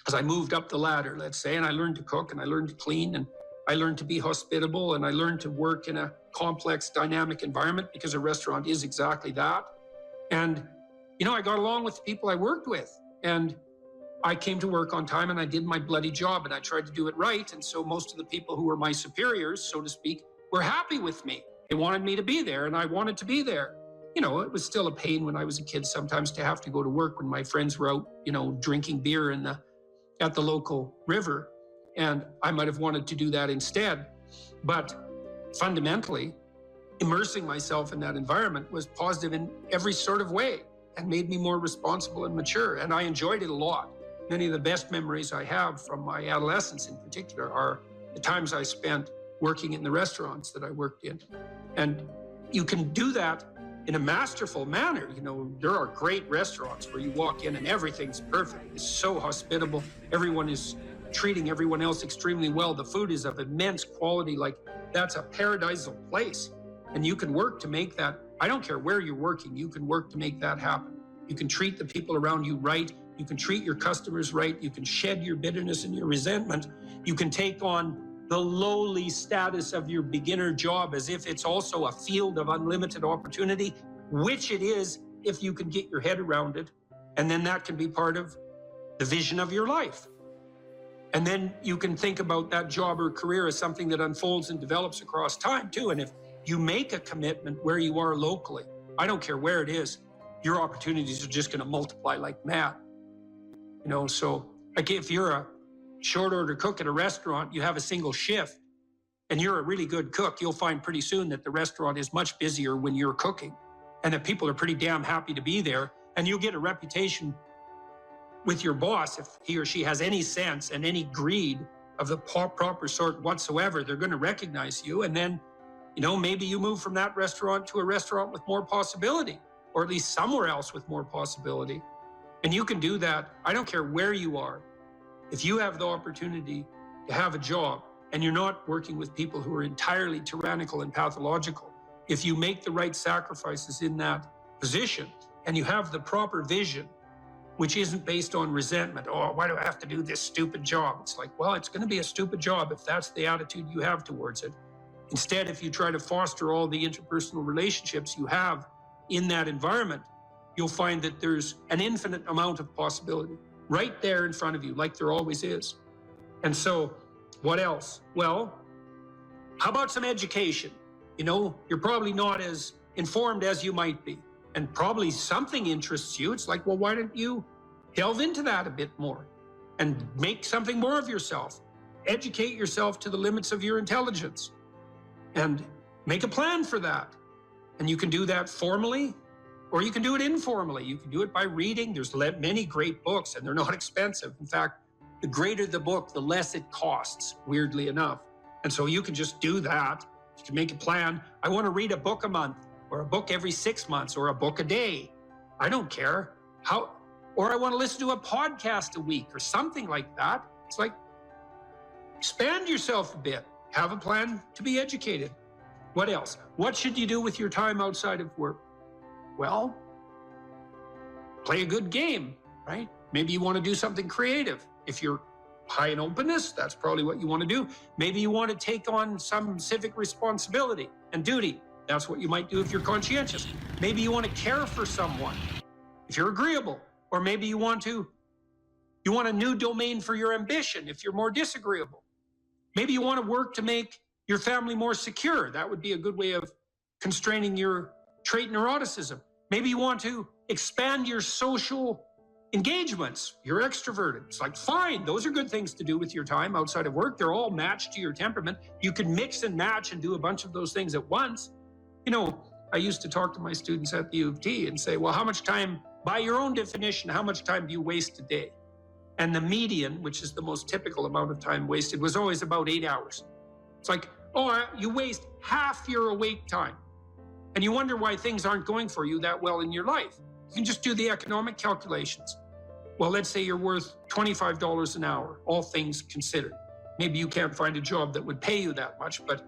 As I moved up the ladder, let's say, and I learned to cook and I learned to clean and I learned to be hospitable and I learned to work in a complex, dynamic environment, because a restaurant is exactly that. And, you know, I got along with the people I worked with, and I came to work on time and I did my bloody job and I tried to do it right. And so most of the people who were my superiors, so to speak, were happy with me. They wanted me to be there and I wanted to be there. You know, it was still a pain when I was a kid sometimes to have to go to work when my friends were out, you know, drinking beer at the local river. And I might have wanted to do that instead. But fundamentally, immersing myself in that environment was positive in every sort of way and made me more responsible and mature. And I enjoyed it a lot. Many of the best memories I have from my adolescence in particular are the times I spent working in the restaurants that I worked in. And you can do that in a masterful manner. You know, there are great restaurants where you walk in and everything's perfect. It's so hospitable. Everyone is treating everyone else extremely well. The food is of immense quality. Like, that's a paradisal place. And you can work to make that. I don't care where you're working, you can work to make that happen. You can treat the people around you right. You can treat your customers right. You can shed your bitterness and your resentment. You can take on the lowly status of your beginner job as if it's also a field of unlimited opportunity, which it is if you can get your head around it. And then that can be part of the vision of your life. And then you can think about that job or career as something that unfolds and develops across time too. And if you make a commitment where you are locally, I don't care where it is, your opportunities are just going to multiply like mad. You know, so like if you're a short order cook at a restaurant, you have a single shift and you're a really good cook, you'll find pretty soon that the restaurant is much busier when you're cooking and that people are pretty damn happy to be there. And you'll get a reputation with your boss. If he or she has any sense and any greed of the proper sort whatsoever, they're going to recognize you. And then, you know, maybe you move from that restaurant to a restaurant with more possibility, or at least somewhere else with more possibility. And you can do that. I don't care where you are. If you have the opportunity to have a job and you're not working with people who are entirely tyrannical and pathological, if you make the right sacrifices in that position and you have the proper vision, which isn't based on resentment. Oh, why do I have to do this stupid job? It's like, well, it's going to be a stupid job if that's the attitude you have towards it. Instead, if you try to foster all the interpersonal relationships you have in that environment, you'll find that there's an infinite amount of possibility right there in front of you, like there always is. And so What else? Well, how about some education? You know, you're probably not as informed as you might be, and probably something interests you. It's like, well, why don't you delve into that a bit more and make something more of yourself? Educate yourself to the limits of your intelligence and make a plan for that. And you can do that formally, or you can do it informally. You can do it by reading. There's many great books, and they're not expensive. In fact, the greater the book, the less it costs, weirdly enough. And so you can just do that. You can make a plan. I want to read a book a month, or a book every 6 months, or a book a day. I don't care. Or I want to listen to a podcast a week, or something like that. It's like, expand yourself a bit. Have a plan to be educated. What else? What should you do with your time outside of work? Well, play a good game, right? Maybe you want to do something creative. If you're high in openness, that's probably what you want to do. Maybe you want to take on some civic responsibility and duty. That's what you might do if you're conscientious. Maybe you want to care for someone if you're agreeable. Or maybe you want a new domain for your ambition if you're more disagreeable. Maybe you want to work to make your family more secure. That would be a good way of constraining your trait neuroticism. Maybe you want to expand your social engagements. You're extroverted. It's like, fine, those are good things to do with your time outside of work. They're all matched to your temperament. You can mix and match and do a bunch of those things at once. You know, I used to talk to my students at the U of T and say, well, how much time, by your own definition, how much time do you waste a day? And the median, which is the most typical amount of time wasted, was always about 8 hours. It's like, oh, you waste half your awake time. And you wonder why things aren't going for you that well in your life. You can just do the economic calculations. Well, let's say you're worth $25 an hour, all things considered. Maybe you can't find a job that would pay you that much, but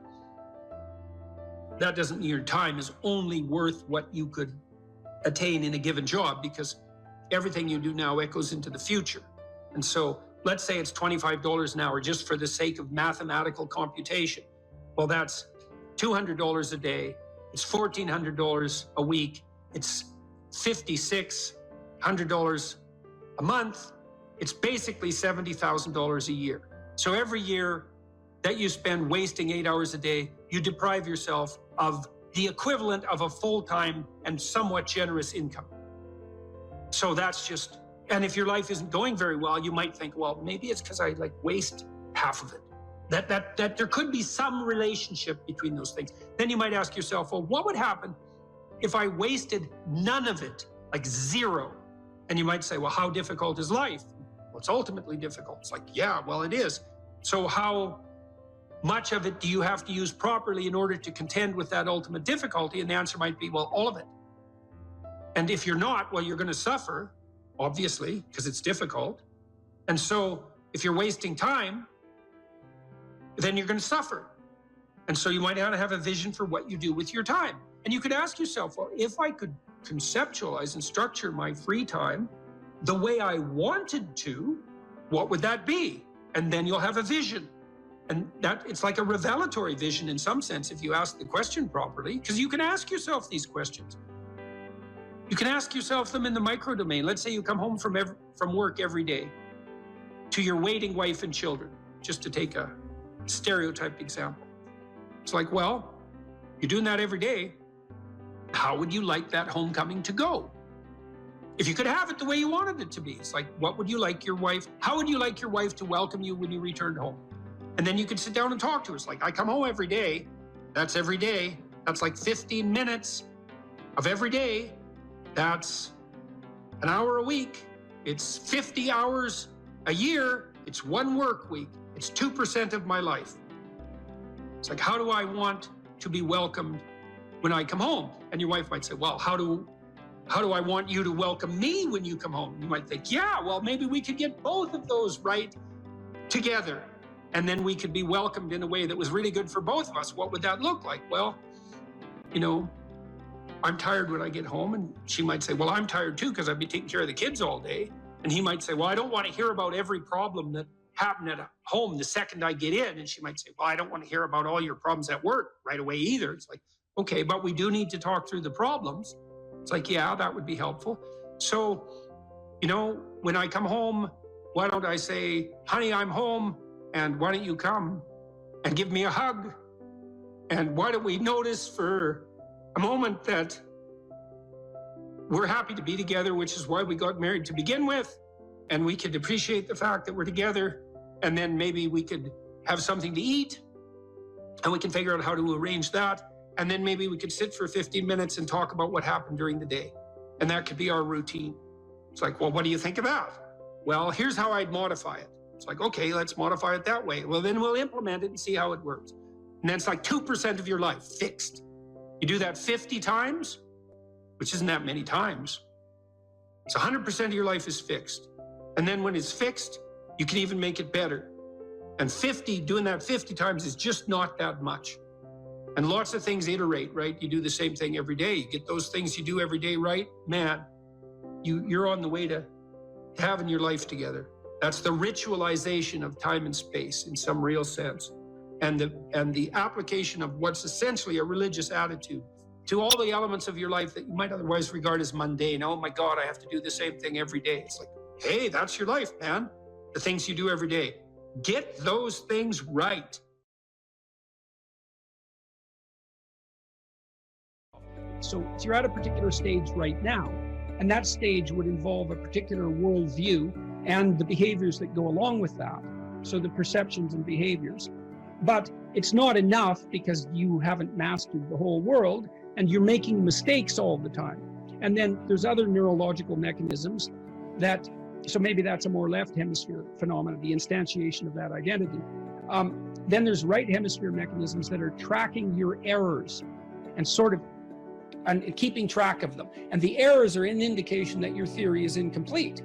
that doesn't mean your time is only worth what you could attain in a given job, because everything you do now echoes into the future. And so let's say it's $25 an hour just for the sake of mathematical computation. Well, that's $200 a day. It's $1,400 a week. It's $5,600 a month. It's basically $70,000 a year. So every year that you spend wasting 8 hours a day, you deprive yourself of the equivalent of a full-time and somewhat generous income. So that's just, and if your life isn't going very well, you might think, well, maybe it's because I waste half of it. That there could be some relationship between those things. Then you might ask yourself, well, what would happen if I wasted none of it, like zero? And you might say, well, how difficult is life? Well, it's ultimately difficult. It's like, yeah, well, it is. So how much of it do you have to use properly in order to contend with that ultimate difficulty? And the answer might be, well, all of it. And if you're not, well, you're going to suffer, obviously, because it's difficult. And so if you're wasting time, then you're going to suffer. And so you might want to have a vision for what you do with your time. And you could ask yourself, well, if I could conceptualize and structure my free time the way I wanted to, what would that be? And then you'll have a vision. And that it's like a revelatory vision in some sense if you ask the question properly, because you can ask yourself these questions. You can ask yourself them in the micro domain. Let's say you come home from work every day to your waiting wife and children, just to take a stereotyped example. It's like, well, you're doing that every day. How would you like that homecoming to go? If you could have it the way you wanted it to be, it's like, what would you like your wife, how would you like your wife to welcome you when you returned home? And then you could sit down and talk to her. It's like, I come home every day. That's every day. That's like 15 minutes of every day. That's an hour a week. It's 50 hours a year. It's 1 work week. It's 2% of my life. It's like, how do I want to be welcomed when I come home? And your wife might say, well, how do I want you to welcome me when you come home? You might think, yeah, well, maybe we could get both of those right together. And then we could be welcomed in a way that was really good for both of us. What would that look like? Well, you know, I'm tired when I get home. And she might say, well, I'm tired too, because I've been taking care of the kids all day. And he might say, well, I don't want to hear about every problem that happened at home the second I get in. And she might say, well, I don't want to hear about all your problems at work right away either. It's like, okay, but we do need to talk through the problems. It's like, yeah, that would be helpful. So, you know, when I come home, why don't I say, honey, I'm home, And why don't you come and give me a hug? And why don't we notice for a moment that we're happy to be together, which is why we got married to begin with. And we could appreciate the fact that we're together. And then maybe we could have something to eat. And we can figure out how to arrange that. And then maybe we could sit for 15 minutes and talk about what happened during the day. And that could be our routine. It's like, well, what do you think of that? Well, here's how I'd modify it. It's like, okay, let's modify it that way. Well, then we'll implement it and see how it works. And then it's like 2% of your life fixed. You do that 50 times, which isn't that many times. It's 100% of your life is fixed. And then when it's fixed, you can even make it better. And doing that 50 times is just not that much. And lots of things iterate, right? You do the same thing every day. You get those things you do every day right, man, you're on the way to having your life together. That's the ritualization of time and space in some real sense. And the application of what's essentially a religious attitude to all the elements of your life that you might otherwise regard as mundane. Oh my God, I have to do the same thing every day. It's like, hey, that's your life, man. The things you do every day. Get those things right. So you're at a particular stage right now, and that stage would involve a particular worldview and the behaviors that go along with that. So the perceptions and behaviors. But it's not enough because you haven't mastered the whole world and you're making mistakes all the time. And then there's other neurological mechanisms that, so maybe that's a more left hemisphere phenomenon, the instantiation of that identity. Then there's right hemisphere mechanisms that are tracking your errors and sort of and keeping track of them. And the errors are an indication that your theory is incomplete.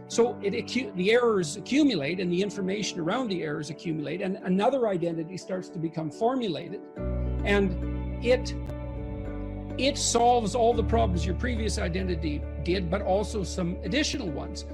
So the errors accumulate and the information around the errors accumulate and another identity starts to become formulated. And it solves all the problems your previous identity did, but also some additional ones.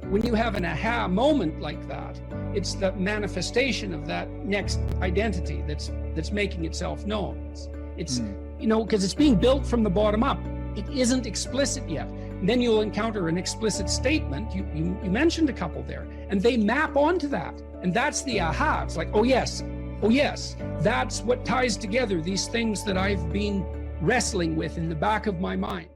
When you have an aha moment like that, it's the manifestation of that next identity that's making itself known. It's you know, because it's being built from the bottom up. It isn't explicit yet. And then you'll encounter an explicit statement. You mentioned a couple there, and they map onto that. And that's the aha. It's like, oh yes, that's what ties together these things that I've been wrestling with in the back of my mind.